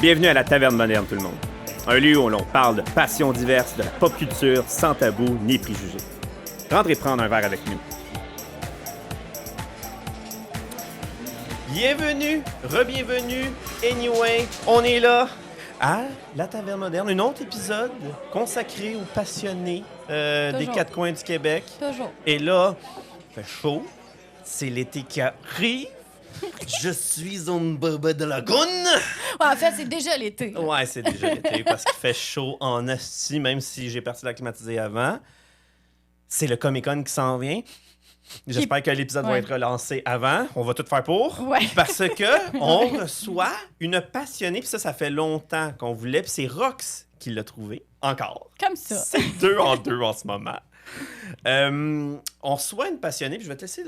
Bienvenue à la Taverne Moderne, tout le monde. Un lieu où l'on parle de passions diverses, de la pop culture, sans tabou ni préjugés. Rentrez prendre un verre avec nous. Bienvenue, re-bienvenue, anyway, on est là à la Taverne Moderne, un autre épisode consacré aux passionnés des quatre coins du Québec. Toujours. Et là, il fait chaud, c'est l'été qui arrive. Je suis une boba de la gonne. Ouais, en fait, c'est déjà l'été. Ouais, c'est déjà l'été parce qu'il fait chaud en asti, même si j'ai parti la climatiser avant. C'est le Comic-Con qui s'en vient. J'espère que l'épisode va être relancé avant. On va tout faire pour. Ouais. Parce que on reçoit une passionnée, puis ça fait longtemps qu'on voulait, puis c'est Rox qui l'a trouvé. Encore. Comme ça. C'est 2 en 2 en ce moment. On reçoit une passionnée, puis je vais te laisser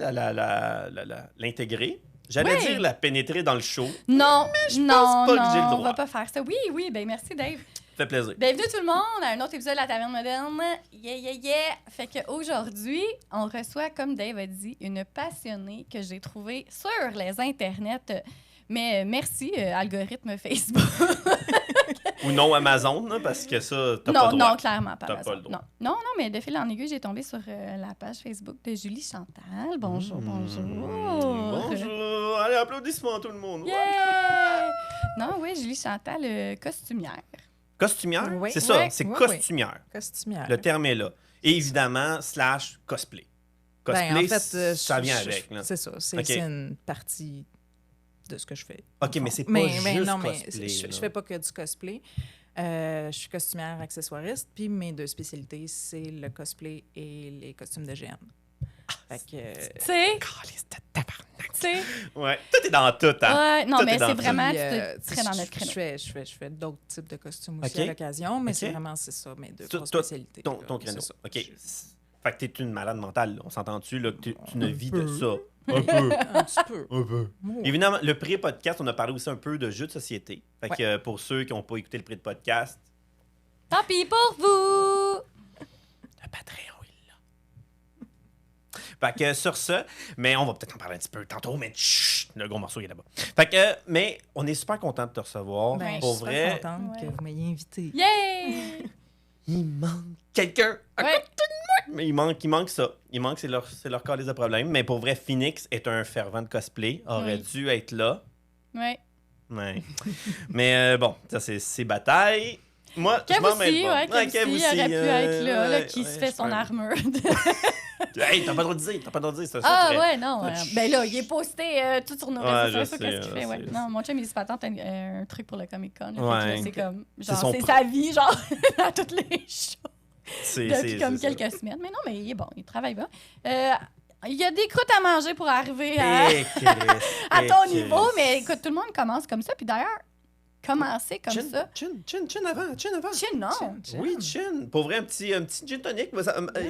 l'intégrer. J'allais dire la pénétrer dans le show. Non, pense pas que j'ai le droit. on va pas faire ça. Oui, ben merci Dave. Ça fait plaisir. Bienvenue tout le monde à un autre épisode de la Taverne Moderne. Yeah. Fait qu'aujourd'hui, on reçoit, comme Dave a dit, une passionnée que j'ai trouvée sur les internets. Mais merci, algorithme Facebook. Ou non Amazon, là, parce que ça, t'as pas le droit. Non, clairement pas. T'as pas le droit. Non, mais de fil en aiguille, j'ai tombé sur la page Facebook de Julie Chantal. Bonjour. Bonjour. Allez, applaudissements tout le monde. Yeah! Non, oui, Julie Chantal, costumière. Costumière? Oui. C'est ça, Oui. c'est Oui, costumière. Costumière. Le terme est là. Et évidemment, / cosplay. Cosplay, Ben, en fait, ça vient avec. Là. C'est ça. C'est Ok. c'est une partie de ce que je fais. OK, mais c'est pas mais juste non, cosplay. mais je fais pas que du cosplay. Je suis costumière accessoiriste, puis mes deux spécialités, c'est le cosplay et les costumes de GN. Fait que... Tu sais? Calisse de tabarnak. Tu sais? Ouais, tout est dans tout, hein? Ouais, non, Tout mais est dans c'est tout. vraiment, tu Puis, te serais dans notre créneau. Je fais d'autres types de costumes aussi Ok. à l'occasion, mais Ok. c'est vraiment, c'est ça, mes deux Toi- grosses toi, spécialités. Ton là, créneau. c'est ça. OK. Fait que t'es une malade mentale, là. On s'entend-tu, là, que tu ne vis de peu. ça? Un peu. Un petit peu. Un peu. Oh. Évidemment, le pré-podcast, on a parlé aussi un peu de jeux de société. Fait que pour ceux qui n'ont pas écouté le pré-podcast, Tant pis pour vous! le Patreon, il l'a. Fait que sur ça, mais on va peut-être en parler un petit peu tantôt, mais chut, le gros morceau il est là-bas. Fait que, mais on est super content de te recevoir. Ben, pour je suis vrai, super contente que Ouais. vous m'ayez invité. Yeah! il manque quelqu'un. Ouais. Mais il manque ça. Il manque, c'est leur calice de problème. Mais pour vrai, Phoenix est un fervent de cosplay. Aurait Oui. dû être là. Ouais. Ouais. Mais bon, ça, c'est ses batailles. Moi, Kev je m'en aussi, mêle pas. ouais, Kev Kev aussi aurait pu être là, ouais, qui se fait je son pense. armure. Hey, t'as pas le droit de dire, c'est un Ah secret. ouais, non. Ben là, il est posté tout sur nos Ouais, réseaux je sociaux, sais, qu'est-ce qu'il fait, je ouais. sais. Non, mon chum, il se patente un truc pour le Comic-Con. là, Ouais. fait que là, c'est comme, genre, son c'est pro- sa vie, genre, à toutes les shows. C'est Depuis comme c'est ça. quelques semaines. Mais non, mais il est bon, il travaille bien. Il y a des croûtes à manger pour arriver à, Eh, Christ, à eh, ton Christ. niveau, mais écoute, tout le monde commence comme ça. Puis d'ailleurs, commencer comme ça. Chin avant. Chin, non. Chin. Oui, chin. Pour vrai, un petit gin tonic.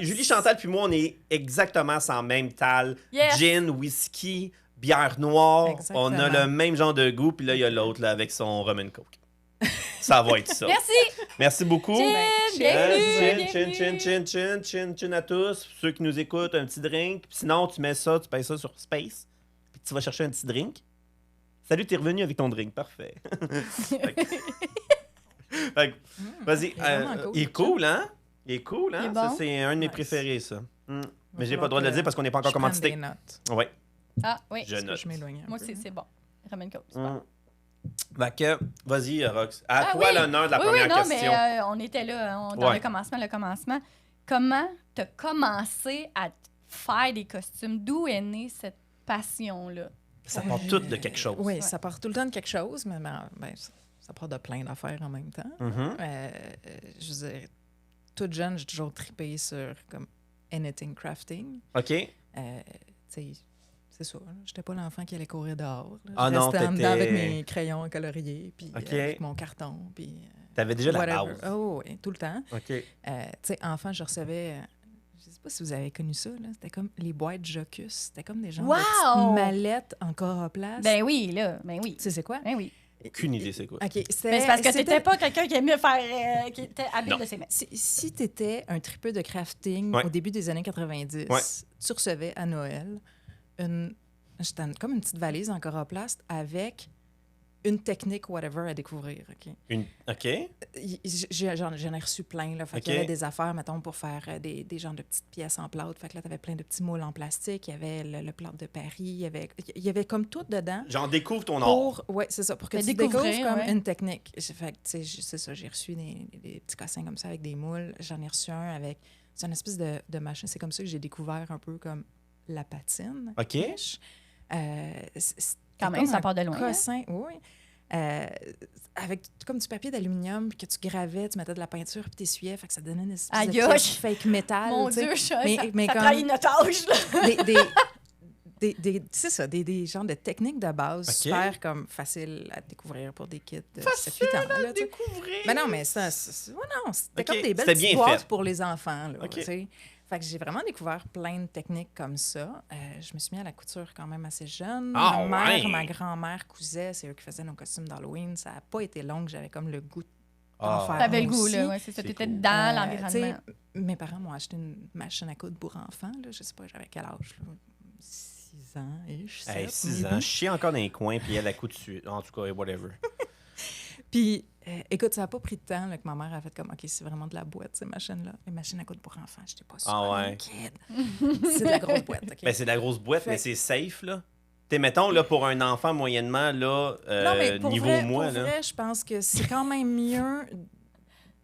Julie Chantal puis moi, on est exactement sans même tal. Yes. Gin, whisky, bière noire. Exactement. On a le même genre de goût. Puis là, il y a l'autre là, avec son rum and coke. Ça va être ça. Merci. Merci beaucoup. Chin, bienvenue. Chin à tous. Ceux qui nous écoutent, un petit drink. Puis sinon, tu mets ça, tu payes ça sur Space. Puis tu vas chercher un petit drink. Salut, t'es revenu avec ton drink. Parfait. Fait que, vas-y. il est vraiment cool, Il est cool, hein? Il est cool, Il hein? est Ça, bon. c'est un de mes Nice. préférés, ça. Mais j'ai falloir pas le droit de le que dire parce qu'on n'est pas encore Je prends des commandité. notes. Ouais, Ah, oui. je Parce que note. je m'éloigne un Moi peu. aussi, c'est bon. Ramène coke. c'est bon. Fait que, vas-y, Rox. À Ah toi oui. l'honneur de la Oui, première non, question. mais on était là, dans Ouais. le commencement. Comment t'as commencé à faire des costumes? D'où est née cette passion-là? Ça part tout de quelque chose. Oui, Ouais. ça part tout le temps de quelque chose, mais ça part de plein d'affaires en même temps. Mhm. Je veux dire, toute jeune, j'ai toujours trippé sur comme anything crafting. OK. Tu sais, c'est ça. Là. J'étais pas l'enfant qui allait courir dehors. Là. Ah Je non, restais en dedans t'étais- avec mes crayons coloriés, puis Ok. avec mon carton, puis T'avais déjà la whatever. base. Oh, oui, tout le temps. OK. Tu sais, enfant, je recevais... je sais pas si vous avez connu ça, là. C'était comme les boîtes Jocus. C'était comme des genres de Wow! petites mallettes en coroplaste. Ben oui, là. Ben oui. Tu sais, c'est quoi? Ben oui. Aucune idée, c'est quoi. OK, Mais c'est parce que c'était- t'étais pas quelqu'un qui aimait faire... qui était habile Non. de ses mains. Si tu étais un tripeux de crafting Ouais. au début des années 90, Ouais. tu recevais à Noël c'était comme une petite valise en coroplaste avec une technique, whatever, à découvrir. OK? OK. J'en ai reçu plein. Là. Fait qu'il y avait des affaires, mettons, pour faire des genres de petites pièces en plâtre. Fait que là, tu avais plein de petits moules en plastique. Il y avait le plâtre de Paris. Il y avait comme tout dedans. Genre, découvre ton art. Oui, c'est ça. Pour que tu découvres comme une technique. Fait que, c'est ça. J'ai reçu des petits cossins comme ça avec des moules. J'en ai reçu un avec... C'est une espèce de machin. C'est comme ça que j'ai découvert un peu comme la patine. OK. Quand même, ça part de loin. Cossin, oui. Avec comme du papier d'aluminium, puis que tu gravais, tu mettais de la peinture, puis tu essuyais, fait que ça donnait une espèce de pièce fake métal. Mon Dieu, ça comme, trahit notre âge. C'est ça, des genres de techniques de base super comme faciles à découvrir pour des kids de 7-8 ans. Facile à découvrir! Mais non, mais ça... c'était comme des belles bien petites boîtes fait. pour les enfants. Là, fait que j'ai vraiment découvert plein de techniques comme ça. Je me suis mis à la couture quand même assez jeune. Ma mère, ma grand-mère cousait, c'est eux qui faisaient nos costumes d'Halloween. Ça n'a pas été long que j'avais comme le goût d'en faire. T'avais le goût, là, ouais, c'est ça. T'étais dans l'environnement. Mes parents m'ont acheté une machine à coudre pour enfants. Là, je sais pas, j'avais quel âge, là? 6 ans, 6 ans. Je chie encore dans les coins, puis elle a coup dessus. En tout cas, whatever. Puis, écoute, ça n'a pas pris de temps là, que ma mère a fait comme, OK, c'est vraiment de la boîte, ces machines-là. Les machines à coudre pour enfants, je n'étais pas sûre. Ah ouais. C'est de la grosse boîte. Okay? Ben, c'est de la grosse boîte, mais c'est safe, là. T'es, mettons, là, pour un enfant moyennement, là, non, mais pour niveau vrai, moi, pour là. vrai, je pense que c'est quand même mieux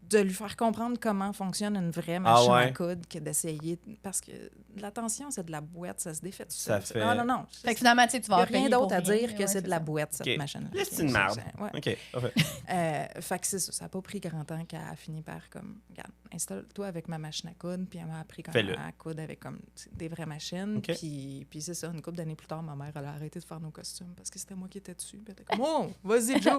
de lui faire comprendre comment fonctionne une vraie machine à coudre que d'essayer. Parce que la tension, c'est de la boîte, ça se défait tout seul. Ça fait... Ah non. Fait que finalement, tu vas rien d'autre à dire que c'est de la boîte, cette machine-là. C'est une merde. Ouais. OK, fait que c'est ça. Ça n'a pas pris grand temps qu'elle a fini par, comme, regarde, installe-toi avec ma machine à coudre, puis elle m'a appris comment à coudre avec comme des vraies machines. Puis c'est ça, une couple d'années plus tard, ma mère, elle a arrêté de faire nos costumes parce que c'était moi qui étais dessus. Puis elle était comme, oh, vas-y, Joe!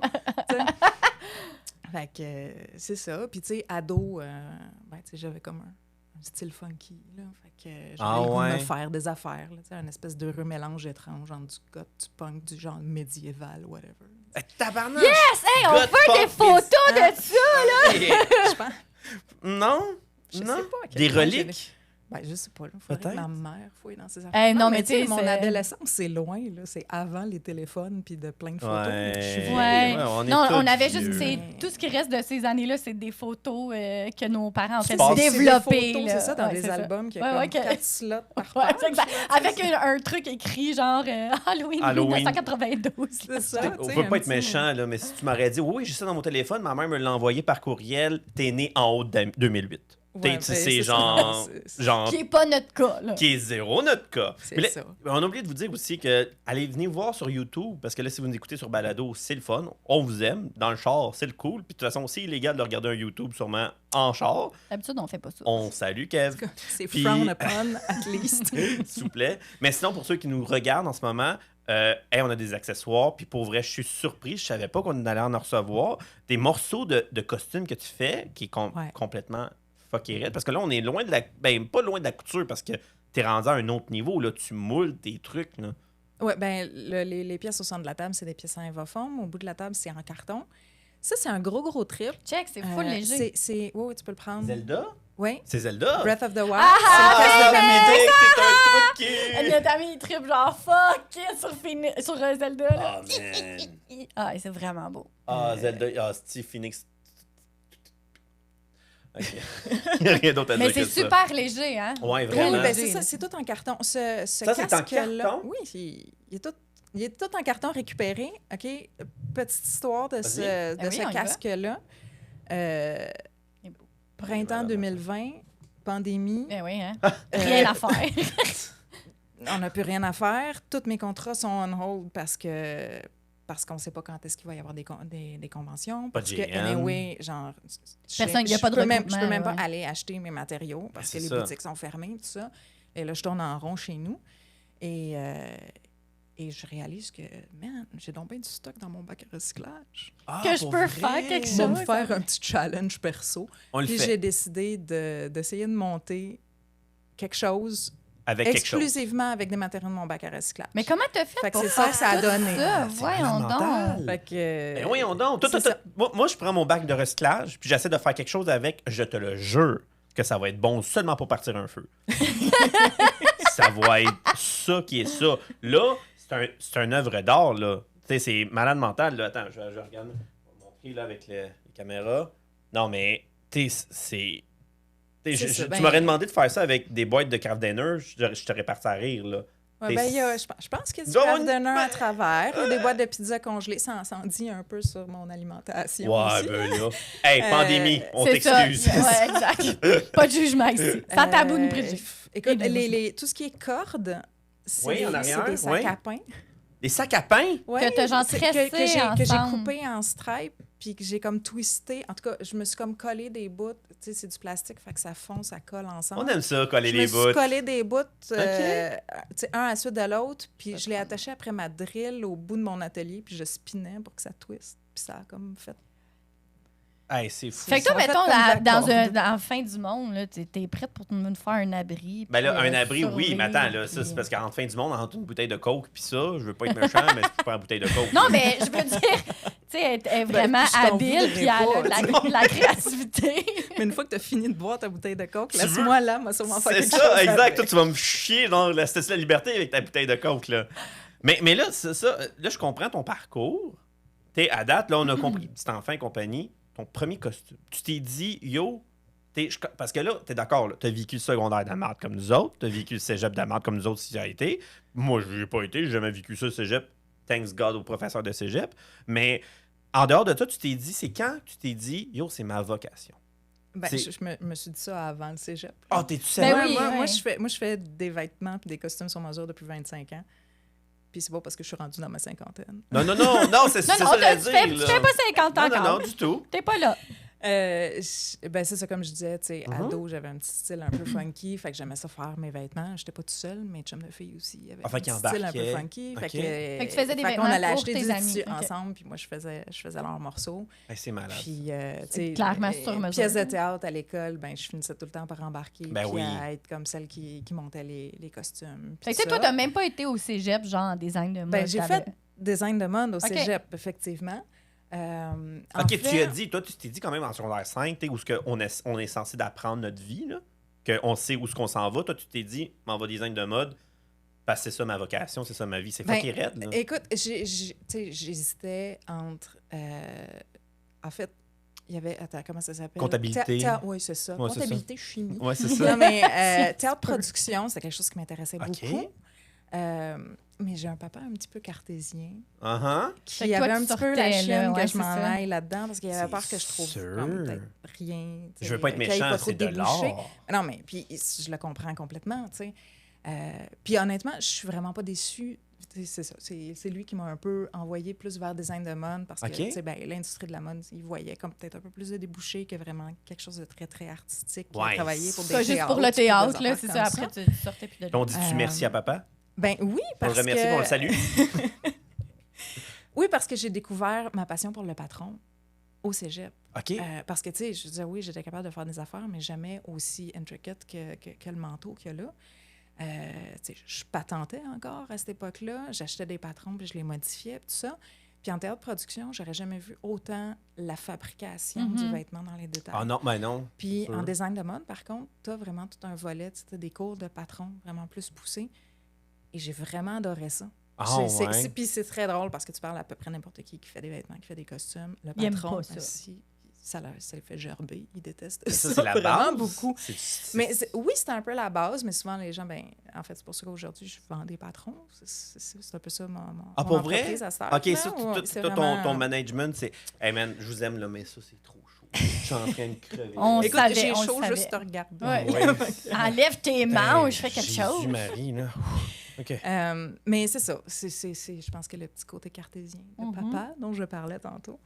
Fait que c'est ça. Puis, tu sais, ado, tu sais, j'avais comme un style funky, là. Fait que j'avais le goût de me faire des affaires, là. Tu sais, une espèce de remélange étrange, genre du goth, du punk, du genre médiéval, whatever. Tabarnak! Yes! Hey, on veut des photos de ça, là! Je pense. Non? Je sais pas. Des reliques? Ben, je sais pas. Il faudrait que ma mère fouille dans ses affaires. Non, mais tu sais, mon adolescence, c'est loin. Là. C'est avant les téléphones puis de plein de photos. On avait juste... Tout ce qui reste de ces années-là, c'est des photos que nos parents ont fait développer. C'est ça, dans des albums qui ont comme 4 slots par page. Avec un truc écrit genre Halloween 1992. C'est ça. On veut pas être méchant, là, mais si tu m'aurais dit « Oui, j'ai ça dans mon téléphone », ma mère me l'a envoyé par courriel, t'es né en haut de 2008. C'est genre... Qui n'est pas notre cas, là. Qui est zéro notre cas. C'est ça. On a oublié de vous dire aussi que allez venir voir sur YouTube, parce que là, si vous nous écoutez sur Balado, c'est le fun. On vous aime. Dans le char, c'est le cool. Puis de toute façon, c'est illégal de regarder un YouTube sûrement en char. D'habitude, on fait pas ça. On salue, Kev. C'est frown upon, at least. S'il vous plaît. Mais sinon, pour ceux qui nous regardent en ce moment... on a des accessoires, puis pour vrai, je suis surpris, je savais pas qu'on allait en recevoir. Des morceaux de costumes que tu fais, qui est complètement fucké raide, parce que là, on est loin de la... Ben, pas loin de la couture, parce que t'es rendu à un autre niveau, là, tu moules tes trucs, là. Oui, ben les pièces au centre de la table, c'est des pièces en Invaform. Au bout de la table, c'est en carton. Ça, c'est un gros trip. Check, c'est full léger. Oui, tu peux le prendre. Zelda? Oui. C'est Zelda? Breath of the Wild. C'est notre ami, il tripe genre fuck it sur Zelda. Ah, man. C'est vraiment beau. Zelda. Steve Phoenix. OK. Il n'y a rien d'autre à dire. Mais c'est super léger, hein? Ouais, vraiment. Oui, ben c'est ça, c'est tout en carton. Ça, c'est en carton? Oui, il est tout en carton récupéré. OK? Petite histoire de ce casque-là. Printemps 2020, pandémie. Ben oui, hein? Rien à faire. On n'a plus rien à faire. Tous mes contrats sont on hold parce qu'on ne sait pas quand est-ce qu'il va y avoir des conventions. Pas de parce que, anyway, genre, personne, il n'y a pas de recoupement. Je peux même pas aller acheter mes matériaux parce que les boutiques sont fermées, tout ça. Et là, je tourne en rond chez nous. Et je réalise que, man, j'ai donc bien du stock dans mon bac à recyclage. Que je peux faire quelque chose. Je vais me faire un petit challenge perso. Puis j'ai décidé d'essayer de monter quelque chose exclusivement avec des matériaux de mon bac à recyclage. Mais comment t'as fait pour c'est ça que ça a donné. Voyons donc. Fait que... Ben voyons donc. Moi, je prends mon bac de recyclage, puis j'essaie de faire quelque chose avec, je te le jure, que ça va être bon seulement pour partir un feu. Ça va être ça qui est ça. Là, c'est un œuvre d'art, là. sais, c'est malade mental, là. Attends, je regarde. Je vais montrer, là, avec les caméras. Non, mais, tu sais, tu m'aurais demandé de faire ça avec des boîtes de craft dinner, je t'aurais parti à rire, là. Ouais, je pense qu'il y a du craft dinner à travers. Il y a des boîtes de pizza congelées. Ça en dit un peu sur mon alimentation aussi. Ben là. Hey, pandémie, on t'excuse. Ouais, exact. Pas de jugement ici. Sans tabou ni préjugés. Écoute, tout ce qui est corde, c'est des sacs à pain. Des sacs à pain? Ouais, que t'as genre tressé que j'ai coupé en stripes, puis que j'ai comme twisté. En tout cas, je me suis comme collé des bouts. Tu sais, c'est du plastique, fait que ça fond, ça colle ensemble. On aime ça, coller les bouts. Je me suis collé des bouts, tu sais, un à la suite de l'autre, puis je l'ai attaché après ma drill au bout de mon atelier, puis je spinais pour que ça twiste. Puis ça a comme fait... Hey, c'est fou. Fait que toi, mettons, dans la fin du monde, là, t'es prête pour nous faire un abri. Ben là, un abri, oui, mais attends, là, ça, c'est parce qu'en fin du monde, entre une bouteille de coke puis ça, je veux pas être méchant, mais c'est pas une bouteille de coke. Non, mais je veux dire, tu sais, elle est vraiment habile, puis elle a la créativité. Mais une fois que t'as fini de boire ta bouteille de coke, laisse-moi là, moi, sûrement faire quelque chose. C'est ça, exact. Toi, tu vas me chier dans la statue de la liberté avec ta bouteille de coke, là. Mais là, c'est ça. Là, je comprends ton parcours. T'es à date, là, on a compris. Petit enfant et compagnie. Ton premier costume. Tu t'es dit, yo, parce que là, t'es d'accord, t'as vécu le secondaire de la merde comme nous autres, t'as vécu le cégep de la merde comme nous autres si tu as été. Moi, je n'ai pas été, j'ai jamais vécu ça, le cégep. Thanks God au professeur de cégep. Mais en dehors de ça, tu t'es dit, c'est quand tu t'es dit, yo, c'est ma vocation? Ben, je me suis dit ça avant le cégep. Ah, t'es-tu sérieux? Ben oui, moi, je fais des vêtements et des costumes sur mesure depuis 25 ans. Puis c'est pas parce que je suis rendue dans ma cinquantaine. Non, c'est ça que je tu fais pas 50 ans encore. Non, du tout. T'es pas là. Ben c'est ça, comme je disais, tu sais, ado, j'avais un petit style un peu funky, fait que j'aimais ça faire mes vêtements. J'étais pas tout seul, mes chums de filles aussi avaient un petit style un peu funky. Okay. Fait que tu faisais des vêtements on allait pour acheter tes des amis. tissus ensemble, puis moi, je faisais leurs morceaux. Hey, c'est malade. Puis, tu sais, clairement sur mesure. Pièces de théâtre à l'école, ben je finissais tout le temps par embarquer, ben puis oui. à être comme celle qui montait les costumes. Fait que toi, t'as même pas été au cégep, genre en design de mode. Ben, j'ai fait design de mode au cégep, effectivement. OK, tu as dit, toi, tu t'es dit quand même en secondaire 5, où on est censé d'apprendre notre vie, là, qu'on sait où est-ce qu'on s'en va. Toi, tu t'es dit, m'en va design de mode, parce que c'est ça ma vocation, c'est ça ma vie. C'est fucké raide, là. Écoute, j'hésitais entre... en fait, il y avait... Attends, comment ça s'appelle? Comptabilité. Oui, c'est ça. Ouais, Comptabilité, chimie. Oui, c'est ça. Non, mais théâtre production, c'est quelque chose qui m'intéressait beaucoup. Mais j'ai un papa un petit peu cartésien qui avait un petit peu la chienne que je m'en aille là-dedans parce qu'il avait peur que je trouve comme peut-être rien. Je veux pas être méchant, c'est de l'art. Non, mais puis je le comprends complètement, tu sais. Puis honnêtement, je suis vraiment pas déçue. C'est ça. C'est lui qui m'a un peu envoyé plus vers design de mode parce que tu sais, ben, l'industrie de la mode, il voyait comme peut-être un peu plus de débouchés que vraiment quelque chose de très, très artistique. Travailler pour des théâtres. Juste pour le théâtre, là, c'est ça. Après, tu sortais plus de là. On dit-tu merci à papa? Ben oui, parce que... On le remercie, on le salue. Oui, parce que j'ai découvert ma passion pour le patron au cégep. OK. Parce que, tu sais, je disais, oui, j'étais capable de faire des affaires, mais jamais aussi intricate que le manteau qu'il y a là. Tu sais, je patentais encore à cette époque-là. J'achetais des patrons, puis je les modifiais, puis tout ça. Puis en théâtre production, j'aurais jamais vu autant la fabrication du vêtement dans les détails. Ah non, ben non. Puis en design de mode, par contre, tu as vraiment tout un volet, tu as des cours de patron vraiment plus poussés. Et j'ai vraiment adoré ça. Puis c'est très drôle parce que tu parles à peu près n'importe qui fait des vêtements, qui fait des costumes. Le patron aussi, ça les fait gerber. Ils détestent ça. C'est la vraiment base. Beaucoup. Mais oui, c'est un peu la base, mais souvent les gens, en fait, c'est pour ça qu'aujourd'hui, je vends des patrons. C'est un peu ça mon pour entreprise vrai? à cette heure. OK, ça, ton management, c'est « Hey man, je vous aime, là, mais ça, c'est trop chaud. Je suis en train de crever. » Écoute, j'ai chaud juste te regarder. Enlève tes manches, fais quelque chose. Jésus-Marie, là. Okay. Mais c'est ça. C'est, je pense que le petit côté cartésien de papa dont je parlais tantôt.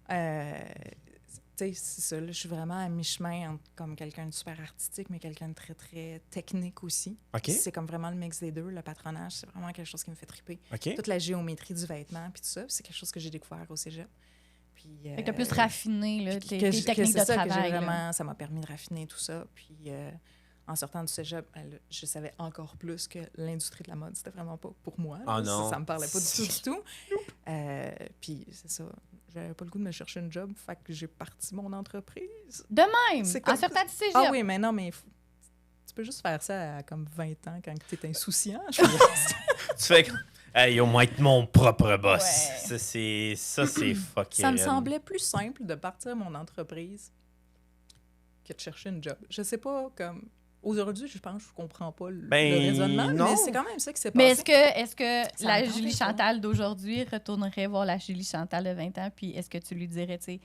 C'est ça. Là, je suis vraiment à mi-chemin entre comme quelqu'un de super artistique, mais quelqu'un de très, très technique aussi. Okay. C'est comme vraiment le mix des deux. Le patronage, c'est vraiment quelque chose qui me fait triper. Okay. Toute la géométrie du vêtement, puis tout ça, c'est quelque chose que j'ai découvert au cégep. Fait que t'as plus raffiné là, tes techniques de travail. Ça m'a permis de raffiner tout ça. Puis en sortant du cégep, je savais encore plus que l'industrie de la mode, c'était vraiment pas pour moi. Oh non. Ça me parlait pas du tout. Puis c'est ça. J'avais pas le goût de me chercher une job, fait que j'ai parti mon entreprise. De même? En sortant du cégep? Ah oui, mais non, mais tu peux juste faire ça à comme 20 ans quand t'es insouciant. Tu fais... Hey, au moins être mon propre boss. Ouais. Ça, c'est fucking. Ça me semblait plus simple de partir mon entreprise que de chercher une job. Je sais pas, comme... Aujourd'hui, je pense que je comprends pas le raisonnement, mais c'est quand même ça qui s'est passé. Mais est-ce que la Julie Chantal d'aujourd'hui retournerait voir la Julie Chantal de 20 ans, puis est-ce que tu lui dirais, tu sais,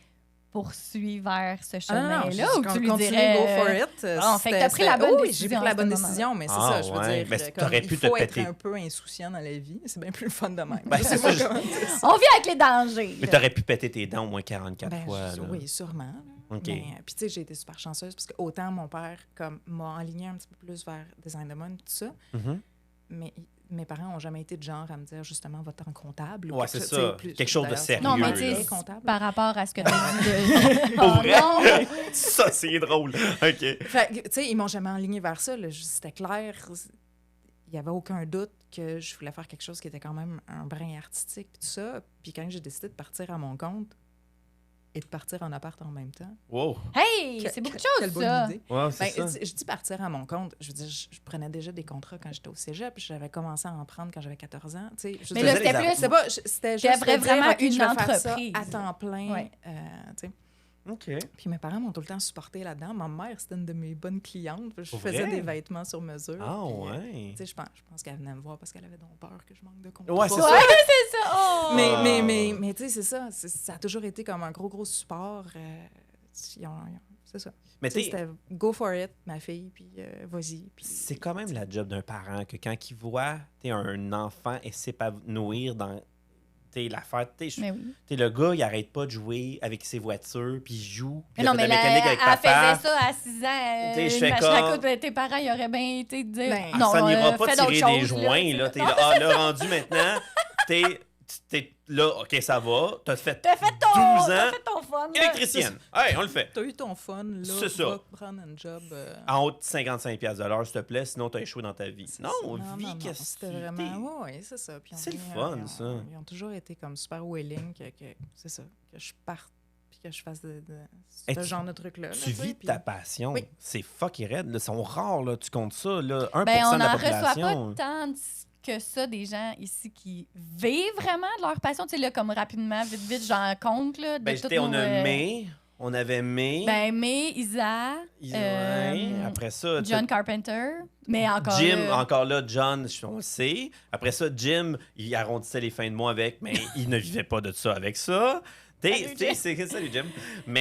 poursuis vers ce chemin-là, ou tu lui dirais... go for it. Fait que t'as pris la bonne décision. Oui, j'ai pris la bonne décision, mais c'est ça, je veux dire, mais t'aurais pu il faut te péter. être un peu insouciant dans la vie. C'est bien plus le fun de même. C'est ça, on vit avec les dangers. Mais t'aurais pu péter tes dents au moins 44 fois. Oui, sûrement. Okay. Mais, puis tu sais, j'ai été super chanceuse parce que autant mon père comme m'a enligné un petit peu plus vers design de mode tout ça, mais mes parents n'ont jamais été de genre à me dire justement va-t'en comptable. Ouais, c'est ça. Quelque chose de sérieux. Non, mais tu sais, par rapport à ce que tu as dit de... Pour vrai? Ça, c'est drôle. OK. Fait tu sais, ils m'ont jamais enligné vers ça. C'était clair. Il n'y avait aucun doute que je voulais faire quelque chose qui était quand même un brin artistique puis tout ça. Puis quand j'ai décidé de partir à mon compte, et de partir en appart en même temps. Wow! Hey! C'est beaucoup de choses, quelle bonne ça! idée. Ouais, c'est ça. Je dis partir à mon compte. Je veux dire, je prenais déjà des contrats quand j'étais au cégep. J'avais commencé à en prendre quand j'avais 14 ans. Mais là, c'était plus... C'était juste vraiment une je vais entreprise. faire ça à temps plein. Ouais. OK. Puis mes parents m'ont tout le temps supporté là-dedans. Ma mère, c'était une de mes bonnes clientes. Je faisais vrai? des vêtements sur mesure. Ah, puis, ouais. Tu sais, je pense qu'elle venait me voir parce qu'elle avait donc peur que je manque de contrats. Ouais, c'est Ouais, c'est ça! Oh! Mais tu sais, c'est ça. Ça a toujours été comme un gros support. C'est ça. Mais c'était go for it, ma fille, puis vas-y. C'est quand même la job d'un parent que quand il voit un enfant s'épanouir dans l'affaire. Le gars, il arrête pas de jouer avec ses voitures, puis il joue. Puis non, mais la mécanique avec elle papa. faisait ça à 6 ans. Je fais comme... Tes parents, ils auraient bien été de dire... non, ça n'ira pas fais tirer d'autres des choses, joints. Là, là, rendu maintenant, t'es là, OK, ça va. T'as fait 12 ans. T'as fait ton fun. Électricienne. Hey, on le fait. T'as eu ton fun, là. C'est ça. Va prendre un job. En haut de 55$ de l'heure, s'il te plaît, sinon t'as échoué dans ta vie. Non, qu'est-ce que c'était vraiment... Oui, c'est ça. Puis c'est le fun, ça. Ils ont toujours été comme super willing que c'est ça, que je parte puis que je fasse ce genre de truc-là. Tu vis de ta passion. Oui. C'est fucking raide. Ils sont rares, là. Tu comptes ça, là. 1% on de la n'en population. reçoit pas tant que ça des gens ici qui vivent vraiment de leur passion. Tu sais, là, comme rapidement, vite, j'en compte, là. On avait May. May, Isa. Après ça... John Carpenter. Mais encore Jim, encore là, John, on le sait. Après ça, Jim, il arrondissait les fins de mois avec, mais il ne vivait pas de ça avec ça. C'est ça, les Jim. Non,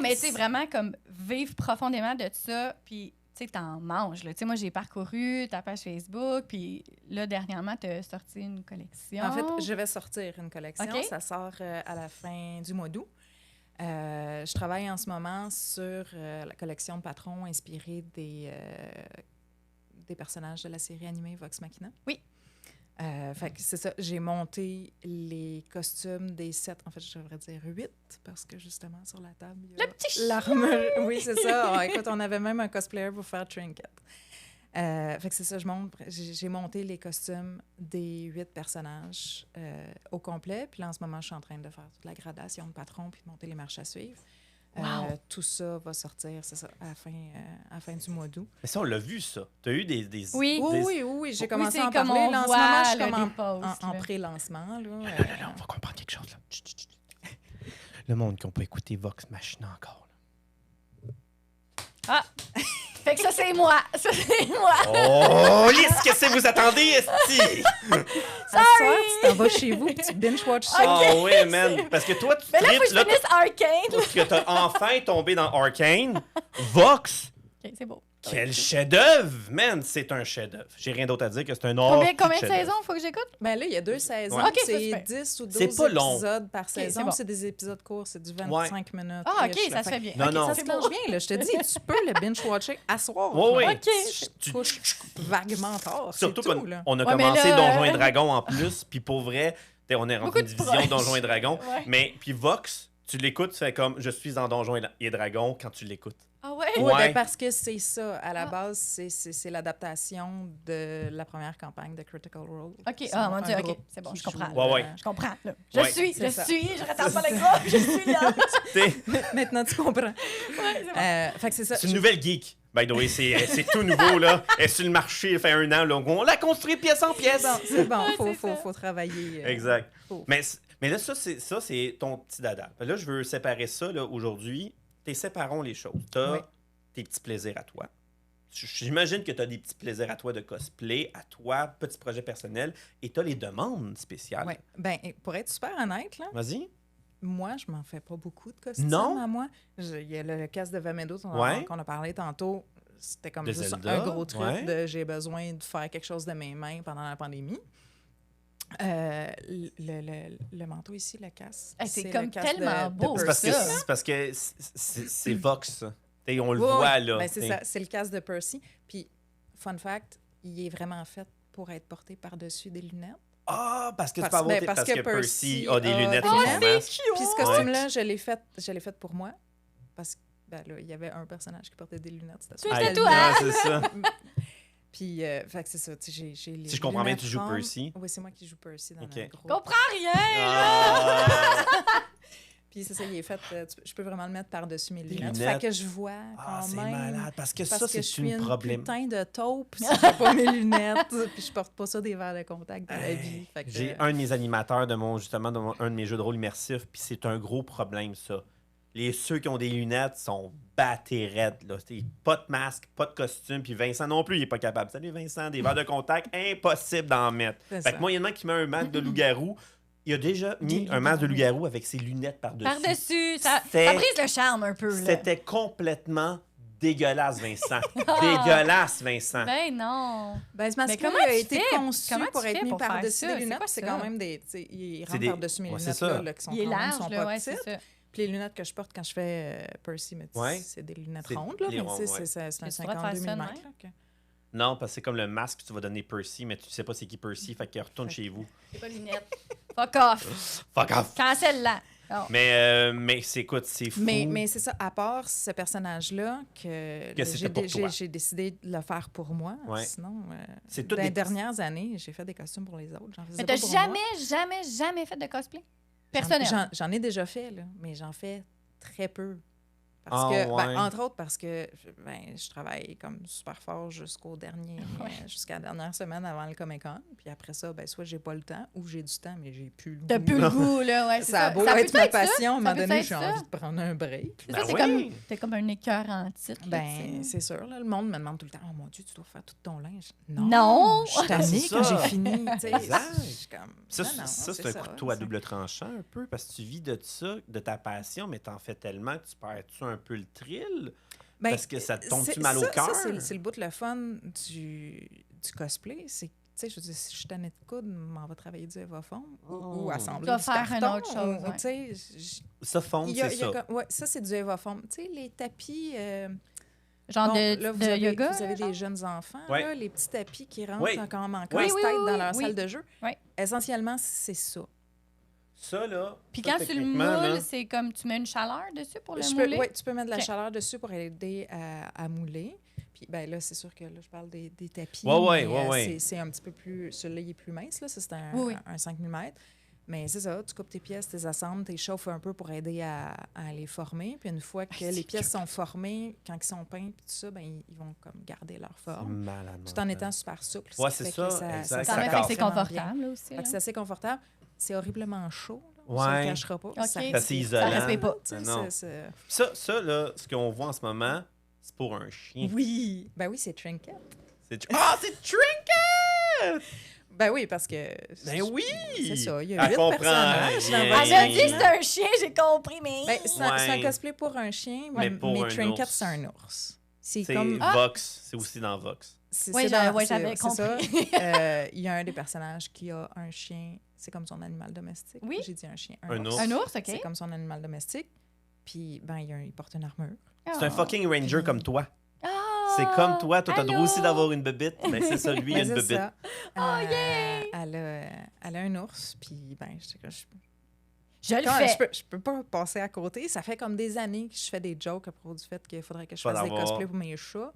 mais tu sais, vraiment, comme, vivre profondément de ça, puis... Tu sais, t'en manges, là. Tu sais, moi, j'ai parcouru ta page Facebook, puis là, dernièrement, t'as sorti une collection. En fait, je vais sortir une collection. Okay. Ça sort à la fin du mois d'août. Je travaille en ce moment sur la collection de patrons inspirée des personnages de la série animée Vox Machina. Oui. Fait que c'est ça, j'ai monté les costumes des 7, en fait, je devrais dire 8, parce que justement, sur la table, il y a le petit l'armure. Oui, c'est ça. Écoute, on avait même un cosplayer pour faire Trinket. Fait que c'est ça, j'ai monté les costumes des 8 personnages au complet, puis là, en ce moment, je suis en train de faire toute la gradation de patrons puis de monter les marches à suivre. Wow. Tout ça va sortir, c'est ça, à la fin du mois d'août. Mais ça, on l'a vu, ça. Tu as eu des... Oui, j'ai commencé à en comme parler. On là, en voit, ce moment, je suis là, comme en pré-lancement. Là, on va comprendre quelque chose. Là. Le monde qui n'a pas écouté Vox Machina encore. Là. Ah! Fait que ça, c'est moi. Ça, c'est moi. Oh, Lise, qu'est-ce que vous attendez, esti? À soir, tu t'en vas chez vous et tu binge-watch ça. Oh oui, man. Parce que toi, tu mais là, faut que je finisse Arcane. Parce que t'as enfin tombé dans Arcane. Vox. OK, c'est beau. Quel chef-d'œuvre, man. C'est un chef-d'œuvre. J'ai rien d'autre à dire que c'est un ordre. Combien de saisons faut que j'écoute? Ben là, il y a 2 saisons. Ouais. Okay, c'est 10 ou 12 épisodes par saison. Bon. C'est des épisodes courts. C'est du 25 minutes. Ah, OK, ça se fait bien. Non. Ça se mange bien, là. Je te dis, tu peux le binge-watcher à soir. Oui. OK. Tu couches vaguement tard. Surtout qu'on on a commencé Donjons et Dragons en plus. Puis pour vrai, on est rentré une division Donjons et Dragons. Ouais. Mais puis Vox, tu l'écoutes, tu fais comme je suis dans Donjons et Dragons quand tu l'écoutes. Ah ouais? Oui, ben parce que c'est ça. À la base, c'est l'adaptation de la première campagne de Critical Role. OK. Ah, mon Dieu, OK. C'est bon, je comprends. Ouais. Je comprends. Là. Je rattrape pas le gros, je suis là. Maintenant, tu comprends. Ouais, c'est bon. Fait que c'est ça. C'est une nouvelle geek. By the way, c'est tout nouveau, là. Elle est sur le marché, elle fait 1 an, là. On l'a construit pièce en pièce. C'est bon, faut travailler. Exact. Mais là, ça, c'est ton petit dada. Là, je veux séparer ça, là, aujourd'hui. Séparons les choses. T'as tes petits plaisirs à toi. J'imagine que tu as des petits plaisirs à toi de cosplay, à toi, petit projet personnel, et tu as les demandes spéciales. Oui. Ben, pour être super honnête, là, vas-y. Moi, je m'en fais pas beaucoup de costumes à moi. Il y a le casque de Vamedo qu'on a parlé tantôt. C'était comme juste un gros truc de j'ai besoin de faire quelque chose de mes mains pendant la pandémie. Le manteau ici, le casque. C'est comme tellement beau. C'est parce que c'est Vox, ça. On le voit, là. Ben, c'est ça, c'est le casque de Percy. Puis, fun fact, il est vraiment fait pour être porté par-dessus des lunettes. Ah, parce que Percy a des lunettes. Puis ce costume-là, je l'ai fait pour moi. Parce que là, il y avait un personnage qui portait des lunettes. C'était toi! C'est ça. Puis, fait que c'est ça. J'ai les si je comprends bien, tu joues Percy. Oui, c'est moi qui joue Percy dans le groupe. Je comprends rien! Puis c'est ça, il est fait. Je peux vraiment le mettre par-dessus mes lunettes. Fait que je vois quand même. C'est malade. Parce que ça, c'est une problème. Je suis une putain de taupe si j'ai pas mes lunettes. Puis je porte pas ça des verres de contact dans la vie. J'ai un de mes animateurs de un de mes jeux de rôle immersifs. Puis c'est un gros problème, ça. Ceux qui ont des lunettes sont battés raides. Là. Pas de masque, pas de costume. Puis Vincent non plus, il est pas capable. Salut Vincent, des verres de contact, impossible d'en mettre. Fait que moyennement qui met un masque de loup-garou, il a déjà mis un masque de loup-garou avec ses lunettes par-dessus. Par-dessus. Ça brise le charme un peu. C'était complètement dégueulasse, Vincent. Dégueulasse, Vincent. Ben non. Ben, c'est parce qu'il a été conçu pour être mis par-dessus les lunettes. C'est quand même des... Il rentre par-dessus mes lunettes là, qui sont quand même sont pas petites. Puis les lunettes que je porte quand je fais Percy, c'est des lunettes rondes. Là, c'est un 52 mm. Non, parce que c'est comme le masque que tu vas donner Percy, mais tu sais pas c'est qui Percy, fait qu'il retourne chez vous. C'est pas lunettes. Fuck off. Fuck off. Cancel-la. Oh. Mais écoute, c'est fou. Mais c'est ça, à part ce personnage-là, j'ai décidé de le faire pour moi. Ouais. Sinon, dans les dernières années, j'ai fait des costumes pour les autres. Mais t'as jamais fait de cosplay? Personnel. J'en ai déjà fait, là, mais j'en fais très peu. Parce que, entre autres, parce que je travaille comme super fort jusqu'à la dernière semaine avant le Comic-Con. Puis après ça, soit j'ai pas le temps ou j'ai du temps, mais j'ai plus le goût. T'as plus le goût, là, ouais. Ça a beau être ma passion, à un moment donné, j'ai envie de prendre un break. T'es comme un écœur en titre. C'est sûr, là, le monde me demande tout le temps, oh mon Dieu, tu dois faire tout ton linge. Non! Je suis tannée quand j'ai fini. Ça, c'est un couteau à double tranchant un peu, parce que tu vis de ça, de ta passion, mais t'en fais tellement que tu perds-tu un peu le thrill? Parce que ça te tombe-tu mal au cœur? C'est le bout de le fun du cosplay. C'est, je veux dire, si je suis tannée de coude, m'en va travailler du Evaform ou assembler du carton. Faire une autre chose. Ça fond, c'est ça. Oui, ça, c'est du Evaform. Tu sais, les tapis... genre de yoga? Vous avez des jeunes enfants, là, les petits tapis qui rentrent en casse-tête dans leur salle de jeu. Essentiellement, c'est ça. Ça, là... Puis quand tu le moules, c'est comme tu mets une chaleur dessus pour le mouler? Oui, tu peux mettre de la chaleur dessus pour aider à mouler. Puis là, c'est sûr que là, je parle des tapis. Oui. C'est un petit peu plus... Celui-là, il est plus mince, là. Ça, c'est un 5 mm. Mais c'est ça, tu coupes tes pièces, tu les assembles, tu les chauffes un peu pour aider à les former. Puis une fois que les pièces sont formées, quand ils sont peints, puis tout ça, ils vont comme garder leur forme. Tout en étant super souple. Oui, c'est ça. C'est confortable aussi. C'est assez confortable. C'est horriblement chaud. Ouais. Ça ne le cachera pas. C'est isolant. Ça respecte pas. Ça, là, ce qu'on voit en ce moment, c'est pour un chien. Oui. Ben oui, c'est Trinket. C'est Trinket! Ben oui, parce que... Ben oui! C'est ça, il y a 8 personnages. Elle a dit que c'est un chien, j'ai compris, mais... C'est un cosplay pour un chien, mais Trinket, c'est un ours. C'est comme... Vox, c'est aussi dans Vox. J'avais compris. Il y a un des personnages qui a un chien, c'est comme son animal domestique. Oui. J'ai dit un chien. Un ours. Un ours, OK. C'est comme son animal domestique. Puis, il porte une armure. C'est un fucking ranger comme toi. C'est comme toi. Toi, t'as le droit aussi d'avoir une bébite. Ben, c'est ça, lui, il a une bébite. Elle a un ours, puis je le fais. Je peux pas passer à côté. Ça fait comme des années que je fais des jokes à propos du fait qu'il faudrait que je fasse des cosplays pour mes chats.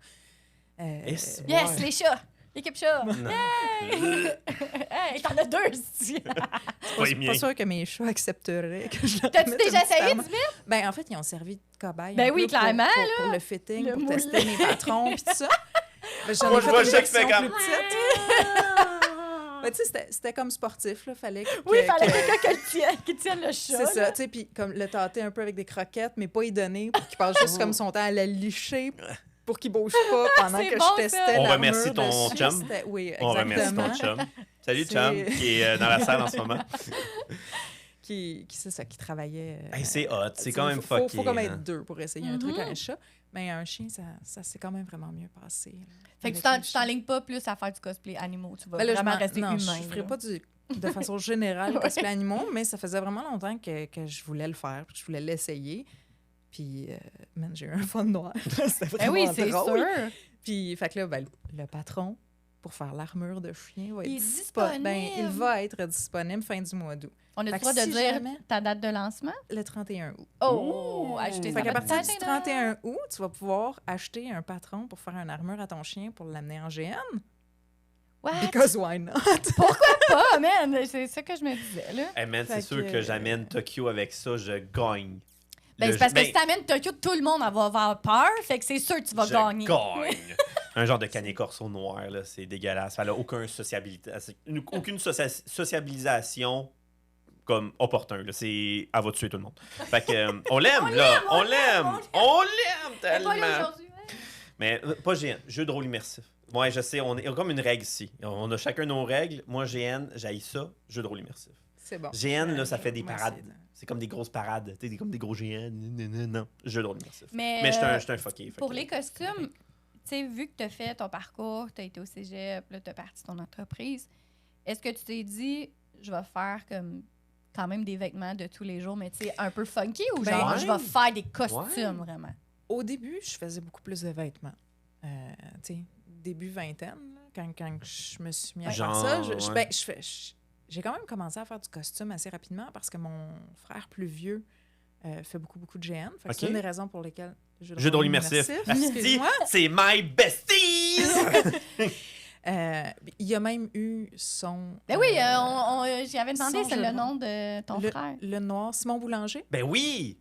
Yes, les chats! Équipe chat! Yay! Hey, t'en as 2 ici! C'est pas sûr que mes chats accepteraient que je leur T'as-tu mette déjà un petit essayé amande. du mettre? Ben, en fait, ils ont servi de cobaye. Ben un oui, peu clairement, pour le fitting, Le pour moule. tester mes patrons, puis tout ça. Ben, j'en Moi, ai je fait vois une Chuck fait version comme- plus petite. Ben, tu sais, c'était comme sportif, là. Fallait que... Oui, il fallait que- quelqu'un qui tienne le chat. C'est ça, là. tu sais, puis comme le tâter un peu avec des croquettes, mais pas y donner, pour qu'il passe juste comme son temps à la licher pour qu'il bouge pas pendant C'est que bon, je testais ça. On l'armure remercie ton dessus. chum. Oui, On remercie exactement. ton chum. Salut, C'est- chum, qui est dans la salle en ce moment. C'est ça, qui travaillait. Hey, c'est hot, c'est tu sais, quand même faut fucké. comme hein. être 2 pour essayer un truc à un chat. Mais un chien, ça s'est quand même vraiment mieux passé. Là, Fait que avec tu le chien. t'enlignes pas plus à faire du cosplay animaux. Tu vas Ben là, vraiment m'en- rester non, humain. je ferais là. pas de façon générale cosplay animaux, mais ça faisait vraiment longtemps que je voulais le faire, puis que je voulais l'essayer. Puis, man, j'ai eu un fun noir. C'était Ben vraiment oui, c'est drôle. sûr. Puis, fait que là, ben, le patron, pour faire l'armure de chien, va être Il est disponible. Ben, il disponible. va être disponible fin du mois d'août. On a le Fait que droit de si dire jamais- ta date de lancement? Le 31 août. Oh! Acheter Fait ça qu'à va te partir du tâcher, 31 août, tu vas pouvoir acheter un patron pour faire une armure à ton chien pour l'amener en GN. What? Because why not? Pas, man! C'est ça que je me disais, là. Hey man, c'est Fait sûr que- que j'amène Tokyo avec ça, je gagne. Ben, c'est parce que Ben, si t'amènes Tokyo, tout le monde va avoir peur. Fait que c'est sûr que tu vas je gagner. gagne. Un genre de canet corso noir, là, c'est dégueulasse. Ça n'a aucune sociabilisation comme opportun. Là. C'est elle va tuer tout le monde. Fait que on l'aime, là. On l'aime Elle est pas là tellement. aujourd'hui, hein? Mais pas GN, jeu de rôle immersif. Ouais, je sais, on est comme une règle ici. On a chacun nos règles. Moi, GN, j'haïs ça, jeu de rôle immersif. C'est bon. GN, là, ça fait des Moi, parades. c'est- C'est comme des grosses parades. Tu sais, comme des gros GN. Non, jeu de rôle immersif. Mais, Mais je suis un fucké. fait pour que- les costumes, tu sais, vu que tu as fait ton parcours, tu as été au cégep, là, tu as parti ton entreprise, est-ce que tu t'es dit, je vais faire comme quand même des vêtements de tous les jours, mais tu sais, un peu funky ou Ben, genre, ouais. je vais faire des costumes vraiment? Au début, je faisais beaucoup plus de vêtements. Tu sais, début vingtaine, là, quand je me suis mis à faire Genre, ça, ouais. ben, j'ai quand même commencé à faire du costume assez rapidement parce que mon frère plus vieux fait beaucoup de GN. Fait que c'est Ok. une des raisons pour lesquelles Jeu de rôle immersif. Asti, Excuse-moi. c'est my besties! Il y a même eu son... Ben oui, j'avais demandé, son c'est jeu le de nom de ton le, frère. le noir, Simon Boulanger. Ben oui!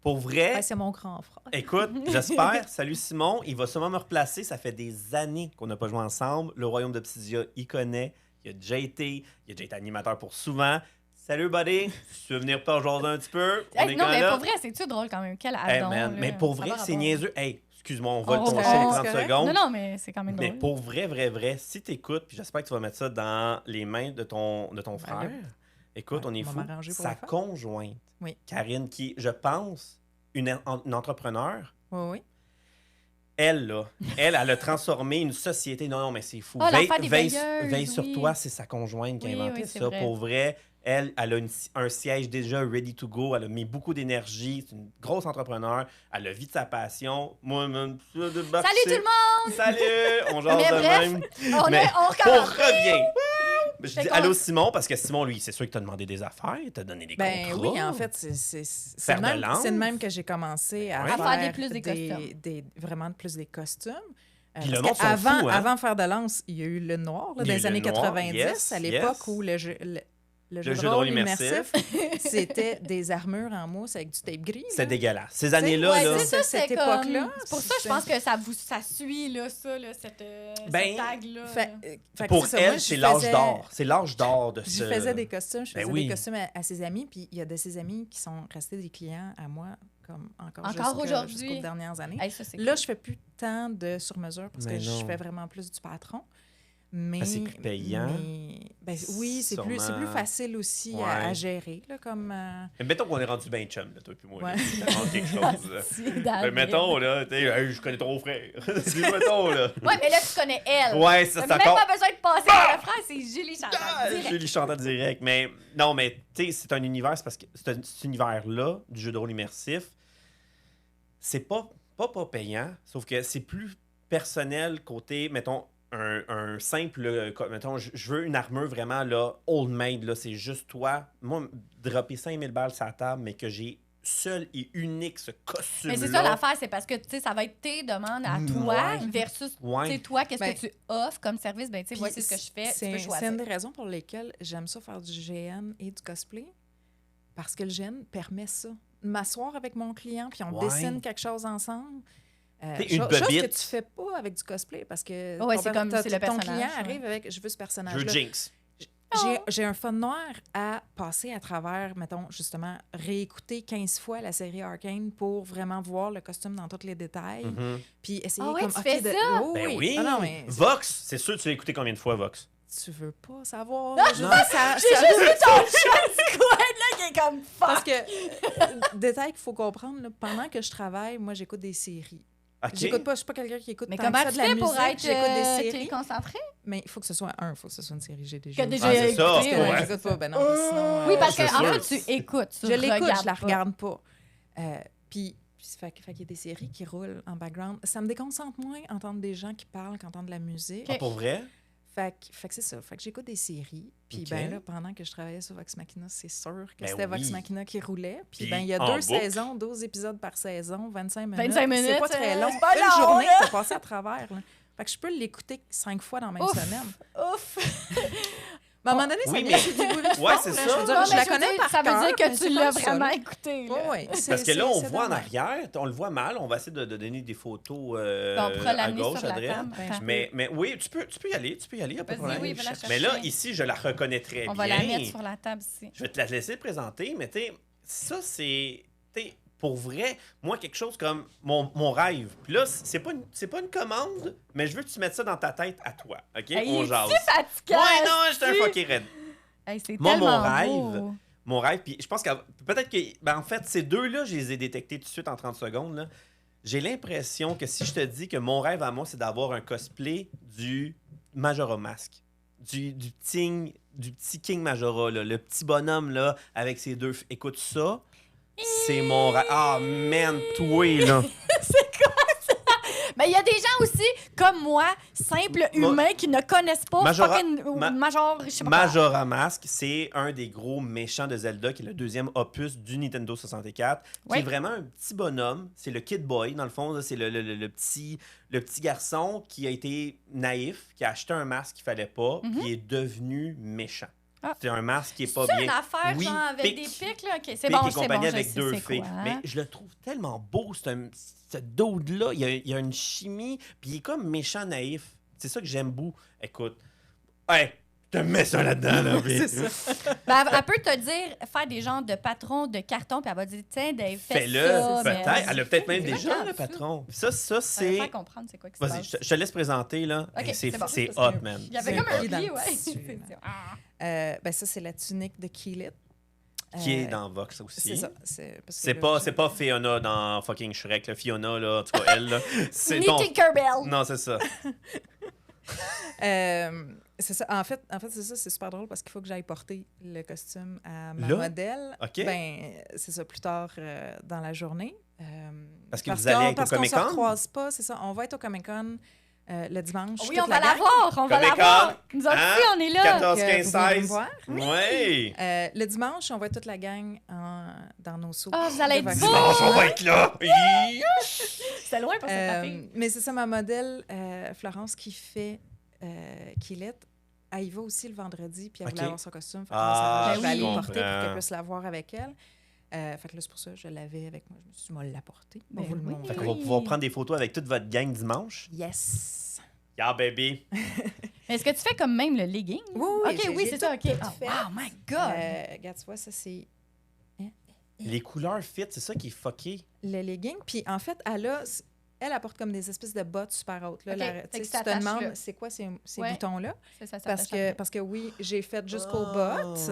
Pour vrai, Ben, c'est mon grand frère. écoute, j'espère. Salut Simon, il va sûrement me replacer. Ça fait des années qu'on n'a pas joué ensemble. Le Royaume d'Obsidia, il connaît. Il a déjà été animateur pour souvent. Salut, buddy. Si tu veux venir pas aujourd'hui un petit peu, on Hey, est non, quand mais là. pour vrai, c'est-tu drôle quand même? Quel Hey, addon, man, là. mais pour Ça vrai, va c'est rapport. niaiseux. Hey, excuse-moi, on vole On ton se show fait- 30 c'est secondes. Non, non, mais c'est quand même Mais drôle. pour vrai, si t'écoutes, puis j'espère que tu vas mettre ça dans les mains de ton frère. là, Écoute, ouais, on est on va fou. m'arranger pour Sa le faire. conjointe, Oui. Karine, qui, je pense, une entrepreneur, Oui. elle, là, elle a transformé une société. Non, mais c'est fou. Oh, l'affaire des veilleuses, veille sur oui. toi, c'est sa conjointe qui a Oui, inventé oui, c'est ça. vrai. Pour vrai, elle a un siège déjà ready to go. Elle a mis beaucoup d'énergie. C'est une grosse entrepreneur. Elle a vie de sa passion. Moi, même, Salut tout le monde! Salut! On jase Mais de bref, même. On, Mais on On recommence. revient. Je Fait dis qu'on- allô Simon, parce que Simon, lui, c'est sûr qu'il t'a demandé des affaires, il t'a donné des Ben contrats. oui, en fait, c'est Fer de de lance. même que j'ai commencé à Ouais. À faire faire plus des costumes. vraiment plus des costumes. Puis Parce le nom que sont avant, fous, hein? avant Fer de lance, il y a eu le noir, là, Il y dans a eu les le années noir, 90, yes, à l'époque yes. où le jeu Le jeu de rôle immersif. c'était des armures en mousse avec du tape gris. C'est là. dégueulasse. Ces années-là, Ouais, là, c'est ça, cette c'est comme- époque-là, C'est pour ça que je pense que ça suit, là, ça, là, cette Ben, tag-là. Fait- fait que pour c'est ça, moi, elle, je c'est l'âge faisais- d'or. C'est l'âge d'or de Je ce... faisais des costumes, je Ben faisais oui. des costumes à ses amis, puis il y a de ses amis qui sont restés des clients à moi, comme encore aujourd'hui. jusqu'aux dernières années. Hey, ça, c'est Là, cool. je fais plus tant de sur-mesure parce Mais que non. je fais vraiment plus du patron. Mais, Ben, c'est plus payant. ben, oui, c'est plus Sûrement. facile aussi Ouais. à gérer. Là, comme, Mais mettons qu'on est rendu bien chum, là, toi puis moi. Ouais. Là. Ça demande quelque chose. là. C'est Ben, David. mettons, là, tu sais, hey, je connais ton frère. Dis, mettons, là. Ouais, mais là, tu connais elle. Ouais, ça, T'as c'est même encore... pas besoin de passer par le frère, c'est Julie Chantal. Ah, direct. Julie Chantal direct. Mais non, mais tu sais, c'est un univers, c'est parce que cet univers-là, du jeu de rôle immersif, c'est pas payant, sauf que c'est plus personnel côté, mettons, un simple, mettons, je veux une armure vraiment, là, old made, là, c'est juste toi. Moi, dropper 5000 balles sur la table, mais que j'ai seul et unique, ce costume-là. Mais c'est ça l'affaire, c'est parce que, tu sais, ça va être tes demandes à toi versus, tu sais, toi, qu'est-ce que tu offres comme service? Ben, tu sais, voici ce que je fais, tu peux choisir. C'est une des raisons pour lesquelles j'aime ça faire du GN et du cosplay, parce que le GN permet ça. M'asseoir avec mon client, puis on dessine quelque chose ensemble. Chose que tu fais pas avec du cosplay, parce que ton client arrive avec « je veux ce personnage-là ». Je veux Jinx. J'ai un fun noir à passer à travers, mettons, justement, réécouter 15 fois la série Arcane pour vraiment voir le costume dans tous les détails. Puis essayer comme... tu fais ça? Ben oui! Non, mais... Vox, c'est sûr que tu l'as écouté combien de fois, Vox? Tu veux pas savoir. J'ai juste vu ton chat du coin, là, qui est comme fuck! Parce que, détail qu'il faut comprendre, là, pendant que je travaille, moi, j'écoute des séries. Okay. J'écoute pas, je suis pas quelqu'un qui écoute mais tant que ça de la musique. Pour être, j'écoute des séries. concentré? Mais il faut que ce soit une série. J'ai déjà écouté. C'est ça. Parce que j'écoute pas, ben non, sinon... Oui, parce qu'en fait, tu écoutes, je l'écoute, je la regarde pas. Puis fait qu'il y a des séries qui roulent en background. Ça me déconcentre moins entendre des gens qui parlent qu'entendre de la musique. Ah, pour vrai? Fait que c'est ça. Fait que j'écoute des séries. Puis ben là, pendant que je travaillais sur Vox Machina, c'est sûr que c'était Vox Machina qui roulait. Puis ben il y a 2 saisons, 12 épisodes par saison, 25 minutes. 25 minutes. C'est pas très long. Pas une long, journée, là. t'as passé à travers. Là. Fait que je peux l'écouter 5 fois dans la même semaine. Ouf! À un moment donné, ça vient du dégoût de ouais, c'est ça. Je la connais par ça cœur. Ça veut dire que tu l'as vraiment écouté. Oui, parce que là, on voit en arrière, on le voit mal. On va essayer de donner des photos à gauche, à droite. Mais oui, tu peux y aller. Il n'y a pas de problème. Oui, mais là, ici, je la reconnais très bien. On va la mettre sur la table ici. Je vais te la laisser présenter, mais tu sais, ça, c'est... Pour vrai, moi, quelque chose comme mon rêve. Puis là, c'est pas une commande, mais je veux que tu mettes ça dans ta tête à toi. OK? On jase. C'est fatigant! Ouais, non, j'étais un fucking raide. Hey, c'est moi, tellement mon rêve, puis je pense que peut-être que... Ben, en fait, ces deux-là, je les ai détectés tout de suite en 30 secondes. Là. J'ai l'impression que si je te dis que mon rêve à moi, c'est d'avoir un cosplay du Majora Mask. Du petit King Majora, là, le petit bonhomme là, avec ses deux... Écoute ça... C'est mon rêve. Ah, man, toi, là. C'est quoi ça? Mais il y a des gens aussi, comme moi, simples humains, qui ne connaissent pas Majora Mask, c'est un des gros méchants de Zelda, qui est le 2e opus du Nintendo 64, qui est vraiment un petit bonhomme. C'est le Kid Boy, dans le fond. C'est le petit garçon qui a été naïf, qui a acheté un masque qu'il fallait pas, qui est devenu méchant. C'est un masque qui est pas bien. C'est une affaire, genre, avec des pics, là. Okay, c'est bon, qui est accompagné avec 2 filles. Quoi, mais je le trouve tellement beau, ce dude-là. Il y a une chimie, puis il est comme méchant naïf. C'est ça que j'aime beaucoup. Écoute, hey, te mets ça là-dedans, là. C'est ça. Ben, elle peut te dire, faire des genres de patrons de carton, puis elle va dire, tiens, Dave, fais-le. Peut-être. Elle a peut-être même déjà, le patron. Ça, c'est... Elle va faire comprendre c'est quoi qui se passe. Vas-y, je te laisse présenter, là. Okay, c'est hot, man. Il y avait comme un pli, ben ça, c'est la tunique de Keyleth. Qui est dans Vox aussi. C'est ça. C'est pas Fiona dans fucking Shrek. Là. Fiona, là, en tout cas, elle. Là, c'est Tinkerbell. Non, c'est ça. C'est ça. En fait, c'est ça. C'est super drôle parce qu'il faut que j'aille porter le costume à ma modèle. OK. Ben, c'est ça, plus tard dans la journée. Parce que vous allez être au Comic-Con? Parce qu'on se recroise pas, c'est ça. On va être au Comic-Con le dimanche. Oui, on va la voir. On va la voir. Nous autres aussi, on est là. 14, 15, 16. Oui. Le dimanche, on va être toute la gang dans nos sauts. Ah, vous allez être beau. Dimanche, on va être là. C'est loin pour cette fille. Mais c'est ça, ma modèle, Florence, qui fait Keyleth. Elle y va aussi le vendredi, puis elle voulait avoir son costume. Je vais aller le porter pour qu'elle puisse la voir avec elle. Fait que là, c'est pour ça que je l'avais avec moi. Je me suis dit, moi, l'apporter. On va vous le montrer. Fait qu'on va pouvoir prendre des photos avec toute votre gang dimanche. Yes! Yeah, baby! Est-ce que tu fais comme même le legging? Oui, c'est ça. OK. Oh my God! Regarde, tu vois, ça, c'est... Les couleurs fit, c'est ça qui est fucké. Le legging, puis en fait, elle apporte comme des espèces de bottes super hautes. Là, tu te demandes, c'est quoi ces boutons-là? Parce que oui, j'ai fait jusqu'aux bottes.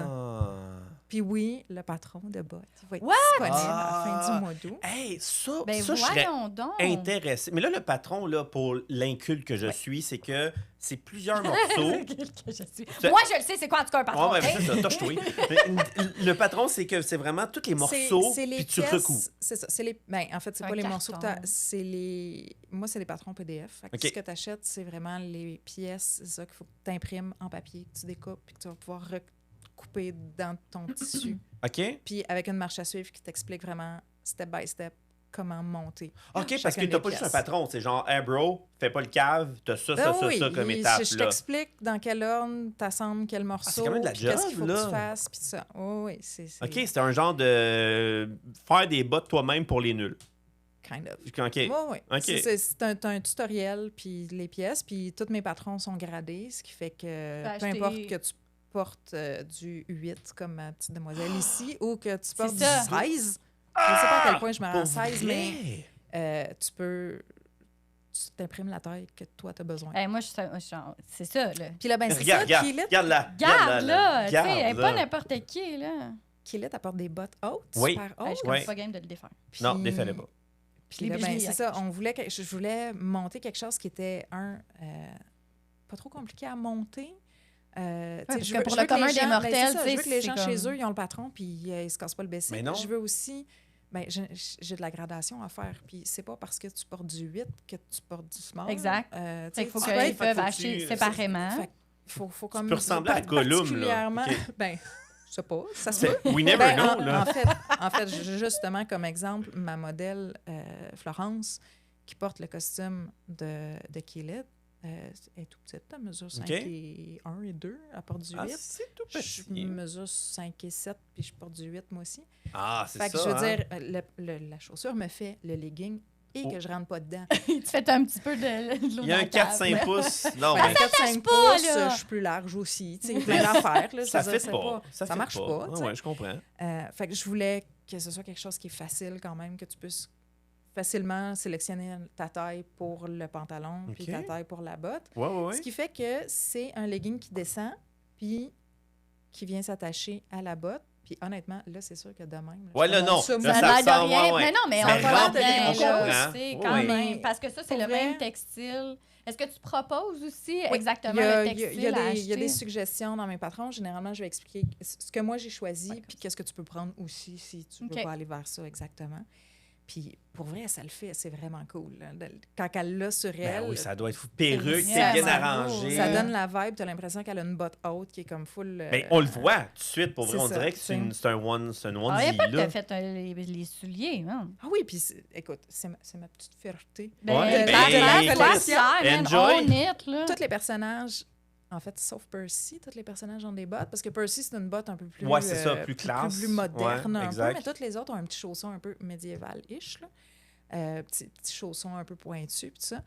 Puis oui, le patron de bottes va être disponible à la fin du mois d'août. Hey, ça, je serais intéressé. Mais là, le patron, là, pour l'inculte que je suis, c'est que c'est plusieurs morceaux. Moi, je le sais, c'est quoi en tout cas un patron. C'est ça, touche-toi. Le patron, c'est que c'est vraiment tous les morceaux, puis tu recoupes. C'est ça. En fait, c'est pas les morceaux que tu as. Moi, c'est les patrons PDF. Ce que tu achètes, c'est vraiment les pièces. C'est ça qu'il faut que tu imprimes en papier, que tu découpes, puis que tu vas pouvoir recouper dans ton tissu OK. Puis avec une marche à suivre qui t'explique vraiment, step by step, comment monter. OK, parce que t'as pas juste un patron. C'est genre, hey bro, fais pas le cave, t'as ça, ça comme étape. Je t'explique dans quel ordre t'assembles quel morceau, c'est quand même de la job, qu'est-ce qu'il faut que tu fasses, puis ça. Oui, c'est... OK, c'est un genre de faire des bottes toi-même pour les nuls. Kind of. OK. Oui. Okay. C'est un tutoriel, puis les pièces, puis tous mes patrons sont gradés, ce qui fait que peu importe que tu portes du 8 comme ma petite demoiselle ici, ou que tu portes du 16... Je ne sais pas à quel point je me rends 16, mais tu t'imprimes la taille que toi, tu as besoin. Moi, c'est ça, là. Puis là, ben, c'est regarde, ça, Regarde, là. Tu sais, elle n'est pas n'importe qui, là. Keelet apporte des bottes hautes, super hautes. Je suis pas game de le défaire. Puis, non, défais-le pas. Puis là, ben, c'est ça, je voulais monter quelque chose qui était, pas trop compliqué à monter. Parce que pour le commun des mortels, je veux que les gens chez eux, ils ont le patron, puis ils se cassent pas le baiser. Mais non. Je veux aussi... Ben, j'ai de la gradation à faire. Puis c'est pas parce que tu portes du 8 que tu portes du small. Exact. Il faut qu'ils peuvent acheter séparément. Faut comme... Tu peux ressembler à Gollum, là. Okay. Ben, je sais pas. Ça se peut. We never know, là. En fait, justement, comme exemple, ma modèle, Florence, qui porte le costume de Keelet, elle est tout petite, elle mesure 5 et 1 et 2, elle porte du 8. C'est tout petit. Je mesure 5 et 7, puis je porte du 8 moi aussi. C'est ça, je veux dire, la chaussure me fait le legging et que je rentre pas dedans. Tu fais un petit peu de l'eau. Il y a un 4-5 pouces. Non, mais 4-5 pouces, je suis plus large aussi. Tu sais, plein d'affaires. Ça fait pas. Ça marche pas. Oui, je comprends. Fait que je voulais que ce soit quelque chose qui est facile quand même, que tu puisses facilement sélectionner ta taille pour le pantalon puis ta taille pour la botte. Ouais. Ce qui fait que c'est un legging qui descend puis qui vient s'attacher à la botte. Puis honnêtement, là, c'est sûr que de même... Ouais, là, non. Ça n'a l'air de rien. Mais non, mais on va bien, c'est quand même. Parce que ça, c'est le même textile. Est-ce que tu proposes aussi exactement le textile à acheter? Il y a des suggestions dans mes patrons. Généralement, je vais expliquer ce que moi, j'ai choisi puis qu'est-ce que tu peux prendre aussi si tu veux pas aller vers ça exactement. Puis, pour vrai, ça le fait. C'est vraiment cool. Là. Quand elle l'a sur elle... oui, ça doit être perruque, c'est bien arrangé. Ça donne la vibe. Tu as l'impression qu'elle a une botte haute qui est comme full... on le voit tout de suite. Pour vrai, on dirait que c'est un onesie. Il n'y a pas que tu as fait les souliers. Non? Ah oui, puis écoute, c'est ma petite fierté. Enjoy. Tous les personnages... En fait, sauf Percy, tous les personnages ont des bottes, parce que Percy, c'est une botte un peu plus... c'est ça, plus classe. Plus moderne un peu, mais toutes les autres ont un petit chausson un peu médiéval-ish, petit chausson un peu pointu, puis tout ça.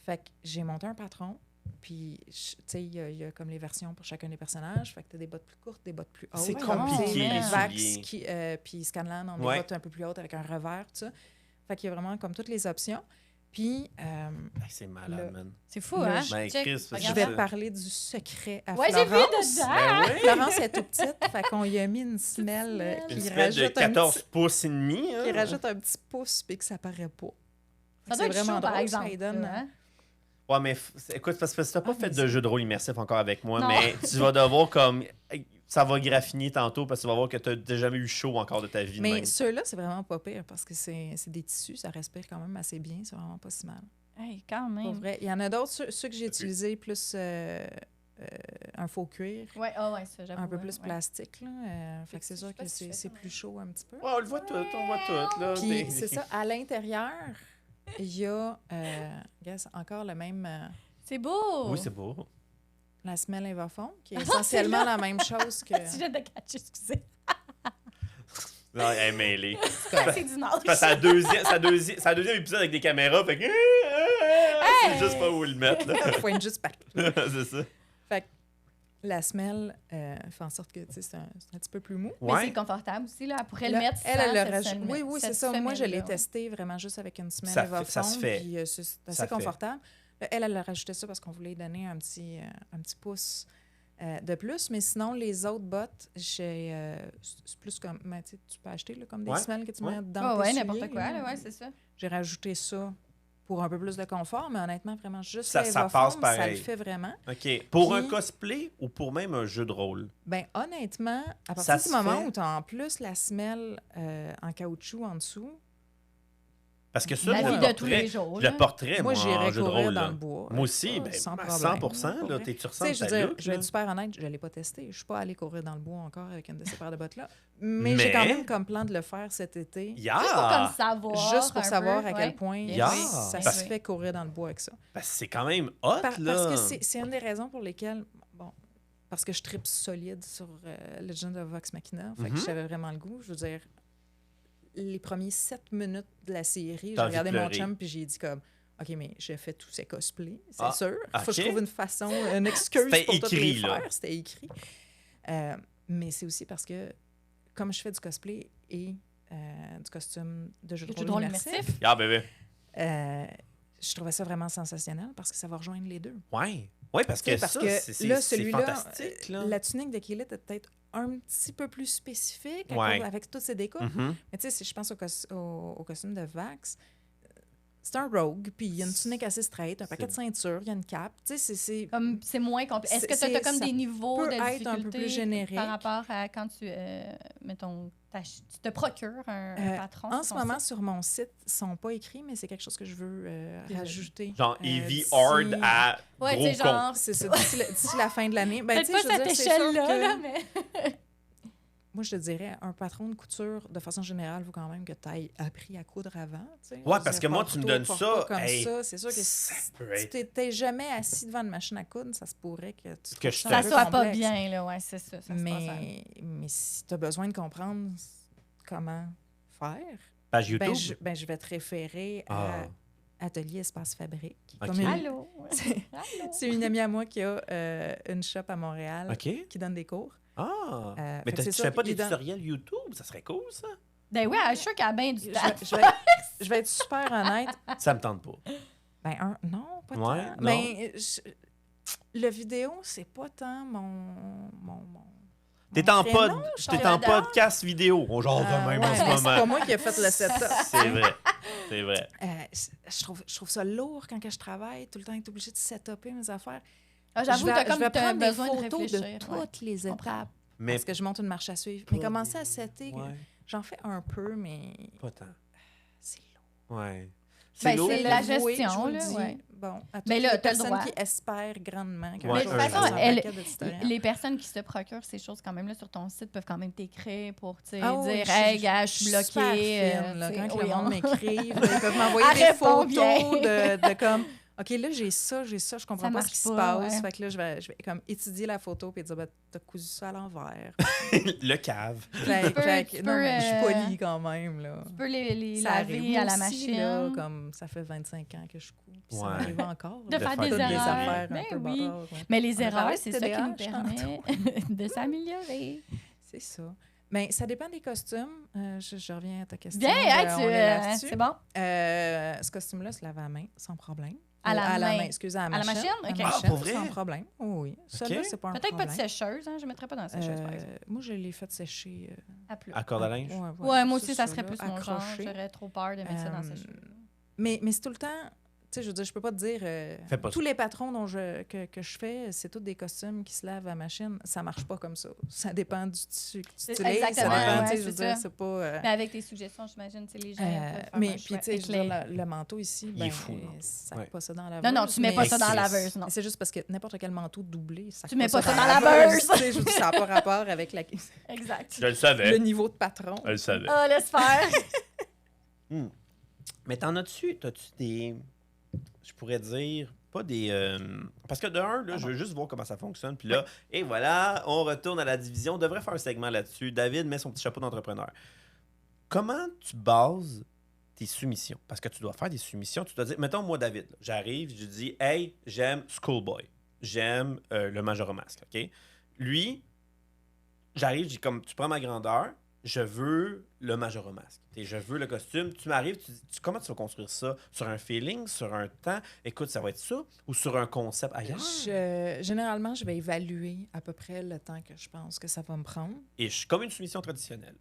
Fait que j'ai monté un patron, puis, tu sais, il y a comme les versions pour chacun des personnages, fait que t'as des bottes plus courtes, des bottes plus hautes. C'est compliqué, les Vax, puis Scanlan ont des bottes un peu plus hautes avec un revers, tout ça. Fait qu'il y a vraiment comme toutes les options. Puis... c'est malade, man. C'est fou, hein? Je vais parler du secret à Florence. J'ai vu dedans! Florence est toute petite, fait qu'on y a mis une semelle qui rajoute de 14 pouces et demi. Qui rajoute un petit pouce puis que ça paraît pas. Ça doit être vraiment chaud, par exemple. Ouais, mais écoute, parce que tu n'as pas fait de jeu de rôle immersif encore avec moi, mais tu vas devoir comme... Ça va graffiner tantôt parce que tu vas voir que tu n'as jamais eu chaud encore de ta vie. Mais ceux-là, c'est vraiment pas pire parce que c'est des tissus, ça respire quand même assez bien. C'est vraiment pas si mal. Hey, quand même. Pour vrai. Il y en a d'autres, ceux que j'ai utilisés, plus un faux cuir. Ouais, ça, j'avoue. Un peu plus plastique. Là. Fait que c'est sûr que c'est plus chaud un petit peu. On le voit tout, Là. Puis c'est ça, à l'intérieur, il y a encore le même... C'est beau! Oui, c'est beau. La semelle Invafond, qui est essentiellement la même chose que... Tu viens de catcher, excusez. Non, elle est mêlée. C'est du nord. C'est la deuxième épisode avec des caméras, fait que... C'est juste pas où le mettre, là. Il faut juste partout. C'est ça. Fait que la semelle fait en sorte que c'est un petit peu plus mou. Mais c'est confortable aussi, là. Elle pourrait le mettre Oui, c'est ça. Moi, je l'ai testé vraiment juste avec une semelle Invafond. Ça se fait. Puis c'est assez confortable. Elle a rajouté ça parce qu'on voulait donner un petit pouce de plus. Mais sinon, les autres bottes, c'est plus comme... tu peux acheter là, comme des semelles que tu mets dans tes souliers. N'importe quoi. Là, c'est ça. J'ai rajouté ça pour un peu plus de confort, mais honnêtement, vraiment, juste ça passe pareil. Ça le fait vraiment. OK. Pour un cosplay ou pour même un jeu de rôle? Bien, honnêtement, à partir du moment où tu as en plus la semelle en caoutchouc en dessous, Parce que ça, la vie de tous les jours. Le portrait, moi, j'irais jeu de courir rôle, dans le bois. Moi aussi, ben, sans problème. 100%, là, tu ressembles je vais être super honnête, je ne l'ai pas testé. Je ne suis pas allée courir dans le bois encore avec une de ces paires de bottes-là. Mais j'ai quand même comme plan de le faire cet été. Juste pour savoir à quel point ça se fait courir dans le bois avec ça. Parce que c'est quand même hot, là. Parce que c'est une des raisons pour lesquelles... Bon, parce que je tripe solide sur Legend of Vox Machina. Fait que j'avais vraiment le goût. Je veux dire... Les premiers 7 minutes de la série, j'ai regardé mon chum puis j'ai dit comme OK, mais j'ai fait tous ces cosplays, c'est sûr. Il faut que je trouve une façon, une excuse pour tout les faire. C'était écrit. Mais c'est aussi parce que, comme je fais du cosplay et du costume de jeu de rôle immersif, je trouvais ça vraiment sensationnel parce que ça va rejoindre les deux. Oui, parce que c'est fantastique. La tunique de Keyleth est peut-être un petit peu plus spécifique avec toutes ces découpes. Mais tu sais, si je pense au costume de Vax, c'est un rogue, puis il y a une tunique assez straight, un paquet de ceintures, il y a une cape. Tu sais, c'est moins compliqué. Est-ce que tu as comme des niveaux de difficulté un peu plus générique par rapport à quand tu, mettons, tu te procures un patron? En ce moment, sur mon site, ils ne sont pas écrits, mais c'est quelque chose que je veux rajouter. Genre Heavy Hard à gros con. C'est ça, d'ici la fin de l'année. Ben, peut-être pas cette échelle-là, mais... Moi, je te dirais, un patron de couture, de façon générale, il faut quand même que tu aies appris à coudre avant. Ouais, parce que moi, tu me donnes ça. C'est sûr que si tu n'étais jamais assis devant une machine à coudre, ça se pourrait que ça soit pas bien, là. Ouais, c'est ça. Mais si tu as besoin de comprendre comment faire, page YouTube, je vais te référer à Atelier Espace Fabrique. Okay. Allô? C'est une amie à moi qui a une shop à Montréal qui donne des cours. Mais tu fais pas des tutoriels YouTube? Ça serait cool, ça? Ben oui, je suis sûre qu'elle a bien du temps. Je vais être super honnête. Ça me tente pas. Non, pas tant. Non. Mais le vidéo, c'est pas tant mon t'es en podcast vidéo. On genre de même en ce moment. C'est pas moi qui ai fait le setup. C'est vrai. Je trouve ça lourd quand je travaille. Tout le temps, être obligé de setuper mes affaires. J'avoue que je vais prendre des photos de toutes les étapes parce que je monte une marche à suivre. Mais commencer à setter, j'en fais un peu, mais... Pas tant. C'est lourd. Ouais. C'est la gestion, là. Bon, à toutes les personnes qui espèrent grandement. Mais de toute façon, les personnes qui se procurent ces choses quand même là sur ton site peuvent quand même t'écrire pour dire « Hey, gars, je suis bloquée. » Quand le monde m'écrive, ils peuvent m'envoyer des photos de comme... OK, là, j'ai ça, je comprends pas ce qui se passe. Fait que là, je vais comme étudier la photo et dire, t'as cousu ça à l'envers. Le cave. Non, mais je suis polie quand même, là. Tu peux les laver à la machine. Là, comme ça fait 25 ans que je couds. Puis ça m'arrive encore. De faire des erreurs. Mais les erreurs, c'est ça qui nous permet de s'améliorer. C'est ça. Mais ça dépend des costumes. Je reviens à ta question. Bien, c'est bon. Ce costume-là se lave à la main, sans problème. À la main. Excusez, à la machine. OK. Pour vrai? Sans problème. Oui. Celui-là, c'est pas un problème. Peut-être pas de sécheuse. Je ne mettrais pas dans la sécheuse, par exemple. Moi, je l'ai fait sécher. À corde à linge? Ouais, moi aussi, ça serait plus mon genre. J'aurais trop peur de mettre ça dans la sécheuse. Mais c'est tout le temps... Tu sais, je veux dire, je peux pas te dire... tous les patrons que je fais, c'est tous des costumes qui se lavent à machine. Ça marche pas comme ça. Ça dépend du tissu que tu utilises. Exactement. Ça dépend, je veux dire, c'est pas... Mais avec tes suggestions, j'imagine, les gens peuvent faire mais puis, tu sais, le manteau ici, il est fou, ça ne met pas ça dans la laveuse. Non, tu mets pas ça dans la laveuse, non. C'est juste parce que n'importe quel manteau doublé, ça tu mets pas ça dans la laveuse. Ça n'a pas rapport avec la... Exact. Je le savais. Le niveau de patron. Je le savais. Laisse faire. Mais t'as-tu des... Je pourrais dire, pas des... Parce que de un, là, je veux juste voir comment ça fonctionne. Puis là, et voilà, on retourne à la division. On devrait faire un segment là-dessus. David met son petit chapeau d'entrepreneur. Comment tu bases tes soumissions? Parce que tu dois faire des soumissions. Tu dois dire, mettons, moi, David, là, j'arrive, je dis, hey, j'aime Schoolboy. J'aime le Majora Mask, OK? Lui, j'arrive, je dis, comme, tu prends ma grandeur, je veux le Majora Mask. Je veux le costume. Tu m'arrives, comment tu vas construire ça? Sur un feeling, sur un temps? Écoute, ça va être ça? Ou sur un concept ailleurs? Généralement, je vais évaluer à peu près le temps que je pense que ça va me prendre. Et je suis comme une soumission traditionnelle.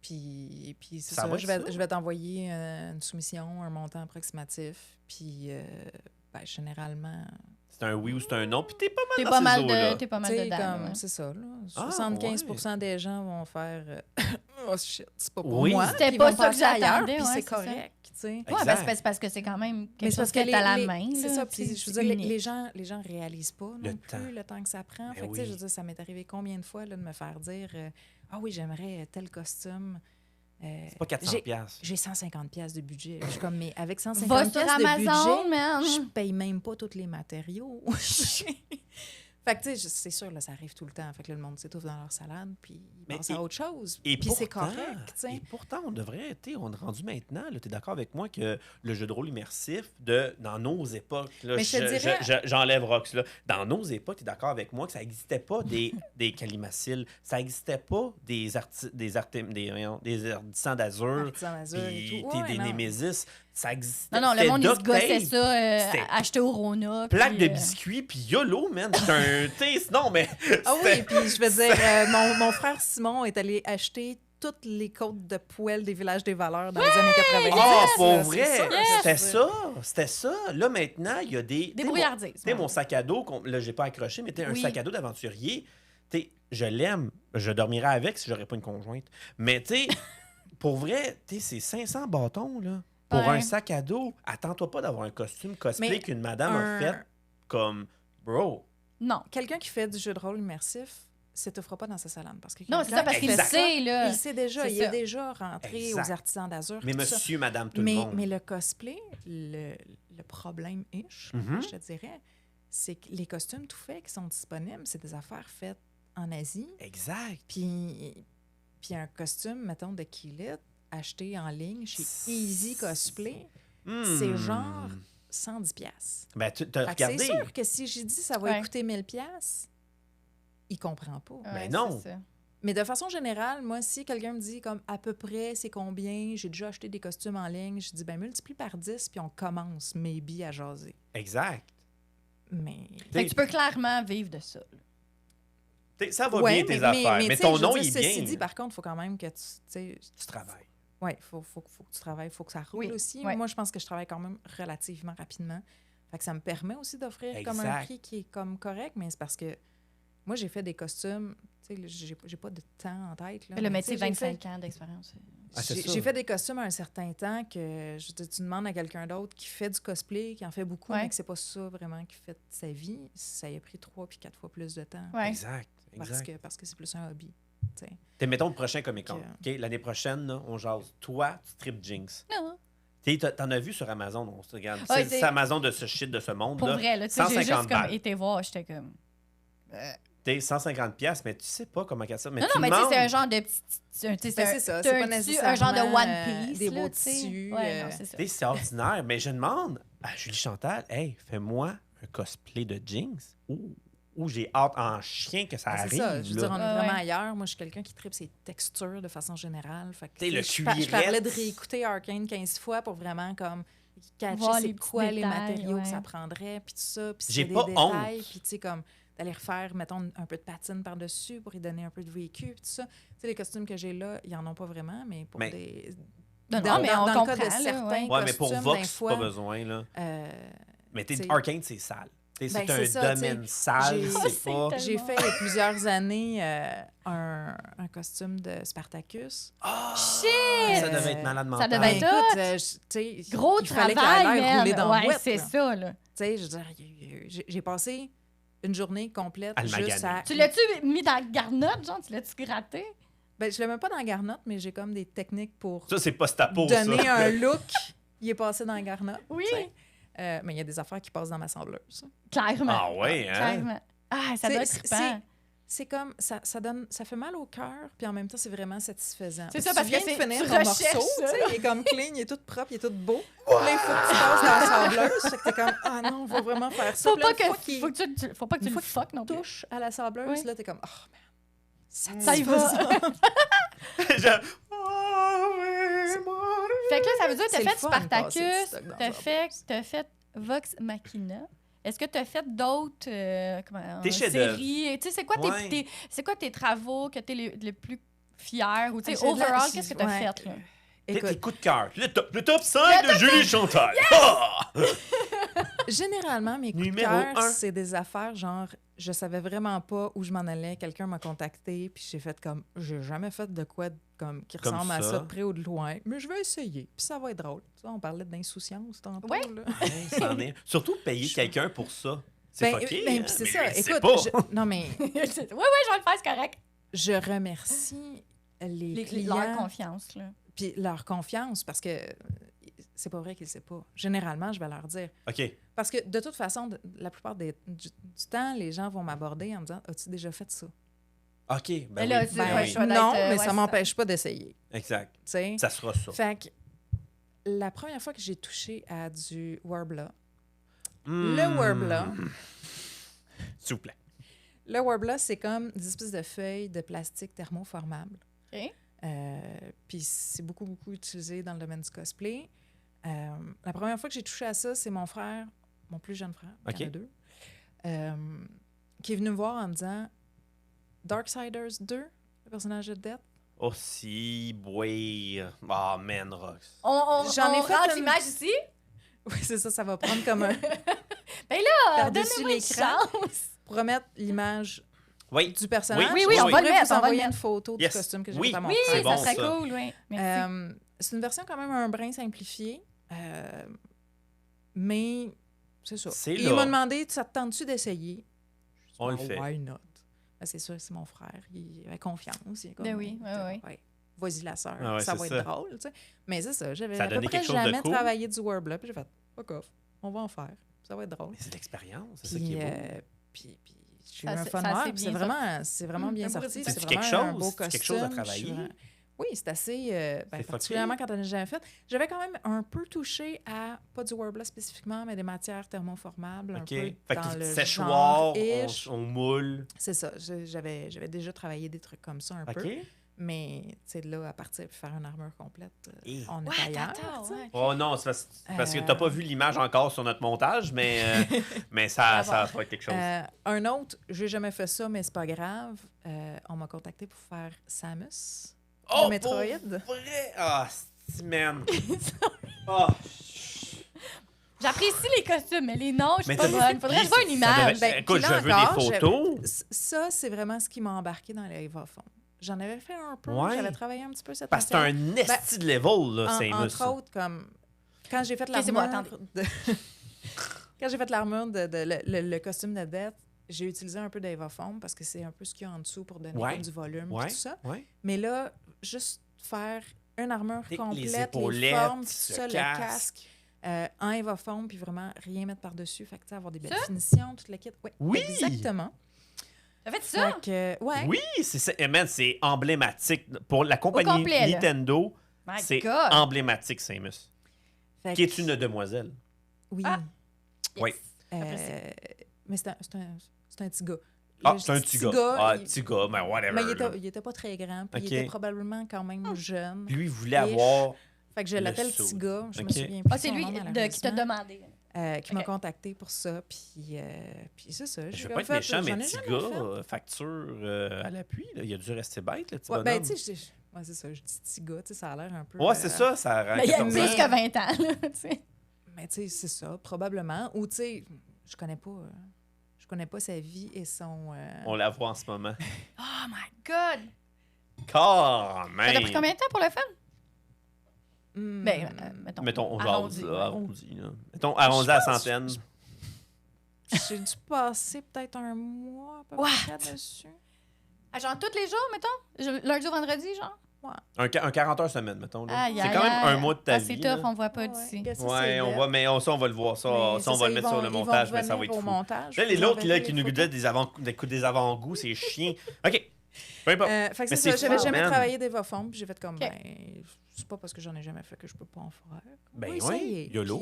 Puis c'est ça. Je vais t'envoyer une soumission, un montant approximatif. Puis, généralement... C'est un oui ou c'est un non, puis t'es pas mal dans T'es pas mal dedans. C'est ça, là. 75% des gens vont faire « Oh shit, c'est pas pour moi ». C'était pas ça que j'attendais. Puis c'est correct. sais. Oui, c'est parce que c'est quand même quelque chose que t'as à la main. C'est ça, puis je veux dire, les gens réalisent pas non plus le temps que ça prend. Fait que, tu sais, je veux dire, ça m'est arrivé combien de fois là, de me faire dire « Ah oui, j'aimerais tel costume. » c'est pas 400$. J'ai 150$ de budget. Je suis comme, mais avec 150$ de budget, je paye même pas tous les matériaux. Fait que, tu sais, c'est sûr, là, ça arrive tout le temps. Fait que là, le monde s'étouffe dans leur salade, puis ils passent à autre chose. Puis c'est correct, tu sais. Et pourtant, on devrait, tu sais, on est rendu maintenant, tu es d'accord avec moi que le jeu de rôle immersif, dans nos époques, là, j'enlève Rox, là, dans nos époques, tu es d'accord avec moi que ça n'existait pas des Calimaciles, ça n'existait pas des Ardissants d'Azur, puis des Némésis. Ça existait. Non, le monde, il se gossait ça, acheté au Rona. Plaque de biscuits, puis YOLO, man. C'est un taste. Non, mais. Ah oui, puis je veux dire, mon frère Simon est allé acheter toutes les côtes de poêle des villages des valeurs dans les années 90. Ah, pour vrai? C'était ça. Là, maintenant, il y a des brouillardises. Tu sais, mon sac à dos, là, j'ai pas accroché, mais un sac à dos d'aventurier. Tu sais, je l'aime. Je dormirais avec si j'aurais pas une conjointe. Mais, tu sais, pour vrai, c'est 500 bâtons, là. Pour un sac à dos, attends-toi pas d'avoir un costume cosplay qu'une madame a fait comme bro. Non. Quelqu'un qui fait du jeu de rôle immersif, s'étouffera pas dans sa salade. Parce que non, c'est ça, parce qu'il sait, là. Il sait déjà, il est déjà rentré aux Artisans d'Azur. Mais monsieur, madame, tout le monde. Mais le cosplay, le problème-ish, je te dirais, c'est que les costumes tout faits qui sont disponibles, c'est des affaires faites en Asie. Exact. Puis un costume, mettons, de Kilit, acheté en ligne chez Easy Cosplay, c'est genre 110$. Ben, t'as regardé. C'est sûr que si j'ai dit ça va coûter 1000$, il comprend pas. Mais non. Mais de façon générale, moi, si quelqu'un me dit comme à peu près c'est combien, j'ai déjà acheté des costumes en ligne, je dis ben multiplie par 10 puis on commence maybe à jaser. Exact. Mais fait que tu peux clairement vivre de ça. Ça va bien tes affaires, mais ton nom il est bien. Ceci dit, par contre, il faut quand même que tu travailles. Oui, il faut que tu travailles, il faut que ça roule aussi. Oui. Moi, je pense que je travaille quand même relativement rapidement. Fait que ça me permet aussi d'offrir comme un prix qui est comme correct, mais c'est parce que moi, j'ai fait des costumes, tu sais, j'ai pas de temps en tête. Là, le métier, 25 ans d'expérience. J'ai fait des costumes à un certain temps que tu demandes à quelqu'un d'autre qui fait du cosplay, qui en fait beaucoup, mais que c'est pas ça vraiment qui fait sa vie. Ça y a pris 3 puis 4 fois plus de temps. Ouais. Exact. Parce que c'est plus un hobby. Mettons le prochain Comic-Con. Okay. L'année prochaine, là, on jase. Toi, tu tripes Jinx. Non. T'en as vu sur Amazon, on se regarde. C'est Amazon de ce shit de ce monde. Pour là. vrai, là, j'ai juste comme été voir, j'étais comme. T'es 150$, mais tu sais pas comment qu'elle ça. Mais non, mais tu sais, c'est un genre de petit. C'est ça, c'est pas nécessairement un genre de One Piece. Des beaux tissus. C'est ordinaire, mais je demande à Julie Chantal, hey, fais-moi un cosplay de Jinx. Où j'ai hâte en chien que ça arrive. C'est ça, je veux dire, on est vraiment ailleurs. Moi, je suis quelqu'un qui tripe ses textures de façon générale. Fait que, je parlais de réécouter Arcane 15 fois pour vraiment comme catcher c'est quoi les matériaux que ça prendrait, puis tout ça, puis j'ai des pas détails, honte. puis tu sais, comme d'aller refaire, mettons, un peu de patine par-dessus pour y donner un peu de vécu, puis tout ça. Tu sais, les costumes que j'ai là, ils en ont pas vraiment, mais pour des... Non, mais on comprend, le cas de certains costumes, mais pour Vox, pas besoin, là. Mais Arcane, c'est sale. C'est un domaine sale, c'est pas... J'ai fait il y a plusieurs années un costume de Spartacus. Oh! Shit! Ça devait être malade mental. Ça devait être gros travail, il fallait qu'il ait rouler dans le boîte, c'est ça, là. Tu sais, je veux dire, j'ai passé une journée complète juste à... Tu l'as-tu mis dans la garnotte, genre? Tu l'as-tu gratté? Ben, je l'ai même pas dans la garnotte, mais j'ai comme des techniques pour... Ça, c'est pas ta peau, donner un look. Il est passé dans la garnotte. Oui. T'sais. Mais il y a des affaires qui passent dans ma sembleuse. Clairement. Ah oui, hein? Clairement. Ah, ça doit être trippant. C'est comme, ça fait mal au cœur, puis en même temps, c'est vraiment satisfaisant. C'est ça, parce que tu finir ton morceau, il est comme clean, il est tout propre, il est tout beau. Wow! Là, il faut que tu passes dans la sableuse, fait que t'es comme, ah non, on va vraiment faire ça. Faut pas que tu le fuck non plus. Touches à la sableuse, là, t'es comme, oh, man, ça y va. Fait que là, ça veut dire que t'as fait Spartacus, t'as fait Vox Machina. Est-ce que tu as fait d'autres séries? Tu sais, c'est quoi tes travaux que tu es le plus fier? Ou tu sais, overall, qu'est-ce que tu as fait? Là? Tes coups de cœur. Le top 5 de Julie Chantal. Yes! Oh! Généralement, mes coups de cœur, c'est des affaires genre, je savais vraiment pas où je m'en allais. Quelqu'un m'a contacté, puis j'ai fait comme, j'ai jamais fait de quoi qui ressemble à ça de près ou de loin. Mais je vais essayer, puis ça va être drôle. Tu sais, on parlait d'insouciance tantôt. Oui. Ça en est. Surtout payer quelqu'un pour ça. C'est fucké. Puis c'est ça. Écoute, non, mais... oui, je vais le faire, c'est correct. Je remercie les clients. Leur confiance, là. Puis leur confiance, parce que c'est pas vrai qu'ils ne savent pas. Généralement, je vais leur dire. OK. Parce que de toute façon, la plupart du temps, les gens vont m'aborder en me disant « As-tu déjà fait ça? » OK. Ben là, oui. Non, mais ça m'empêche pas d'essayer. Exact. T'sais? Ça sera ça. Fait que la première fois que j'ai touché à du Worbla, le Worbla... S'il vous plaît. Le Worbla, c'est comme des espèces de feuilles de plastique thermoformables. OK. Puis c'est beaucoup, beaucoup utilisé dans le domaine du cosplay. La première fois que j'ai touché à ça, c'est mon frère, mon plus jeune frère, il y en a deux, qui est venu me voir en me disant Darksiders 2, le personnage de Death. Oh, si, boy. Ah, man, Rox. J'en ai fait l'image ici. Oui, c'est ça, ça va prendre comme un... Ben là, par-dessus donnez-moi une chance. Pour remettre l'image du Oui, personnage. on va le mettre. Vous envoyer une photo du costume que j'ai fait à mon frère. Oui, bon, ça serait cool, oui. Merci. C'est une version quand même un brin simplifiée, mais c'est ça. Il m'a demandé, ça te tente-tu d'essayer? On le fait. Why not? C'est sûr, c'est mon frère. Il avait confiance. Il est comme, oui. Vas-y, la sœur. Ah ouais, ça va être drôle. Tu sais. Mais c'est ça. J'avais ça à peu près jamais cool. travaillé du Worbla. Puis j'ai fait, fuck off. On va en faire. Ça va être drôle. Mais c'est de l'expérience. C'est ça qui est beau. Puis j'ai eu un fun noir. C'est vraiment bien sorti. C'est vraiment un beau costume. quelque chose à travailler. Oui, c'est assez... particulièrement quand on n'a jamais fait. J'avais quand même un peu touché à, pas du Worbla spécifiquement, mais des matières thermoformables. Un peu fait dans le séchoir, genre-ish. on moule. C'est ça. J'avais déjà travaillé des trucs comme ça un peu. Mais, tu sais, là, à partir de faire une armure complète, on est ailleurs. Oh non, c'est parce que tu n'as pas vu l'image encore sur notre montage, mais, mais ça va être quelque chose. Un autre, j'ai jamais fait ça, mais c'est pas grave. On m'a contacté pour faire Samus. Oh, Metroid. Pour vrai? Ah, man. Oh. J'apprécie les costumes, mais les noms, je suis pas bonne. Faudrait que je vois une image. Écoute, je veux des photos. Ça, c'est vraiment ce qui m'a embarqué dans les Eva Fond. J'en avais fait un peu. J'avais travaillé un petit peu cette parce que c'est un esti de level, là, c'est entre autres, comme quand j'ai fait l'armure quand j'ai fait l'armure le costume de Death, j'ai utilisé un peu d'Eva Foam parce que c'est un peu ce qu'il y a en dessous pour donner du volume et tout ça. Mais là, juste faire une armure complète, les formes, tout ça, le casque, en Eva Foam, puis vraiment rien mettre par-dessus. Fait que avoir des belles finitions, toute la kit. Oui, exactement. T'as fait ça? Oui, c'est ça. Et man, c'est emblématique. Pour la compagnie complet, Nintendo, c'est emblématique, Samus. Qui est une demoiselle. Oui. Oui. Mais c'est un petit gars. C'est un petit gars. Petit gars, mais whatever. Mais il était pas très grand, puis il était probablement quand même jeune. Lui, il voulait avoir... Fait que je l'appelle petit gars. Je me souviens plus. C'est lui qui t'a demandé. Qui m'a contacté pour ça. Puis c'est ça. Je veux pas être méchant, mais petit gars, facture à l'appui, il a dû rester bête, le petit bonhomme. Ben, tu sais, c'est ça. Je dis petit gars, ça a l'air un peu... Ouais, c'est ça rend mais il y a plus que 20 ans, là, tu sais. Mais tu sais, c'est ça, probablement. Ou tu sais, je connais pas sa vie et son... On la voit en ce moment. Oh my God! Quand même! Ça t'a pris combien de temps pour le fun? Ben, mettons, on arrondit. Mettons, arrondi à la centaine. J'ai dû passer peut-être un mois à peu près dessus. Genre tous les jours, mettons? Lundi au vendredi, genre? Un 40 heures semaine, mettons. C'est quand même un mois de ta vie. C'est tough, on voit pas d'ici. Ouais, on voit, mais ça, on va le voir. Ça, on va le mettre sur le montage, mais ça va être fou. Là, les autres qui nous donnent des avant-goûts, c'est chiant. OK. Peu importe. Fait que c'est ça, j'avais jamais travaillé d'Eva Foam, puis j'ai fait comme, c'est pas parce que j'en ai jamais fait que je peux pas en faire. Ben oui, YOLO.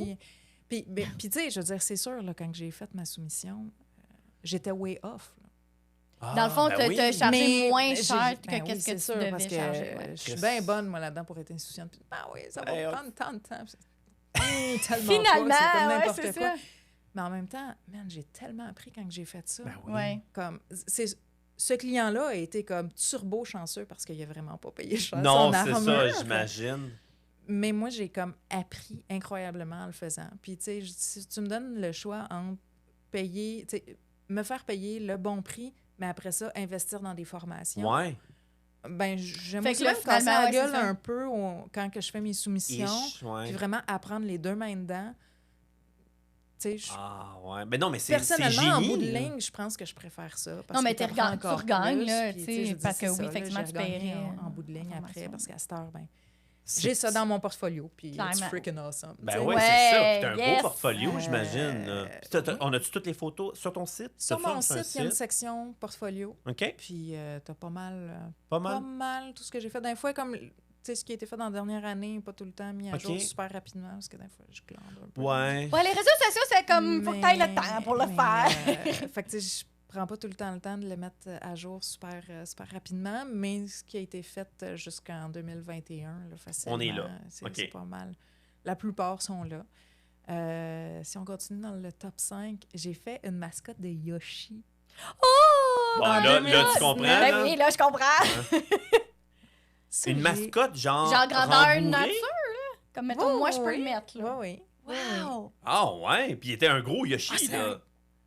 Puis tu sais, je veux dire, c'est sûr, là, quand j'ai fait ma soumission, j'étais way off. Dans le fond, tu as chargé moins cher que qu'est-ce que tu devais parce charger. Je suis bien bonne, moi, là-dedans, pour être insouciante. Puis, oui, ça va prendre tant de temps. Finalement, c'est comme n'importe c'est quoi. ça. Mais en même temps, man, j'ai tellement appris quand j'ai fait ça. Ben oui. Ce client-là a été comme turbo chanceux parce qu'il n'a vraiment pas payé cher. Non, c'est ça, j'imagine. Mais moi, j'ai comme appris incroyablement en le faisant. Puis, tu sais, si tu me donnes le choix entre me faire payer le bon prix, mais après ça, investir dans des formations. Ben, j'aime Fait aussi que là, me casser finalement, la ouais, gueule c'est ça. un peu quand que je fais mes soumissions. Puis vraiment apprendre les deux mains dedans. Tu sais, Ah, ouais. Ben non, mais c'est personnellement, génie, en bout de là. ligne, je pense que je préfère ça. Parce Non, mais que tu t'apprends encore regagnes, plus, là, puis, tu sais, je dis, parce que c'est oui, ça, là, effectivement, j'ai tu paierais regagné en bout de ligne en après, formation. parce qu'à cette heure, ben, C'est- j'ai ça dans mon portfolio, puis it's Clairement. freaking awesome. Ben tu sais. oui, Ouais, c'est ça. Puis t'as un yes. beau portfolio, j'imagine. Puis oui. on a-tu toutes les photos sur ton site? Sur T'as-tu mon un site, il y a une section portfolio, OK. puis t'as pas mal, Pas pas mal. mal tout ce que j'ai fait. Des fois, comme... Tu sais, ce qui a été fait dans la dernière année, pas tout le temps mis à OK. jour super rapidement, parce que des fois, je glande un peu. Ouais. Ouais, les réseaux sociaux, c'est comme, faut que t'ailles le temps pour le faire. Fait que, tu sais, je prends pas tout le temps de le mettre à jour super rapidement, mais ce qui a été fait jusqu'en 2021, là, facilement, On est là. c'est OK. c'est pas mal. La plupart sont là. Si on continue dans le top 5, j'ai fait une mascotte de Yoshi. Oh! Bon, En là, 2019. tu comprends. Ben là? oui, là, je comprends. Ça, Une j'ai- mascotte, genre. Genre grandeur rembourrée? nature, là. Comme, mettons, Ouais, moi, je peux ouais, le mettre, là. Oui, oui. Wow! Ah, ouais. Puis il était un gros Yoshi, Ah, c'est là.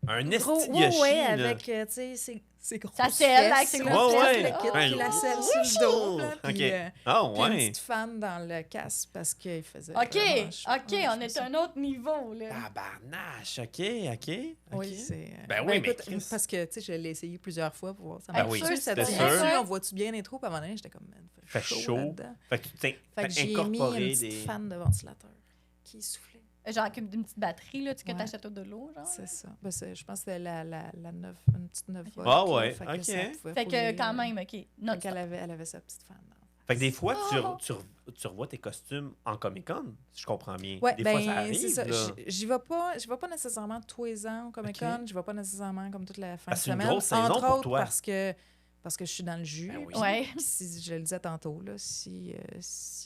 Un Gros, esti de ouais, Yoshi, ouais, là. avec, tu sais, ses grosses Sa selle, fesses, avec ses là, grosses tout fesses, le là. kit, Ouais. puis la selle sur le dos, là, puis, OK. Ah, puis une ouais. petite fan dans le casque parce qu'il faisait OK, vraiment chaud. OK, Ouais, on je est sais. à un autre niveau, là. Tabarnache. OK. Oui, c'est... Ben oui, mais écoute, Chris- parce que, tu sais, je l'ai essayé plusieurs fois pour voir ça. Ben marche. oui, Tu sais, ça c'était tient sûr. dessus, on voit-tu bien les trous? Puis à un moment donné, j'étais comme, man, Fait chaud. là-dedans. Fait que tu t'es Fait que j'ai mis incorporé une petite des... fan de ventilateur qui soufflait. Genre, avec une petite batterie, là, tu que Ouais. t'achètes de l'eau, genre. C'est ça. Ben, je pense que c'était la 9, une petite 9 volts. Ah là, ouais, fait que OK. ça pouvait Fait rouler, que, quand même, OK. Fait Non, qu'elle avait sa petite fan. Fait que des fois, Oh! tu revois tes costumes en Comic-Con, si je comprends bien. Ouais, des ben, fois, ça arrive, c'est ça. là. J'y vais pas nécessairement tous les ans au Comic-Con. OK. J'y vais pas nécessairement comme toute la fin Parce de que c'est une semaine. grosse saison Entre pour autres, toi. parce que je suis dans le jus. Ben oui. Ouais. Puis si je le disais tantôt, là, si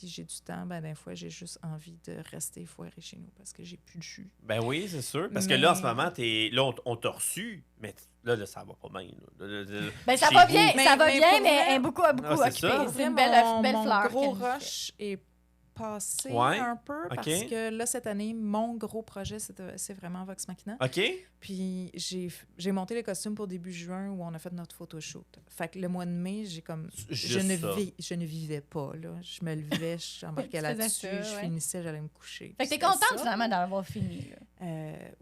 j'ai du temps, ben des fois, j'ai juste envie de rester foiré chez nous parce que j'ai plus de jus. Ben oui, c'est sûr. Parce que Mais- là, en ce moment, là, on t'a reçu, mais là, ça va pas bien. Là. Ben, ça Chez va vous. bien, ça va Mais bien, pour mais vrai- elle est beaucoup Ah, c'est occupée. ça. C'est une mon belle fleur. gros qu'elle fait. rush est passé Ouais, un peu parce OK. que là, cette année, mon gros projet, c'est vraiment Vox Machina. OK? Puis j'ai monté les costumes pour début juin où on a fait notre photoshoot. Fait que le mois de mai, j'ai comme... Juste Je ne vivais pas, là. Je me levais, j'embarquais Tu faisais là-dessus, ça, je ouais. finissais, j'allais me coucher. Fait que t'es C'était contente, ça. finalement, d'avoir fini, là.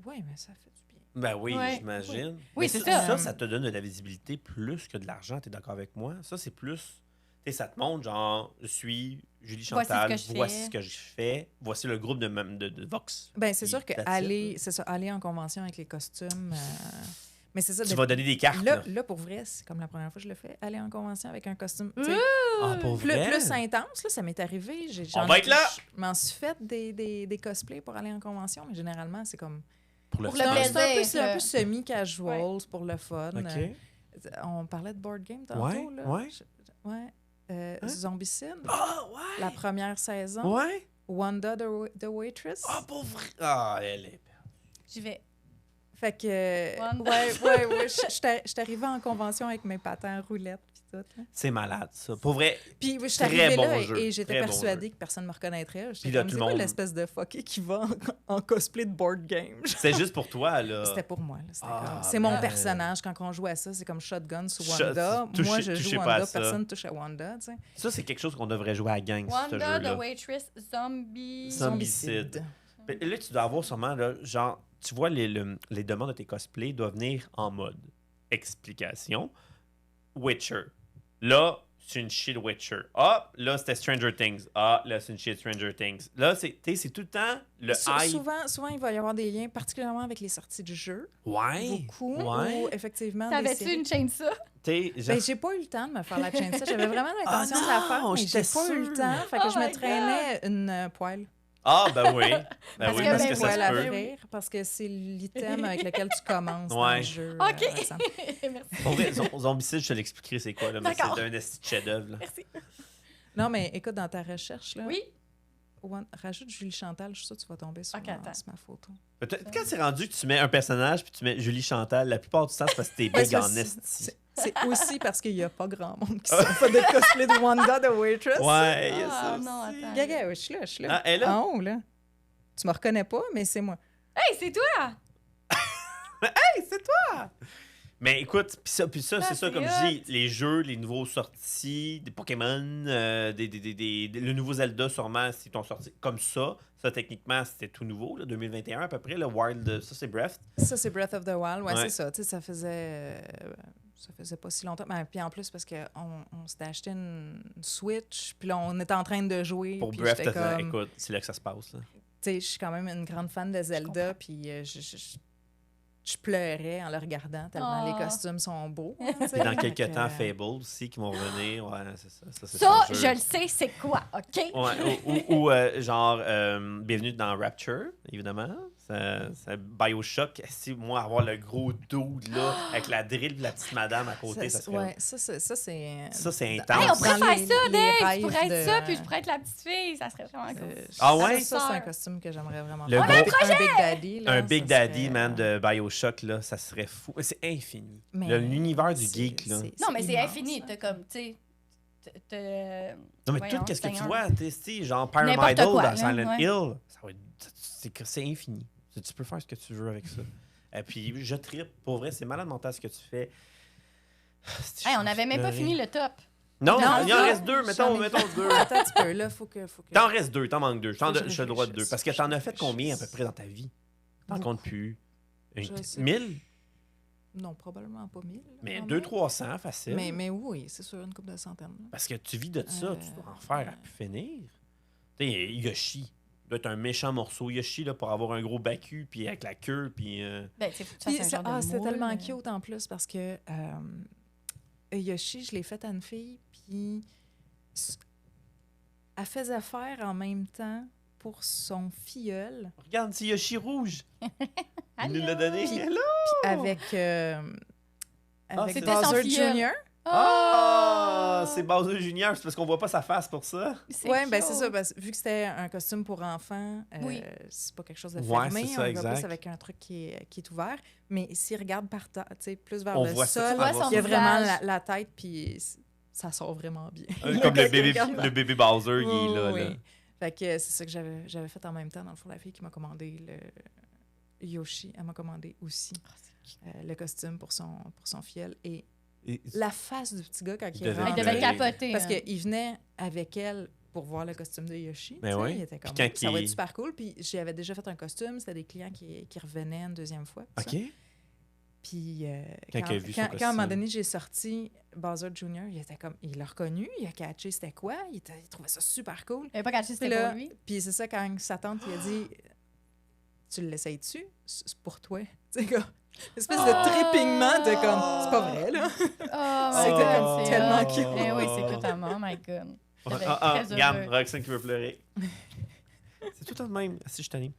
Oui, mais ça fait du bien. Ben oui, Ouais. j'imagine. Oui, Mais c'est ça. ça. Ça te donne de la visibilité plus que de l'argent. T'es d'accord avec moi? Ça, c'est plus... Tu sais, ça te montre, genre, je suis Julie Voici ce Chantal, que je voici fais. ce que je fais, voici le groupe de Vox. Ben c'est sûr que That's aller en convention avec les costumes... mais c'est ça. Tu vas donner des cartes, Là, là. là, pour vrai, c'est comme la première fois que je le fais, aller en convention avec un costume. tu sais, Ah, pour vrai? plus intense, là, ça m'est arrivé. On va être là! Je m'en suis fait des cosplays pour aller en convention, mais généralement, c'est comme... Pour le Pour C'est le un, fun. plaisir. c'est un peu là. semi-casual, Ouais. c'est pour le fun. OK. On parlait de board game tantôt. Ouais, là. ouais. Ouais. Hein? Zombicide, Ah, ouais! la première saison. Ouais? Wanda the Waitress. Ah, pour vrai! Ah, elle est... J'y vais. Fait que... Wanda. Ouais. Je suis arrivée en convention avec mes patins roulettes puis tout. Là. C'est malade, ça. Pour vrai, Puis je suis Très arrivée bon là jeu. et j'étais Très bon persuadée jeu. que personne ne me reconnaîtrait. Puis J'étais là, comme, tout c'est le quoi monde- l'espèce de fucké qui va en cosplay de board game? c'est juste pour toi, là. C'était pour moi. Là, c'était Ah, comme- c'est mon ben. personnage. Quand on joue à ça, c'est comme Shotgun sur Shot- Wanda. touchez- Moi, je touchez joue pas Wanda, à ça. personne touche à Wanda. Tu sais. Ça, c'est quelque chose qu'on devrait jouer à la gang, ce Wanda, jeu-là. The Waitress, Zombie. Zombicide. Mais là, tu dois avoir sûrement, là, genre, tu vois, les demandes de tes cosplays doivent venir en mode explication. Witcher. Là, c'est une shit Witcher. Ah, là, c'était Stranger Things. Ah, là, c'est une shit Stranger Things. Là, c'est tout le temps le hype. Souvent, il va y avoir des liens, particulièrement avec les sorties du jeu. Ouais. Beaucoup. Ouais. Ou effectivement, des T'avais-tu séries. une chaîne ça? T'sais, Ben, j'ai pas eu le temps de me faire la chaîne ça. J'avais vraiment l'intention de la non, faire, mais j'ai j'étais pas eu le sûre. temps. Fait que Oh je me my traînais une poile. Ah, ben oui. Ben Parce oui, que parce mes que ça poils à se peut. frire, parce que c'est l'item avec lequel tu commences dans Ouais. le jeu. OK. Alexandre. Merci. Pour vrai, Zombicide, je te l'expliquerai c'est quoi, là, mais D'accord. c'est un esti de chef-d'œuvre. là. Merci. Non, mais écoute, dans ta recherche, là, Oui? rajoute Julie Chantal, je suis sûre que tu vas tomber sur, OK, attends. sur ma photo. Peut-être quand c'est rendu que tu mets un personnage puis tu mets Julie Chantal, la plupart du temps, c'est parce que t'es Ben, big c'est en parce- esti. C'est aussi parce qu'il n'y a pas grand monde qui sont fait de cosplay de Wanda the Waitress. Ouais, il y a Ah, ça non, aussi. attends. Gaga, je suis là. Ah, elle est là? En haut, là. Tu me reconnais pas, mais c'est moi. Hey, c'est toi! Hey, c'est toi! Mais écoute, puis ça c'est ça, comme je dis, hot. les jeux, les nouveaux sortis, des Pokémon, le nouveau Zelda, sûrement, s'ils t'ont sorti comme ça. Ça, techniquement, c'était tout nouveau, là, 2021 à peu près. Le Wild, ça, c'est Breath. Ça, c'est Breath of the Wild. Ouais, Ouais. c'est ça. Tu sais, ça faisait pas si longtemps. Ben, puis en plus, parce qu'on s'était acheté une Switch, puis là, on était en train de jouer. Pour puis Breath, j'étais comme... écoute, c'est là que ça se passe. Là. Tu sais, je suis quand même une grande fan de Zelda, puis je pleurais en le regardant tellement les costumes sont beaux. Hein, Et dans quelques temps, Fable aussi, qui vont revenir. Ouais, c'est ça. C'est Ça, son jeu. je le sais, c'est quoi, OK? Ouais, ou genre, bienvenue dans Rapture, évidemment. C'est Bioshock. Si moi, avoir le gros dude là, avec la drill de la petite madame à côté, ça serait. Ouais, ça, c'est. Ça, c'est Hey, intense. on pourrait Dans faire les- ça, les Dave! Tu rêves pourrais être de- ça, puis je pourrais être la petite fille. Ça serait vraiment cool. Ah ouais? Ça, c'est un costume que j'aimerais vraiment Le faire. gros- Un Big Daddy. Là, Un ça Big serait- Daddy, man, de Bioshock, là, ça serait fou. C'est infini. Mais L'univers du c'est- geek, là. Non, mais c'est immense, infini. hein. T'as comme, tu sais... Non, mais voyons, tout, qu'est-ce que tu Seigneur. vois, t'es genre N'importe Pyramidal quoi, dans là, Silent ouais. Hill, ça va être- c'est infini. Tu peux faire ce que tu veux avec ça. Et puis, je trippe. Pour vrai, c'est malade mental ce que tu fais. Hey, on n'avait même pas fini le top. Non, Non, il en ça, reste deux. Mettons deux. Attends un petit peu, là, faut que... T'en restes deux, t'en manques deux. Faut que je Je te le droit de deux. réfléchisse. Parce que t'en as fait Je combien à peu réfléchisse. près dans ta vie? T'en Beaucoup. comptes plus. Je sais. 1000? Non, probablement pas 1000. Mais quand 200-300, facile. Mais oui, c'est sûr, une couple de centaines. là. Parce que tu vis de ça, tu dois en faire à pu finir. Tu sais, Yoshi doit être un méchant morceau. Yoshi, là, pour avoir un gros bacu, puis avec la queue, puis... Ben, tu sais, faut que tu Puis fasses un genre de c'était moule. tellement cute en plus parce que Yoshi, je l'ai faite à une fille, puis elle faisait faire en même temps pour son filleul Regarde, c'est Yoshi rouge. Il Allô? nous l'a donné. Puis- Hello! avec, c'était son Bowser filleul. Jr. Ah! C'est Bowser Junior, c'est parce qu'on voit pas sa face pour ça. C'est Oui, ben cute. c'est ça. Parce, vu que c'était un costume pour enfants, Oui. c'est pas quelque chose de Ouais, fermé. c'est ça, on exact. va plus avec un truc qui est ouvert. Mais s'il regarde par terre, tu sais, plus vers On le voit ça, sol, tu vois son il y a vraiment visage. la tête, puis ça sort vraiment bien. Comme Quand il regarde le bébé Bowser, il est là. Oui, là. oui. Fait que c'est ça que j'avais fait en même temps. Dans le fond, la fille qui m'a commandé le Yoshi, elle m'a commandé aussi le costume pour son filleul. Et la face du petit gars quand il est devait Il devait rentré, capoter. parce hein. qu'il venait avec elle pour voir le costume de Yoshi. Ben tu sais, oui. Il était comme, Puis quand ça va il- être super cool. Puis j'avais déjà fait un costume. C'était des clients qui revenaient une deuxième fois. tout ça. OK. Puis Quand il a vu son quand à un costume. moment donné, j'ai sorti Bowser Jr., il était comme, il l'a reconnu, il a catché c'était quoi. Il trouvait ça super cool. Il avait pas caché Puis c'était là, pour lui. puis c'est ça, quand sa tante lui a dit tu l'essayes-tu? C'est pour toi. Tu sais, comme, une espèce de trippingement de comme, c'est pas vrai, là. Oh, C'était my God, c'est tellement hot. cute. Eh oui, c'est cute à mort, my God. Je vais être très Regarde, heureux. Roxane qui veut pleurer. C'est tout le temps de même. Si je t'en ai.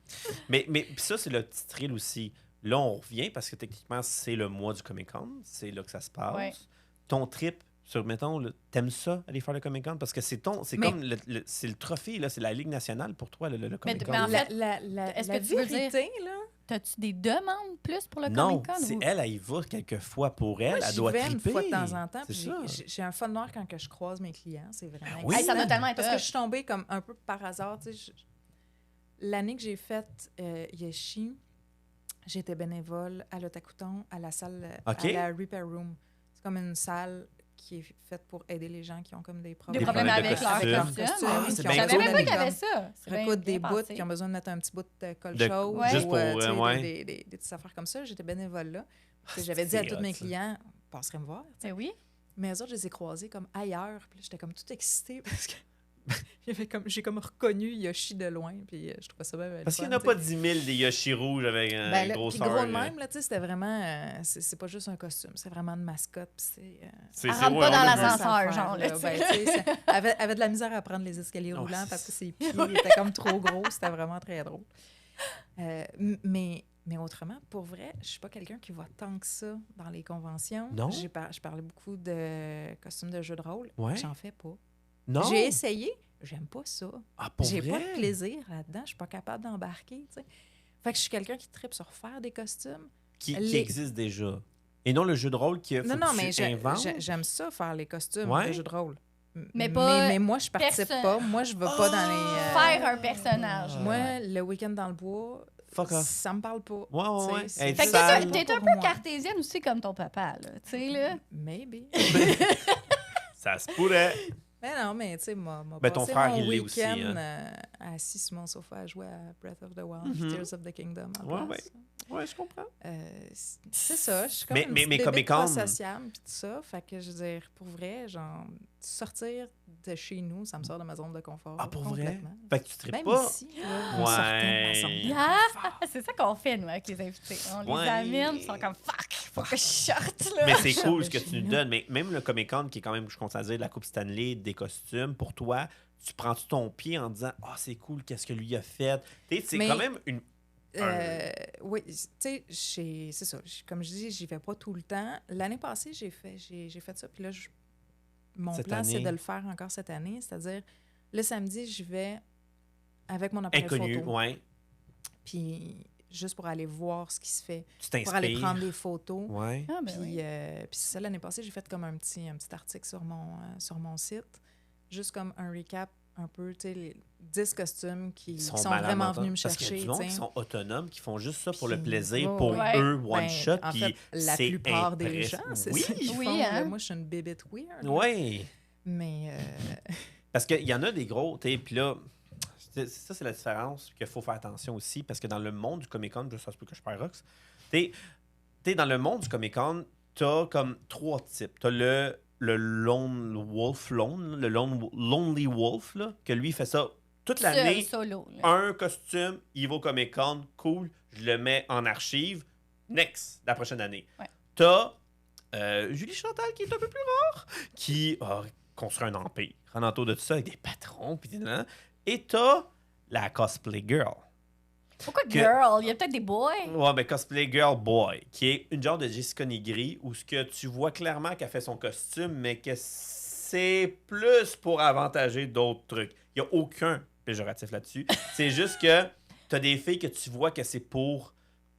Mais puis ça, c'est le petit thrill aussi. Là, on revient parce que techniquement, c'est le mois du Comic-Con. C'est là que ça se passe. Ouais. Ton trip sur, mettons, t'aimes ça, aller faire le Comic-Con? Parce que c'est Mais- comme c'est le trophée, là, c'est la Ligue nationale pour toi, le Comic-Con. mais en fait, est-ce la que tu veux vérité, là, T'as-tu des demandes plus pour le non, Comic-Con? c'est ou- elle y va quelques fois pour elle. moi, Elle j'y doit vais triper. une fois de temps en temps. C'est Puis ça. j'ai un fun noir quand que je croise mes clients. C'est vraiment oui. Hey, ça doit excitant. tellement être Parce que hot. je suis tombée comme un peu par hasard. Tu sais, l'année que j'ai faite Yoshi, j'étais bénévole à l'Otakuton, à la salle, OK. à la Repair Room. C'est comme une salle qui est faite pour aider les gens qui ont comme des problèmes. Des problèmes problèmes de avec leur costume. costume. Ah, oui. c'est Je bien savais cool. même pas qu'il y avait ça. C'est bien- Recoudre des bien bouts pensé. qui ont besoin de mettre un petit bout de colle De- chaude. juste ou, pour, tu sais, ouais. des petites affaires comme ça. J'étais bénévole là. Puis J'avais dit à c'est tous hot, mes ça. clients, passeraient me voir. Ben oui. Mais eux autres, je les ai croisés comme ailleurs. Puis là, j'étais comme toute excitée parce que j'ai comme reconnu Yoshi de loin. Puis je trouvais ça bien Parce qu'il fun, n'y en a tu pas sais. 10 000 des Yoshi rouges avec un Ben, là, gros puis sœur. gros de même, là, tu sais, c'était vraiment... c'est pas juste un costume, c'est vraiment une mascotte. Puis C'est Elle rentre pas dans on a vu. l'ascenseur, genre, là, tu sais. elle avait de la misère à prendre les escaliers Oh, roulants c'est- parce que ses pieds étaient comme trop gros. C'était vraiment très drôle. Mais autrement, pour vrai, je suis pas quelqu'un qui va tant que ça dans les conventions. Non? Je parlais beaucoup de costumes de jeux de rôle. Ouais. J'en fais pas. Non? J'ai essayé, j'aime pas ça. Ah, pour J'ai vrai? pas de plaisir là-dedans. Je suis pas capable d'embarquer, tu sais. Fait que je suis quelqu'un qui tripe sur faire des costumes. Qui Les- existe déjà. Et non le jeu de rôle qui faut Non, que mais tu inventes. j'aime ça, faire les costumes Ouais. de jeux de rôle. Mais pas mais moi, je participe perso- pas. Moi, je vais pas dans les... Faire un personnage. Moi, le week-end dans le bois, Fuck off. Ça me parle pas. Ouais. Fait que t'es un peu cartésienne aussi comme ton papa, là. Tu sais, là. Maybe. Ça se pourrait. Mais non, mais tu sais, ton frère, il l'est aussi. Assis sur mon sofa à jouer à Breath of the Wild, Tears of the Kingdom. Ouais, je comprends. C'est ça, je suis comme une petite bébé pas sociable, puis tout ça. Fait que, je veux dire, pour vrai, genre, sortir de chez nous, ça me sort de ma zone de confort. Ah, pour vrai? Fait que tu tripes pas? Ici, là, on sortait de ma zone de confort. C'est ça qu'on fait, nous, avec les invités. On les amène, ils sont comme « fuck, faut que je sorte, là ». Mais c'est cool ce que tu nous donnes. Mais même le Comic-Con, qui est quand même, je compte à dire, de la Coupe Stanley, des costumes, pour toi, tu prends-tu ton pied en disant « Ah, c'est cool, qu'est-ce que lui a fait? » C'est quand même une... oui, tu sais, c'est ça. Comme je dis, j'y vais pas tout le temps. L'année passée, j'ai fait ça. Puis là, mon plan, c'est de le faire encore cette année. C'est-à-dire, le samedi, j'y vais avec mon appareil photo. Ouais. Puis juste pour aller voir ce qui se fait. Tu t'inspires. Pour aller prendre des photos. Ouais. Ah, ben puis ça, l'année passée, j'ai fait comme un petit article sur mon site. Juste comme un recap un peu, tu sais, les 10 costumes qui sont vraiment venus me chercher. Parce qu'il y a du monde qui sont autonomes, qui font juste ça pour le plaisir, oh, pour ouais. eux, one shot. En fait, la plupart des gens, c'est ça qu'ils font. Hein? Moi, je suis une bébête weird. Oui. Mais... Parce qu'il y en a des gros, tu sais, puis là, ça, c'est la différence qu'il faut faire attention aussi, parce que dans le monde du Comic-Con, ça se peut que je perds Rox, t'es dans le monde du Comic-Con, t'as comme 3 types. T'as le Lonely Wolf, là, que lui fait ça toute l'année. Solo. Un costume, il va au Comic-Con, cool, je le mets en archive. Next, la prochaine année. Ouais. T'as Julie Chantal, qui est un peu plus rare, qui a construit un empire en entour de tout ça avec des patrons. Et t'as la Cosplay Girl. Pourquoi girl? Il y a peut-être des boys. Ouais, mais Cosplay Girl Boy, qui est une genre de Jessica Nigri, où ce que tu vois clairement qu'elle fait son costume, mais que c'est plus pour avantager d'autres trucs. Il n'y a aucun péjoratif là-dessus. C'est juste que tu as des filles que tu vois que c'est pour,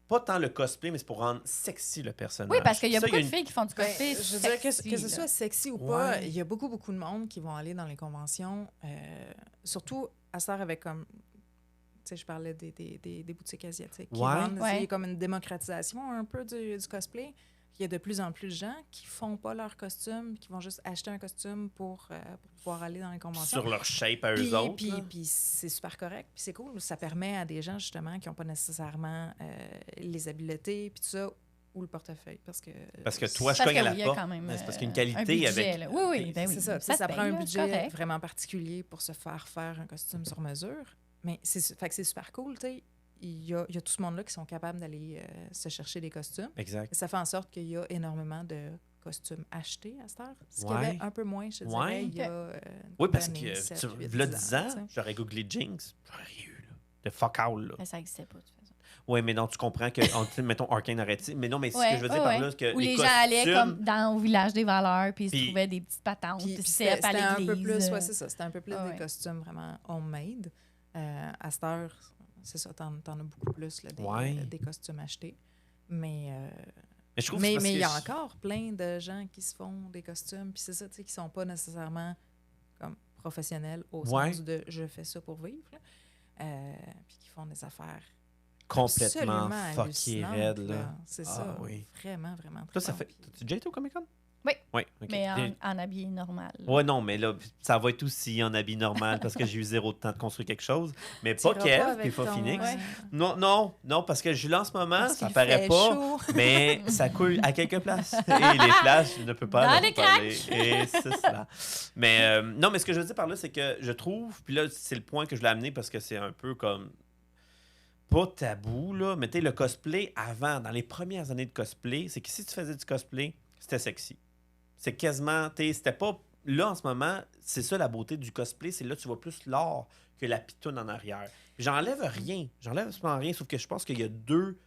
pas tant le cosplay, mais c'est pour rendre sexy le personnage. Oui, parce qu'il y a beaucoup de filles qui font du cosplay. Je veux dire que ce soit sexy ou pas, il y a beaucoup de monde qui vont aller dans les conventions, surtout à ce avec comme... Tu sais, je parlais des boutiques asiatiques qui vendent. Il y a comme une démocratisation un peu du cosplay. Il y a de plus en plus de gens qui font pas leur costume, qui vont juste acheter un costume pour pouvoir aller dans les conventions. Sur leur shape à eux autres. Puis c'est super correct, puis c'est cool. Ça permet à des gens, justement, qui n'ont pas nécessairement les habiletés, puis tout ça, ou le portefeuille. Parce que toi, je cogne à la porte. C'est parce qu'il y a une qualité avec... Là. Oui, ben oui. C'est ça prend un budget vraiment particulier pour se faire un costume sur mesure. Mais c'est super cool, tu sais. Il y a tout ce monde-là qui sont capables d'aller se chercher des costumes. Exact. Et ça fait en sorte qu'il y a énormément de costumes achetés à cette heure. Ce qu'il y avait un peu moins, je te dirais, il y a oui, parce que, là, 10 ans, j'aurais googlé Jinx, j'aurais rien eu, là. De fuck all, là. Mais ça n'existait pas, de toute façon. Oui, mais non, tu comprends que, mettons, Arcane arrête. Mais non, mais ce que je veux dire par là, c'est que où les gens allaient comme au village des valeurs, puis ils se trouvaient des petites patentes, puis c'était à l'église. Un peu plus, c'est ça. C'était un peu plus des costumes vraiment homemade. À cette heure, c'est ça, t'en as beaucoup plus, là, des costumes achetés. Mais il y a encore plein de gens qui se font des costumes, puis c'est ça, tu sais, qui sont pas nécessairement comme professionnels au sens de « je fais ça pour vivre », puis qui font des affaires complètement fucké raide, là. C'est ça, vraiment, vraiment. Toi, ça fait... T'as-tu déjà été au Comic-Con? Oui. Okay. Mais en habillé normal. Oui, non, mais là, ça va être aussi en habit normal parce que j'ai eu 0 de temps de construire quelque chose. Mais pas Kev, puis pas Phoenix. Non, parce que Julie, en ce moment, ça paraît pas, chaud. Mais ça coule à quelques places. Et les places, je ne peux pas en parler. Et c'est cela. Mais non, mais ce que je veux dire par là, c'est que je trouve, puis là, c'est le point que je voulais amener parce que c'est un peu comme... pas tabou, là, mais tu sais, le cosplay avant, dans les premières années de cosplay, c'est que si tu faisais du cosplay, c'était sexy. C'est quasiment, c'était pas... Là, en ce moment, c'est ça la beauté du cosplay, c'est là tu vois plus l'art que la pitoune en arrière. J'enlève absolument rien, sauf que je pense qu'il y a deux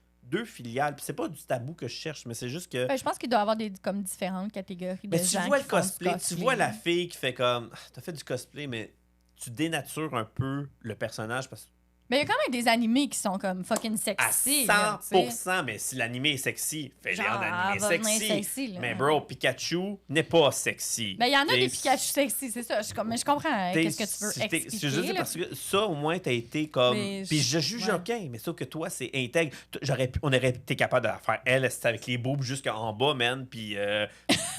filiales. Puis c'est pas du tabou que je cherche, mais c'est juste que... je pense qu'il doit y avoir comme différentes catégories de gens. Tu vois le cosplay, tu vois la fille qui fait comme... T'as fait du cosplay, mais tu dénatures un peu le personnage parce que Mais il y a quand même des animés qui sont comme fucking sexy. À 100%, mais si l'animé est sexy, fais-le en animé sexy. Mais bro, Pikachu n'est pas sexy. Mais il y en a des Pikachu sexy, c'est ça. Mais je comprends qu'est-ce que tu veux expliquer. C'est juste parce que ça, au moins, t'as été comme... Puis je juge aucun, mais sauf que toi, c'est intègre. On aurait été capable de la faire. Elle, c'était avec les boobs jusqu'en bas, man, puis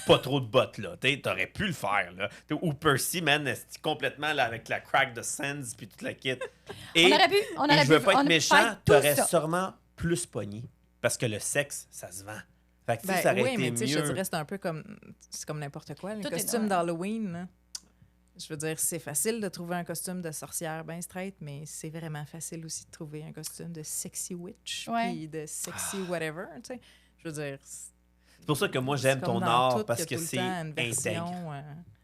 pas trop de bottes, là. T'aurais pu le faire, là. Ou Percy, man, c'est complètement là, avec la crack de Sands, puis toute la kit. Et je veux pas être méchant, t'aurais sûrement plus pogné. Parce que le sexe, ça se vend. Fait que ça aurait été mais mieux. je dirais, c'est un peu comme... C'est comme n'importe quoi. Les costumes d'Halloween, là. Je veux dire, c'est facile de trouver un costume de sorcière bien straight, mais c'est vraiment facile aussi de trouver un costume de sexy witch, puis de sexy whatever, tu sais. Je veux dire... C'est pour ça que moi, j'aime ton art, parce que c'est intègre.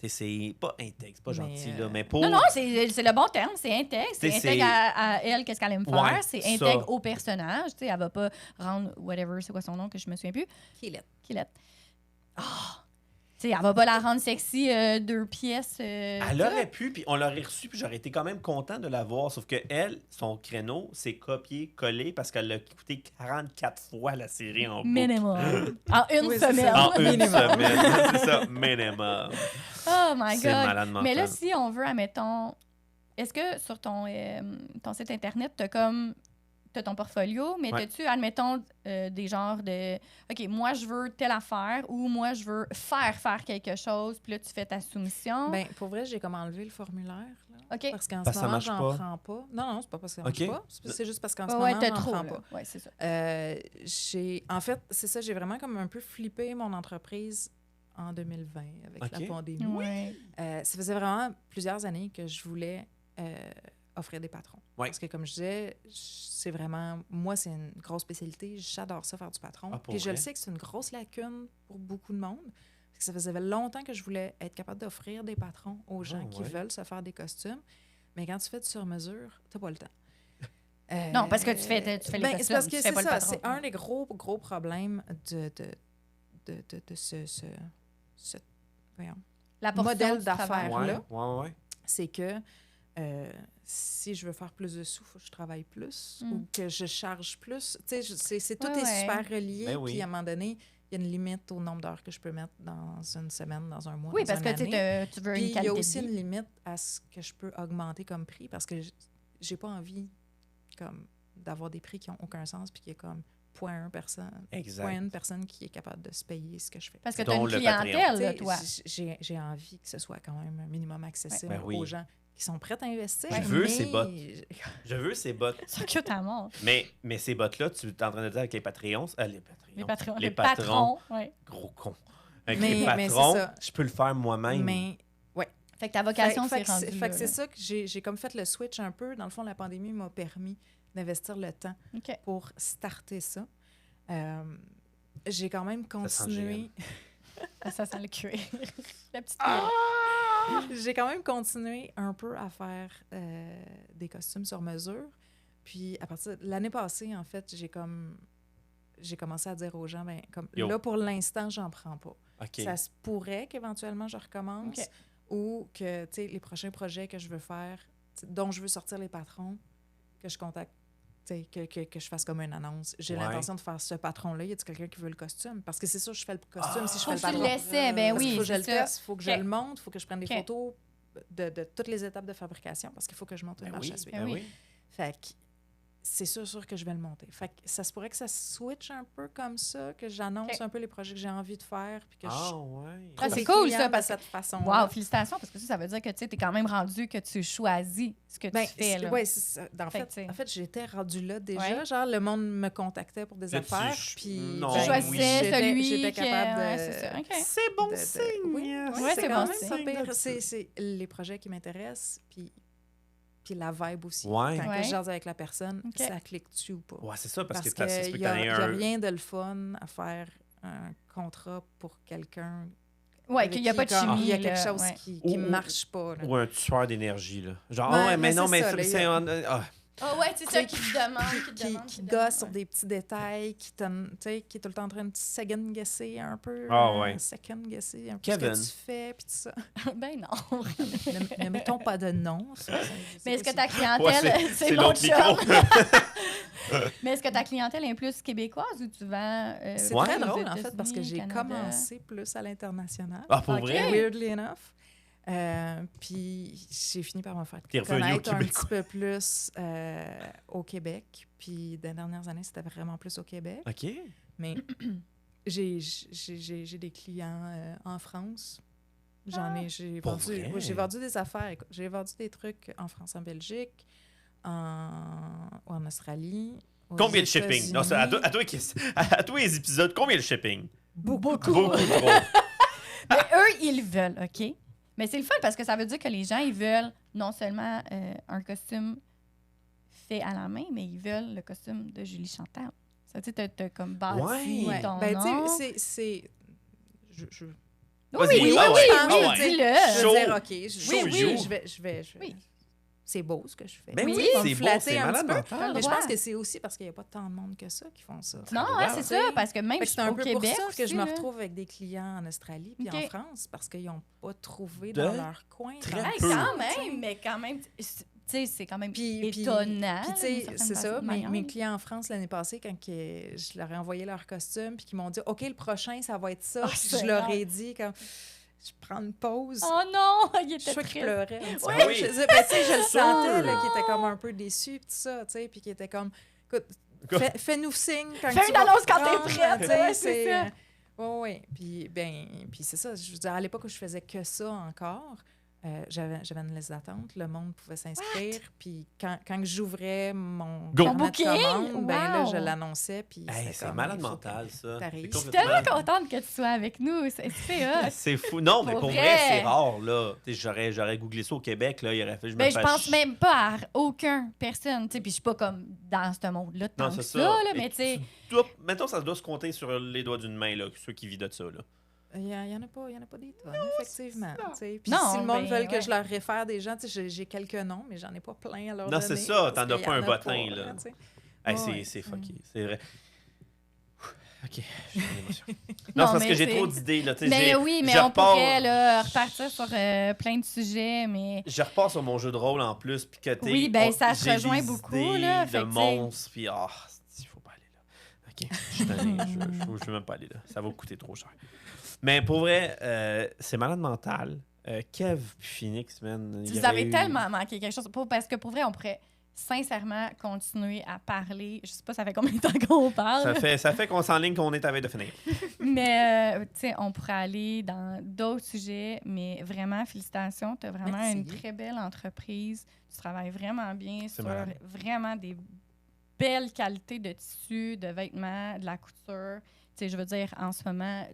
C'est pas intègre, c'est pas gentil, là, mais pour... Non, c'est le bon terme, c'est intègre. C'est intègre à elle, qu'est-ce qu'elle aime faire. C'est intègre au personnage. Tu sais, elle va pas rendre whatever, c'est quoi son nom, que je me souviens plus. Killette. Oh! Tu sais, elle va pas la rendre sexy 2 pièces. Elle aurait pu, puis on l'aurait reçu, puis j'aurais été quand même content de la voir. Sauf que elle, son créneau, c'est copié-collé parce qu'elle a écouté 44 fois la série en boucle. Minimum. En une semaine. En une semaine, c'est ça, minimum. Oh my God. C'est malade mental. Mais là, si on veut, admettons, est-ce que sur ton site Internet, t'as ton portfolio, mais t'as-tu, admettons, des genres de « OK, moi, je veux telle affaire » ou « Moi, je veux faire quelque chose », puis là, tu fais ta soumission? Bien, pour vrai, j'ai comme enlevé le formulaire, là, OK. parce qu'en ce moment, j'en prends pas. Non, c'est pas parce que ça marche pas. C'est juste parce qu'en ce moment, j'en prends pas. Oui, c'est ça. En fait, c'est ça, j'ai vraiment comme un peu flippé mon entreprise en 2020 avec la pandémie. Ouais. Ça faisait vraiment plusieurs années que je voulais offrir des patrons. Ouais. Parce que, comme je disais, c'est vraiment... Moi, c'est une grosse spécialité. J'adore ça, faire du patron. Puis je le sais que c'est une grosse lacune pour beaucoup de monde. Parce que ça faisait longtemps que je voulais être capable d'offrir des patrons aux gens qui veulent se faire des costumes. Mais quand tu fais du sur-mesure, t'as pas le temps. Non, parce que tu fais les costumes, c'est parce que tu fais pas le patron. C'est un des gros problèmes de ce modèle d'affaires-là. Ouais. C'est que si je veux faire plus de sous, il faut que je travaille plus ou que je charge plus. Tu sais, tout est super relié. Puis à un moment donné, il y a une limite au nombre d'heures que je peux mettre dans une semaine, dans un mois, dans parce une que année. tu veux puis une qualité. Il y a aussi une limite à ce que je peux augmenter comme prix parce que j'ai pas envie comme d'avoir des prix qui n'ont aucun sens puis qui est comme 0.1 personne qui est capable de se payer ce que je fais. Parce que tu as une clientèle, là, toi. J'ai envie que ce soit quand même un minimum accessible aux gens qui sont prêts à investir. Je veux ces bottes. Je veux ces bottes. C'est cute à mort. Mais ces bottes-là, tu es en train de dire avec les Patreons. Les patrons. Ouais. Gros con. Avec les patrons, je peux le faire moi-même. Mais, ouais. Fait que ta vocation, c'est rendu Fait que c'est ça que j'ai comme fait le switch un peu. Dans le fond, la pandémie m'a permis d'investir le temps pour starter ça. J'ai quand même continué... Ça sent le cuir. La petite J'ai quand même continué un peu à faire des costumes sur mesure. Puis, à partir de l'année passée, en fait, j'ai commencé à dire aux gens, là, pour l'instant, j'en prends pas. Ça se pourrait qu'éventuellement, je recommence ou que, tu sais, les prochains projets que je veux faire, dont je veux sortir les patrons, que je contacte, que je fasse comme une annonce. J'ai l'intention de faire ce patron-là. Y a-t-il quelqu'un qui veut le costume? Parce que c'est sûr, je fais le costume si je fais le patron. Tu le laissais, ben oui. Il faut que je le teste, il faut que je le monte, il faut que je prenne des photos de toutes les étapes de fabrication parce qu'il faut que je monte une marche à suivre. Fait que c'est sûr que je vais le monter. Fait que ça se pourrait que ça switch un peu comme ça, que j'annonce un peu les projets que j'ai envie de faire. Puis que c'est cool, ça, parce que cette façon. Wow, félicitations, parce que ça veut dire que tu es quand même rendu que tu choisis ce que tu fais. Oui, c'est ça. En fait, j'étais rendue là déjà. Genre, le monde me contactait pour des affaires. Puis tu choisissais celui j'étais capable de... C'est bon signe! Oui, c'est bon signe. C'est les projets qui m'intéressent, puis la vibe aussi. Quand je jase avec la personne, ça clique-tu ou pas. Ouais, c'est ça, parce que il n'y a rien de le fun à faire un contrat pour quelqu'un. Oui, qu'il n'y a pas de chimie. Il y a quelque chose qui ne marche pas. Là. Ou un tueur d'énergie. Là. Genre, mais non, mais c'est Oh ouais, c'est ça qui te demande. Qui gosse sur des petits détails, qui est tout le temps en train de second-guesser un peu. Second-guesser un peu ce que tu fais, puis tout ça. Ben non. Ne mettons pas de nom. Mais est-ce que ta clientèle... c'est l'autre micro. Mais est-ce que ta clientèle est plus québécoise ou tu vends... c'est très drôle, en fait, parce que j'ai commencé plus à l'international. Ah, pour vrai? Weirdly enough. Puis j'ai fini par me faire connaître un petit peu plus au Québec. Puis dans les dernières années, c'était vraiment plus au Québec. OK. Mais j'ai des clients en France. J'ai vendu des affaires. Écoute, j'ai vendu des trucs en France, en Belgique, en Australie. Combien de shipping? Non, à tous les épisodes, combien de shipping? Beaucoup trop. Mais eux, ils veulent, OK? Mais c'est le fun parce que ça veut dire que les gens, ils veulent non seulement un costume fait à la main, mais ils veulent le costume de Julie Chantal. Ça, tu sais, t'as comme bâti ton nom. c'est... Oui, dis-le. Je veux dire, OK, je vais. C'est beau ce que je fais. Ben oui, c'est beau, c'est malade mental. Mais je pense que c'est aussi parce qu'il n'y a pas tant de monde que ça qui font ça. Non, c'est ça, parce que même c'est un au peu Québec pour ça que je me aussi, retrouve avec des clients en Australie puis en France, parce qu'ils n'ont pas trouvé dans leur coin. Quand même, tu sais, c'est quand même étonnant. Puis, tu sais, c'est ça. Mes clients en France, l'année passée, quand je leur ai envoyé leur costume, puis qu'ils m'ont dit « OK, le prochain, ça va être ça. » Je leur ai dit comme... Je prends une pause. Oh non! Il était triste. Qu'il pleurait. Oui. Je le sentais, là, qu'il était comme un peu déçu, tout ça, tu sais, puis qu'il était comme... Écoute, fais-nous signe quand tu vas... Fais une annonce quand t'es prête! C'est ça. Oui. Puis c'est ça. Je veux dire, à l'époque où je faisais que ça encore, j'avais une liste d'attente. Le monde pouvait s'inscrire. Puis quand j'ouvrais mon carnet de commandes, là, je l'annonçais. Puis c'est malade mental, ça. Je suis tellement contente que tu sois avec nous. C'est fou. Non, mais pour vrai, c'est rare, là. J'aurais googlé ça au Québec, là. Il aurait fait... Je pense même pas à aucune personne. Puis je suis pas comme dans ce monde-là tant que ça. Là, mais tu sais... Mettons, ça doit se compter sur les doigts d'une main, là, ceux qui vivent de ça, là. Il y en a pas des tonnes, effectivement. Puis si le monde veut que je leur réfère des gens, j'ai quelques noms, mais j'en ai pas plein à leur donner. Non, c'est ça, t'en as pas un bottin, là. C'est fucké, c'est vrai. OK, j'ai une émotion. Non, c'est parce que j'ai trop d'idées, là. Mais oui, mais on pourrait repartir sur plein de sujets, mais... Je repars sur mon jeu de rôle en plus, puis que oui, ça se rejoint beaucoup, là. De monstres, puis il faut pas aller là. OK, je suis tanné, je veux même pas aller là. Ça va coûter trop cher. Mais pour vrai, c'est malade mental. Kev puis Phoenix, man. Vous avez tellement manqué quelque chose. Parce que pour vrai, on pourrait sincèrement continuer à parler. Je sais pas, ça fait combien de temps qu'on parle. Ça fait qu'on s'enligne qu'on est à veille de finir. Mais, tu sais, on pourrait aller dans d'autres sujets. Mais vraiment, félicitations. Tu as vraiment une très belle entreprise. Tu travailles vraiment bien sur vraiment des belles qualités de tissus, de vêtements, de la couture. Tu sais, je veux dire, en ce moment...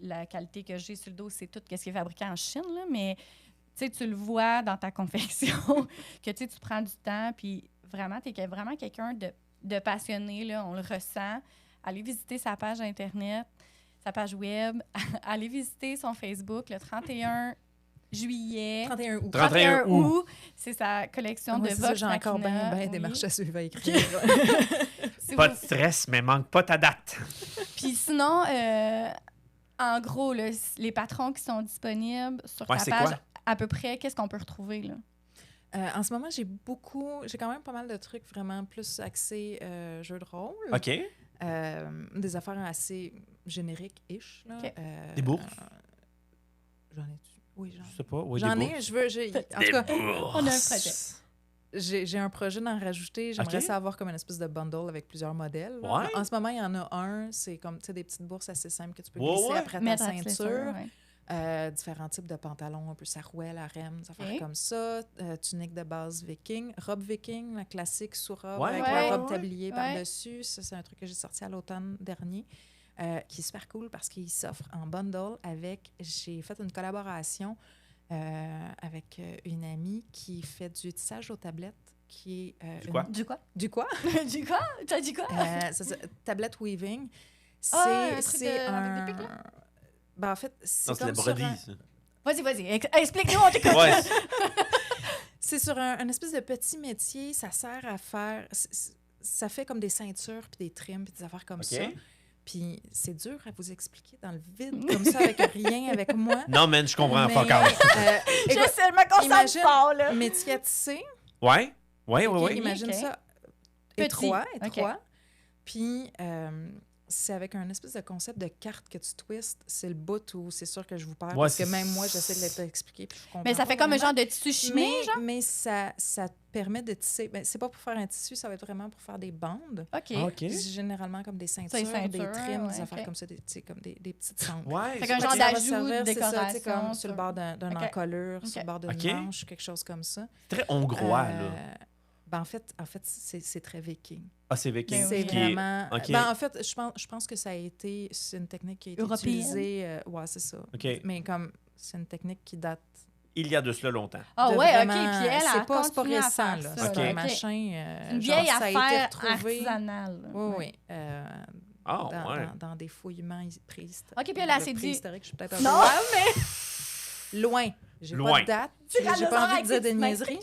La qualité que j'ai sur le dos, c'est tout ce qui est fabriqué en Chine, là, mais tu le vois dans ta confection que tu prends du temps, puis vraiment, tu es vraiment quelqu'un de passionné, là, on le ressent. Allez visiter sa page Internet, sa page web, allez visiter son Facebook le 31 juillet. 31 août. C'est sa collection de Vox J'ai encore bien des marches à suivre à écrire. Pas de stress, mais manque pas ta date. Puis sinon... En gros, là, les patrons qui sont disponibles sur ta page, à peu près, qu'est-ce qu'on peut retrouver, là? En ce moment, j'ai quand même pas mal de trucs vraiment plus axés jeux de rôle. OK. Des affaires assez génériques-ish. Là. Okay. Des bourses? J'en ai-tu? Oui, je sais pas. Oui, j'en ai. En tout cas, on a un projet. J'ai un projet d'en rajouter. J'aimerais ça avoir comme une espèce de bundle avec plusieurs modèles. Ouais. En ce moment, il y en a un. C'est comme des peties bourses assez simples que tu peux glisser après ta ceinture. Différents types de pantalons, un peu sarouel, harem, des affaires comme ça. Tunique de base viking. Robe viking, la classique sous-robe avec la robe tablier par-dessus. Ça, c'est un truc que j'ai sorti à l'automne dernier. Qui est super cool parce qu'il s'offre en bundle avec... J'ai fait une collaboration... avec une amie qui fait du tissage aux tablettes, qui est... Du quoi? Du quoi? Du quoi? Du quoi? Tu as dit quoi? Tablette weaving. C'est un... Avec des pics, ben, en fait, c'est comme la brodie, ça. Vas-y. Explique-nous, on t'écoute. C'est sur un espèce de petit métier. Ça sert à faire... Ça fait comme des ceintures, puis des trims, puis des affaires comme ça. Puis c'est dur à vous expliquer dans le vide, comme ça, avec rien, avec moi. Non, man, je comprends pas encore. Je sais, me concentre fort, là. Métier à tisser. Ouais. Imagine ça. Étroit. Puis c'est avec un espèce de concept de carte que tu twistes. C'est le bout où c'est sûr que je vous perds, parce que même moi, j'essaie de l'expliquer, puis je comprends. Mais ça fait comme un genre de tissu chimé, genre? Mais ça te permet de tisser. Ben, c'est pas pour faire un tissu, ça va être vraiment pour faire des bandes. OK. Généralement comme des ceintures, des trims, des affaires comme ça, comme des petites sangles. Ouais. Fait qu'un genre d'ajout de décoration. C'est comme sur le bord d'une encolure, sur le bord d'une manche, quelque chose comme ça. Très hongrois, là. Ben en fait c'est très viking. Ah, c'est viking. C'est vraiment... Ben, en fait, je pense que ça a été... C'est une technique qui a été utilisée... ouais, c'est ça. Mais comme c'est une technique qui date... Il y a de cela longtemps. Ah ouais, vraiment, OK. Puis elle c'est pas récent, là. C'est un machin... une vieille affaire artisanale. Oui. Dans des fouillements préhistoriques. OK, puis là, c'est dit... Préhistorique, je suis peut-être un peu grave, mais... Loin. J'ai pas de date. J'ai pas envie de dire des niaiseries.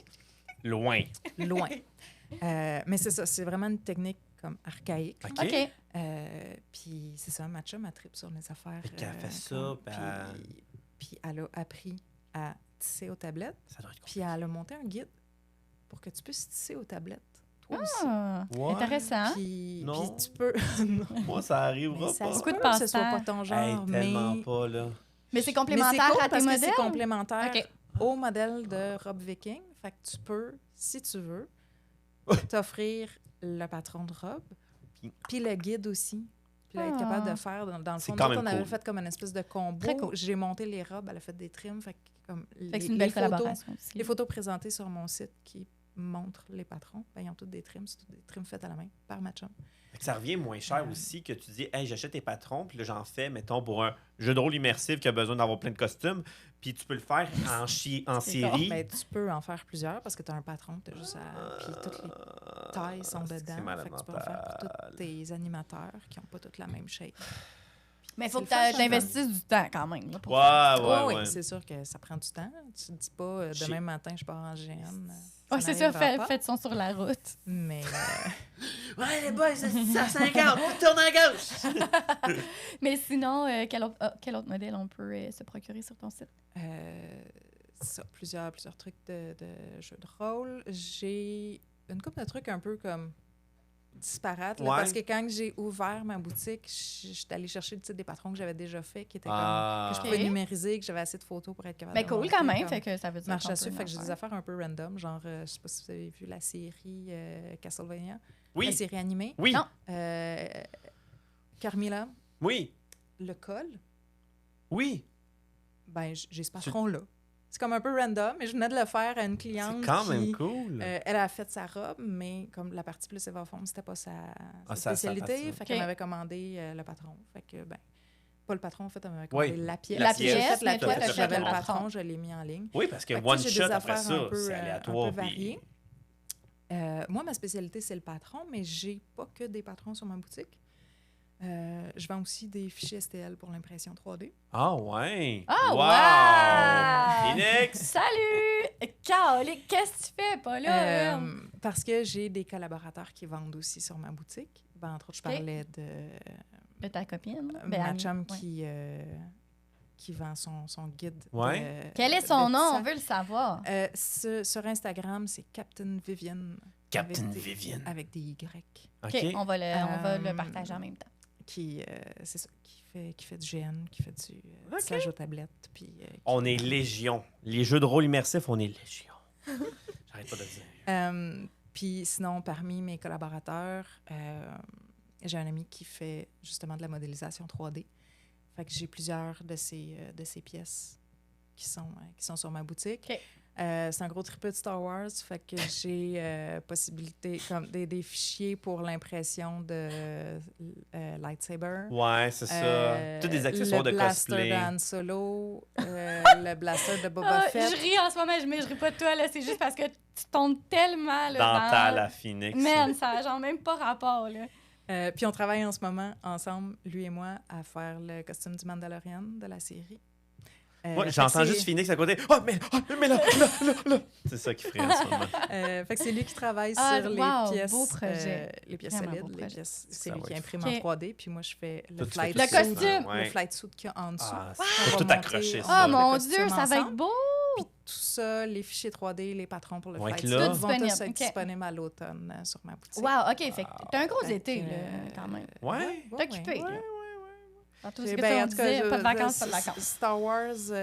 Loin. Mais c'est ça, c'est vraiment une technique comme archaïque. OK. Puis c'est ça, ma chum, elle tripe sur les affaires. Puis elle fait ça, puis elle a appris à tisser aux tablettes. Ça doit être puis elle a monté un guide pour que tu puisses tisser aux tablettes. Toi aussi. Intéressant. Puis tu peux... Moi, ça arrivera pas. Beaucoup de que ce soit pas ton genre, tellement pas, là. Mais c'est complémentaire à tes modèles? C'est complémentaire au modèle de robe viking. Fait que tu peux, si tu veux, t'offrir le patron de robe, puis le guide aussi. Puis là, être capable de faire, dans le fond, on avait fait comme une espèce de combo. Cool. J'ai monté les robes, elle a fait des trims. Fait que, comme c'est une belle collaboration aussi. Les photos présentées sur mon site qui montrent les patrons, ben, ils ont toutes des trims. C'est toutes des trims faites à la main par ma chum. Ça revient moins cher aussi que tu dis « Hey, j'achète tes patrons, puis là, j'en fais, mettons, pour un jeu de rôle immersif qui a besoin d'avoir plein de costumes, puis tu peux le faire en série. Mais tu peux en faire plusieurs parce que tu as un patron, tu as juste à... Puis toutes les tailles sont dedans. Fait que tu peux en faire pour tous tes animateurs qui n'ont pas toutes la même shape. Mais il faut que tu investisses du temps quand même. Oui, c'est sûr que ça prend du temps. Tu ne dis pas demain matin, je pars en GN. Oui, c'est ça, faites son sur la route. Mais. Ouais, les boys, c'est 150, on tourne à gauche! Mais sinon, quel autre modèle on peut se procurer sur ton site? Ça, plusieurs trucs de jeux de rôle. J'ai une couple de trucs un peu comme disparates. Parce que quand j'ai ouvert ma boutique, j'étais allée chercher le titre des patrons que j'avais déjà fait, qui étaient comme, que je pouvais numériser, que j'avais assez de photos pour être capable de cool quand même, fait que ça veut dire marche à suivre. Fait que j'ai des affaires un peu random, genre, je sais pas si vous avez vu la série Castlevania. Oui. La série animée. Oui. Non. Carmilla. Oui. Le col. Oui. Ben, j'ai ce patron-là. C'est comme un peu random, mais je venais de le faire à une cliente. C'est quand même cool. Elle a fait sa robe, mais comme la partie plus évaforme, c'était pas sa spécialité. Fait qu'elle m'avait commandé le patron. Fait que, ben, pas le patron, en fait, elle m'avait commandé la pièce. La pièce, mais toi, j'avais le patron, je l'ai mis en ligne. Oui, parce que one shot après ça, c'est aléatoire. Un peu varié. Moi, ma spécialité, c'est le patron, mais j'ai pas que des patrons sur ma boutique. Je vends aussi des fichiers STL pour l'impression 3D. Ah ouais! Ah, wow! Phoenix! Salut! Caroline, qu'est-ce que tu fais pas là? Parce que j'ai des collaborateurs qui vendent aussi sur ma boutique. Ben, entre autres, je parlais de ta copine. Ma chum qui vend son guide. Ouais. Quel est son nom? On veut le savoir. Sur Instagram, c'est Captain Vivian. Captain Vivian. Avec des Y. OK, on va le partager en même temps. C'est ça, qui fait du GN, qui fait du tissage aux tablettes. Puis, on est légion. Les jeux de rôle immersifs, on est légion. J'arrête pas de le dire. Puis sinon, parmi mes collaborateurs, j'ai un ami qui fait justement de la modélisation 3D. Fait que j'ai plusieurs de ces pièces qui sont sur ma boutique. Okay. C'est un gros tripeux de Star Wars, fait que j'ai possibilité, comme des fichiers pour l'impression de lightsaber. Ouais, c'est ça. Tous des accessoires de cosplay. Le blaster de Han Solo, le blaster de Boba Fett. Je ris en ce moment, mais je ris pas de toi, là. C'est juste parce que tu tombes tellement là, dans la Phoenix. Man, ça n'a genre même pas rapport, là. Puis on travaille en ce moment ensemble, lui et moi, à faire le costume du Mandalorian de la série. Moi, j'entends juste Phoenix à côté. « Oh, mais là! » C'est ça qu'il ferait en ce moment. Fait que c'est lui qui travaille sur les pièces. Beau projet. Les pièces Vraiment solides. beau projet. C'est lui qui imprime en 3D, puis moi, je fais le flight le suit. costume. Le flight suit qu'il y a en dessous. C'est tout accroché, ça. Oh mon Dieu, ça va être beau! Puis tout ça, les fichiers 3D, les patrons pour le flight suit, là. vont tous être disponibles à l'automne sur ma boutique. Wow, OK. Fait que t'as un gros été, là, quand même. Ouais. T'es occupé, là. Dans tout ce que Ben, on en tout cas, disait, pas de vacances, pas de vacances. Star Wars, vous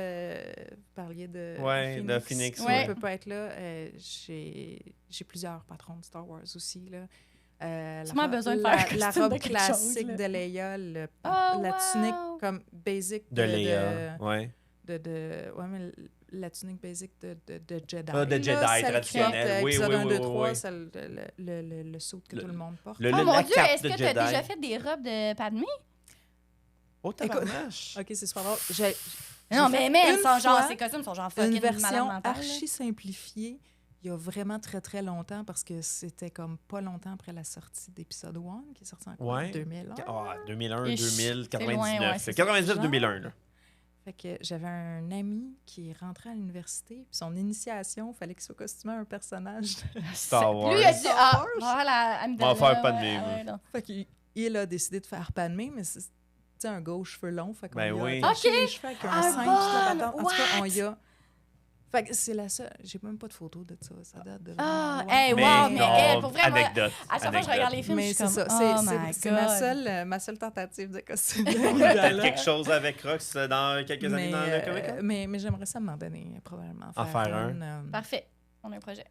parliez de de Phoenix. Je ne peux pas être là. J'ai plusieurs patrons de Star Wars aussi. Là. Tu m'as besoin de faire la costume robe de quelque classique chose, de Leia, Oh, la wow! tunique comme basic De Leia, ouais. Ouais, mais la tunique basic de Jedi. Ah, de Jedi, traditionnelle. Oui, épisode oui, 1, 2, 3, oui. Celle, le suit que tout le monde porte. Oh mon la Dieu, cape est-ce de que tu as Jedi. déjà fait des robes de Padmé? Oh, tabarnache! OK, c'est super drôle. Non, mais une sont genre, fois ces costumes sont genre une fucking malade version mentale. archi simplifiée il y a vraiment très, très longtemps parce que c'était comme pas longtemps après la sortie d'épisode 1 qui est sorti en 2001. Ah, 2001, Ish, 2000, c'est loin, 99. ouais, C'est c'est 99-2001, là. Fait que j'avais un ami qui est rentré à l'université, puis son initiation, il fallait qu'il soit costumé à un personnage. Star Wars. Lui, il a dit, voilà, Amidala. On va faire Padmé, ouais, moi. ouais, non. Fait qu'il a décidé de faire Padmé, mais c'est un gars aux cheveux longs. Fait qu'on Ben lui a oui. attaché Ok. les cheveux avec un Ah, cintre, bon, toute la patente. En tout cas, on what? y a... Fait que c'est la seule... J'ai même pas de photo de ça. Ça date de... Ah, loin. hey, wow, mais elle, pour vrai, moi, anecdote. à chaque fois que je regarde les films, je Mais suis c'est comme, ça. oh my C'est God. ma seule tentative de costume. On a peut-être quelque chose avec Rox dans quelques années dans le Comic-Con? mais j'aimerais ça m'en donner, probablement. En faire un. Parfait. On a un projet.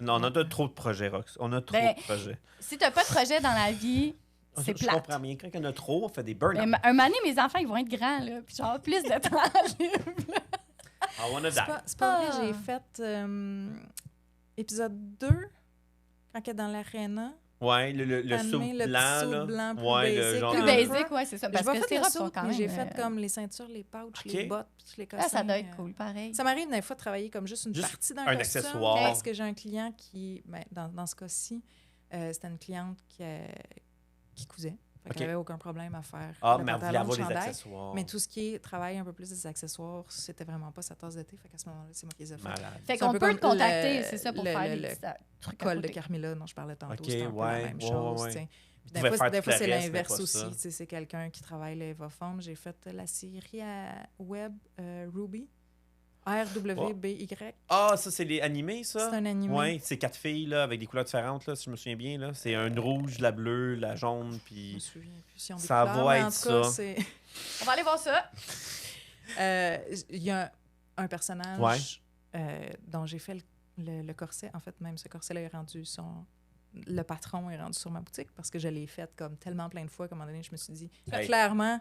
Non, on a trop de projets, Rox. On a trop Ben, de projets. Si t'as pas de projet dans la vie, c'est Je plate. comprends bien. Quand il y en a trop, on fait des burn-out. Mais un moment donné, mes enfants, ils vont être grands, là. Puis genre, plus de temps libre. I wanna die. C'est pas vrai, j'ai fait épisode 2, quand elle est dans l'aréna. Ouais, le saut Padmé, le blanc, petit saut là. blanc plus Ouais, le basic, genre Plus un de- peu. basic, ouais, c'est ça. Parce J'ai pas que fait ces le robes saut, sont quand mais même... j'ai fait comme les ceintures, les pouches, Ok. les bottes, puis les cossins. Ah, ça doit être cool, pareil. Ça m'arrive des fois de travailler comme juste une Juste partie d'un un costume. accessoire. Parce que j'ai un client qui, dans ce cas-ci, c'était une cliente qui cousait. Fait Ok. qu'elle n'avait aucun problème à faire Ah, le mais on voulait pantalon, avoir le des chandail. accessoires. Mais tout ce qui est travail un peu plus des accessoires, c'était vraiment pas sa tasse de thé. Fait qu'à ce moment-là, c'est moi qui les ai fait. Malade. Fait C'est un qu'on peu peut te comme contacter, le- c'est ça, pour le- faire le- des petits trucs à Col de côté. Carmilla dont je parlais tantôt, Ok, c'est un peu ouais, la même ouais, chose. ouais. t'sais. Puis Vous pouvez faire des tout fois le c'est reste, mais l'inverse pas aussi. ça. t'sais, C'est quelqu'un qui travaille les Evoformes. J'ai fait la série à web Ruby. RWBY. Ah, ça, c'est les animés, ça? C'est un animé. Oui, c'est 4 filles là, avec des couleurs différentes, là, si je me souviens bien. Là. C'est un rouge, la bleue, la jaune, Je me puis... souviens plus si on Ça des couleurs, va mais être en tout cas, ça. c'est- On va aller voir ça. Il y a un personnage Ouais. dont j'ai fait le corset. En fait, même ce corset-là est rendu le patron est rendu sur ma boutique parce que je l'ai fait comme tellement plein de fois qu'à un moment donné, je me suis dit, Hey. clairement,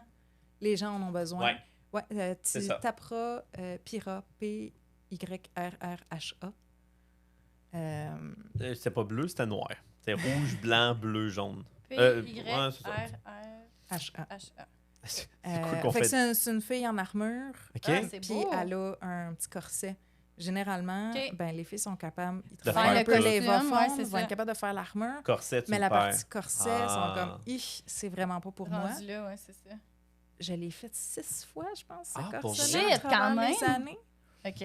les gens en ont besoin. Ouais. Ouais, C'est tu ça. taperas Pyra, P-Y-R-R-H-A. C'était pas bleu, c'était noir. C'est rouge, blanc, bleu, jaune. ouais, c'est ça. P-Y-R-R-H-A. H-A. C'est quoi qu'on Fait que fait? c'est une fille en armure. OK? Ah, c'est Puis beau. elle a un petit corset. Généralement, OK. ben, les filles sont capables, ils faire travaillent le un peu les costume, vont ouais, c'est vont ça. être capables de faire l'armure. Corset, tu Mais le la perds. partie corset, Ah. sont comme, c'est vraiment pas pour moi. Rendu là, ouais, c'est ça. Je l'ai fait 6 fois, je pense, ce Ah, pour corset-là, vrai? à travers Quand les même. années. OK.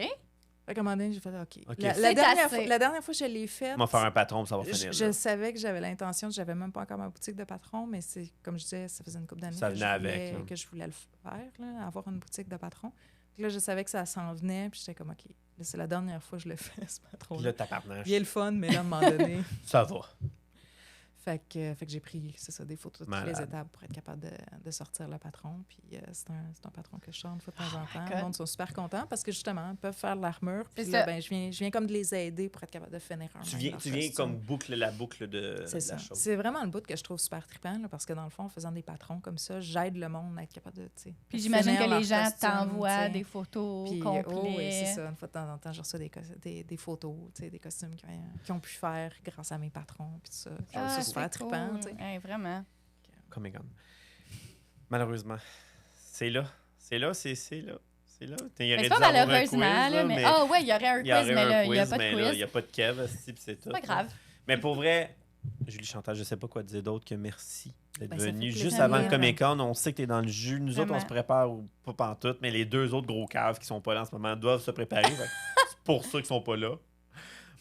Fait qu'à un moment donné, j'ai fait, OK. OK. La C'est dernière assez. fois, la dernière fois que je l'ai fait, On va faire un patron, puis ça va finir. je là. savais que j'avais l'intention, j'avais même pas encore ma boutique de patron, mais c'est comme je disais, ça faisait une couple d'années Ça que, venait avec, là. que je voulais le faire, là, avoir une boutique de patron. Puis là, je savais que ça s'en venait, puis j'étais comme, OK, là, c'est la dernière fois que je le fais, ce Puis patron-là. là, tabarnache. Il est le fun, mais là, à un moment donné... Ça va. Fait que j'ai pris, c'est ça, des photos de toutes les Malade. étapes pour être capable de sortir le patron. Puis c'est un patron que je sors une fois de temps en my temps. God. Le monde sont super contents parce que justement, ils peuvent faire l'armure. Puis C'est là, ça. ben, je viens comme de les aider pour être capable de finir un Tu viens comme boucle la boucle de C'est ça. la chose. C'est vraiment le bout que je trouve super trippant, là, parce que dans le fond, en faisant des patrons comme ça, j'aide le monde à être capable de, tu sais, Puis de j'imagine finir que leur les gens costume, t'envoient tu sais. des photos Puis, complètes. oh oui, c'est ça. Une fois de temps en temps, je reçois des photos, tu sais, des costumes qu'ils ont pu faire grâce à mes patrons, puis tout ça. Je trouve ça super trippant, tu sais. Ouais, vraiment. Comic Con. Malheureusement. C'est là. C'est là. Il y Mais aurait c'est dû pas avoir un malheureusement, quiz, là, mais... Ah ouais, il y aurait un il y quiz, aurait mais un là, il n'y a quiz, pas de mais là, il quiz. n'y a pas de Kev, c'est tout. C'est pas grave. Mais pour vrai, Julie Chantal, je sais pas quoi dire d'autre que merci d'être Ça venue. fait Juste plaisir. avant le Comic-Con, on sait que tu es dans le jus. Nous autres, on Vraiment. se prépare, pas pantoute, mais les deux autres gros caves qui sont pas là en ce moment doivent se préparer. C'est pour ça qu'ils sont pas là.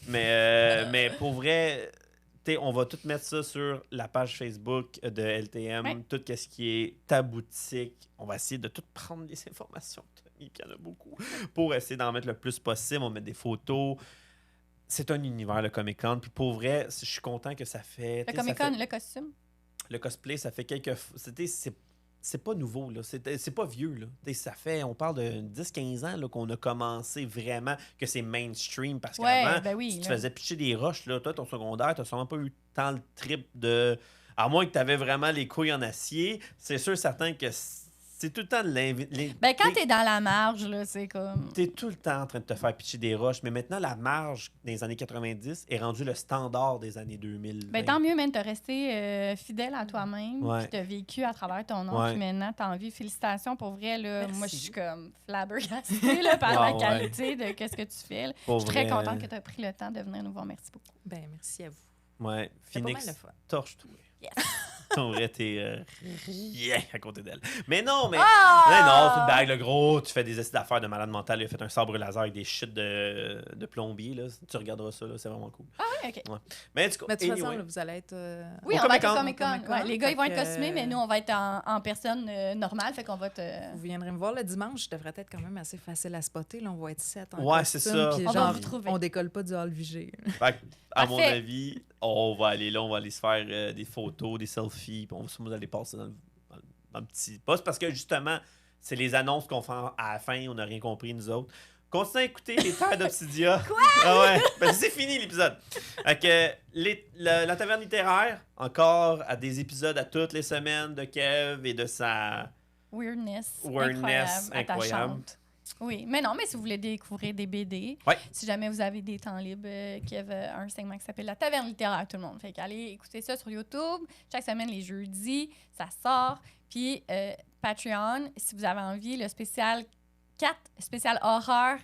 Mais pour vrai, on va tout mettre ça sur la page Facebook de LTM, Ouais. tout ce qui est ta boutique. On va essayer de tout prendre des informations, Tommy, puis il y en a beaucoup, pour essayer d'en mettre le plus possible. On va mettre des photos. C'est un univers, le Comic-Con. Puis pour vrai, je suis content que ça fait... Le Comic-Con, le costume. Le cosplay, ça fait quelques... C'est pas nouveau, là. C'est pas vieux, là. Ça fait... On parle de 10-15 ans là, qu'on a commencé vraiment, que c'est mainstream. Parce qu'avant, ben oui, si tu là. faisais pitcher des roches, là, toi, ton secondaire, t'as sûrement pas eu tant le trip de... À moins que t'avais vraiment les couilles en acier, c'est sûr certain que c'est tout le temps de Ben, quand t'es dans la marge, là, c'est comme... T'es tout le temps en train de te faire pitcher des roches, mais maintenant, la marge des années 90 est rendue le standard des années 2000. Ben, tant mieux, même, t'as resté fidèle à toi-même, Ouais. puis t'as vécu à travers ton nom, Ouais. puis maintenant, t'as envie. Félicitations, pour vrai, là. Merci. Moi, je suis comme flabbergastée, là, par Ah, la ouais. qualité de qu'est-ce que tu fais, là. Pour Je suis très vrai. contente que tu aies pris le temps de venir nous voir. Merci beaucoup. Ben, merci à vous. Ouais, C'est pas mal Phoenix, le fun. torche-toi. Yes. En vrai, t'es rien à côté d'elle. Mais non, mais... Ah! Mais non, c'est une blague, le gros. Tu fais des essais d'affaires de malade mental. Il a fait un sabre laser avec des shit de plombier. Là. Tu regarderas ça, là, c'est vraiment cool. Ah oui, OK. Mais du coup, Mais de toute façon, anyway. là, vous allez être. Oui, Au on va être au Comic-Con. Comic-Con. Ouais, les gars, ils vont être Fait que- costumés, mais nous, on va être en personne normale, fait qu'on va te... Vous viendrez me voir le dimanche, je devrais être quand même assez facile à spotter. Là, on va être 7 en Ouais, costume, c'est ça. puis On va genre, vous trouver. on décolle pas du hall Vigée. Fait que, à mon Parfait. avis, on va aller là, on va aller se faire des photos, des selfies, puis on va sûrement aller passer dans le petit poste parce que justement, c'est les annonces qu'on fait à la fin, on n'a rien compris, nous autres. Continuez à écouter les Terres d'Obsidia. Quoi? Ah ouais, parce que c'est fini l'épisode. Fait que la taverne littéraire, encore à des épisodes à toutes les semaines de Kev et de sa... Weirdness, Weirdness incroyable. attachante. Oui, mais non, mais si vous voulez découvrir des BD, Ouais. si jamais vous avez des temps libres, qu'il y avait un segment qui s'appelle La Taverne littéraire, tout le monde. Fait qu'allez écouter ça sur YouTube. Chaque semaine, les jeudis, ça sort. Puis Patreon, si vous avez envie, le spécial 4, spécial horreur,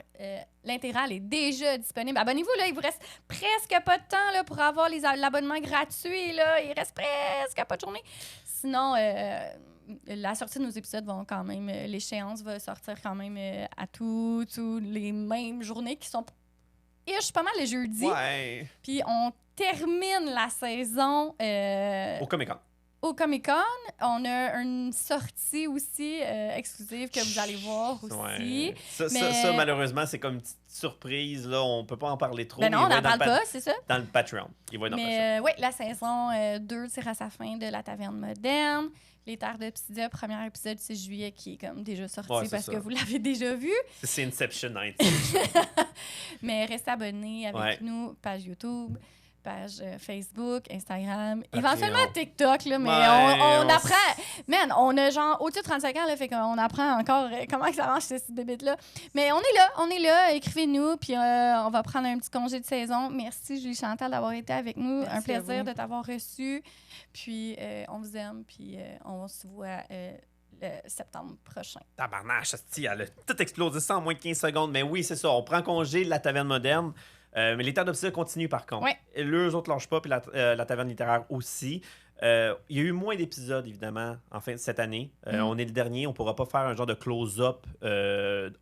l'intégrale est déjà disponible. Abonnez-vous, là, il vous reste presque pas de temps là, pour avoir l'abonnement gratuit. Là. Il reste presque pas de journée. Sinon, la sortie de nos épisodes vont quand même... l'échéance va sortir quand même à tous les mêmes journées qui sont... pas mal les jeudis. Ouais. Puis on termine la saison... Au Comic-Con. au Comic-Con, on a une sortie aussi exclusive que vous allez voir aussi. Ouais. Ça, Mais- ça, malheureusement, c'est comme une petite surprise. Là. On peut pas en parler trop. Ben mais non, il on va n'en être dans parle le pas, c'est ça. Dans le Patreon. Il va être dans le Patreon. Mais oui, la saison 2 tire à sa fin de La Taverne moderne. Les Terres d'Obsidia, premier épisode 6 juillet qui est comme déjà sorti Ouais, c'est parce ça. que vous l'avez déjà vu. C'est Inception Night. Mais restez abonnés avec Ouais. nous, page YouTube, page Facebook, Instagram, Patreon. éventuellement TikTok, là, mais Ouais, on apprend. Man, on a genre au-dessus de 35 ans, là, fait qu'on apprend encore comment que ça marche, cette bébête-là. Mais on est là, écrivez-nous, puis on va prendre un petit congé de saison. Merci, Julie Chantal, d'avoir été avec nous. Merci un à plaisir vous. de t'avoir reçu. Puis on vous aime, puis on se voit le septembre prochain. Tabarnache, hostie, elle a tout explosé ça en moins de 15 secondes. Mais oui, c'est ça. On prend congé de la taverne moderne. Mais les Terres d'Obsidia continuent par contre. Ouais. Et eux autres lâchent pas, puis la taverne littéraire aussi. Il y a eu moins d'épisodes, évidemment, en fin de cette année. On est le dernier. On pourra pas faire un genre de close-up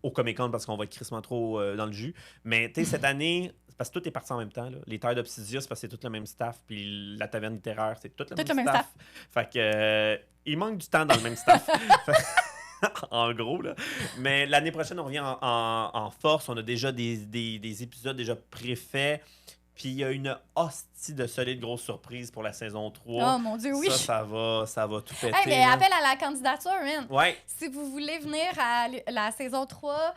au Comic-Con parce qu'on va être crissement trop dans le jus. Mais tu sais, cette année, c'est parce que tout est parti en même temps. Là. Les Terres d'Obsidia, c'est parce que c'est tout le même staff. Puis la taverne littéraire, c'est tout le même staff. Fait que il manque du temps dans le même staff. En gros, là. Mais l'année prochaine, on revient en force. On a déjà des épisodes déjà préfaits. Puis il y a une hostie de solide grosse surprise pour la saison 3. Oh mon Dieu, oui! Ça va tout péter. Hey, mais là. appel à la candidature, man! Ouais, Si vous voulez venir à la saison 3,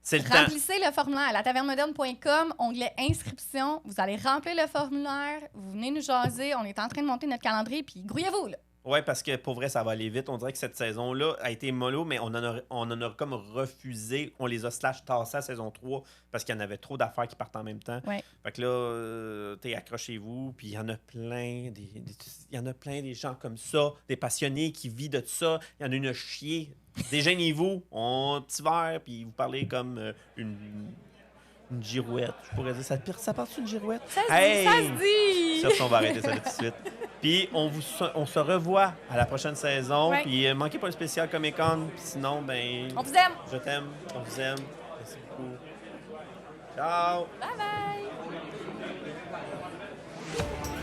c'est le temps. remplissez le formulaire à latavernmoderne.com, onglet inscription. Vous allez remplir le formulaire, vous venez nous jaser. On est en train de monter notre calendrier, puis grouillez-vous, là. Ouais, parce que pour vrai, ça va aller vite. On dirait que cette saison-là a été mollo, mais on en a comme refusé. On les a tassés à saison 3 parce qu'il y en avait trop d'affaires qui partent en même temps. Ouais. Fait que là, accrochez-vous. Puis il y en a plein. Il y en a plein des gens comme ça, des passionnés qui vivent de ça. Il y en a une chier. Déjeunez-vous, on petit verre, puis vous parlez comme une Une girouette. Je pourrais dire, ça part-tu une girouette? Ça se dit! Sur ce, on va arrêter ça tout de suite. Puis, on se revoit à la prochaine saison. Ouais. Puis, manquez pas le spécial Comic-Con. Sinon, ben... On vous aime! Je t'aime. On vous aime. Merci beaucoup. Ciao! Bye bye!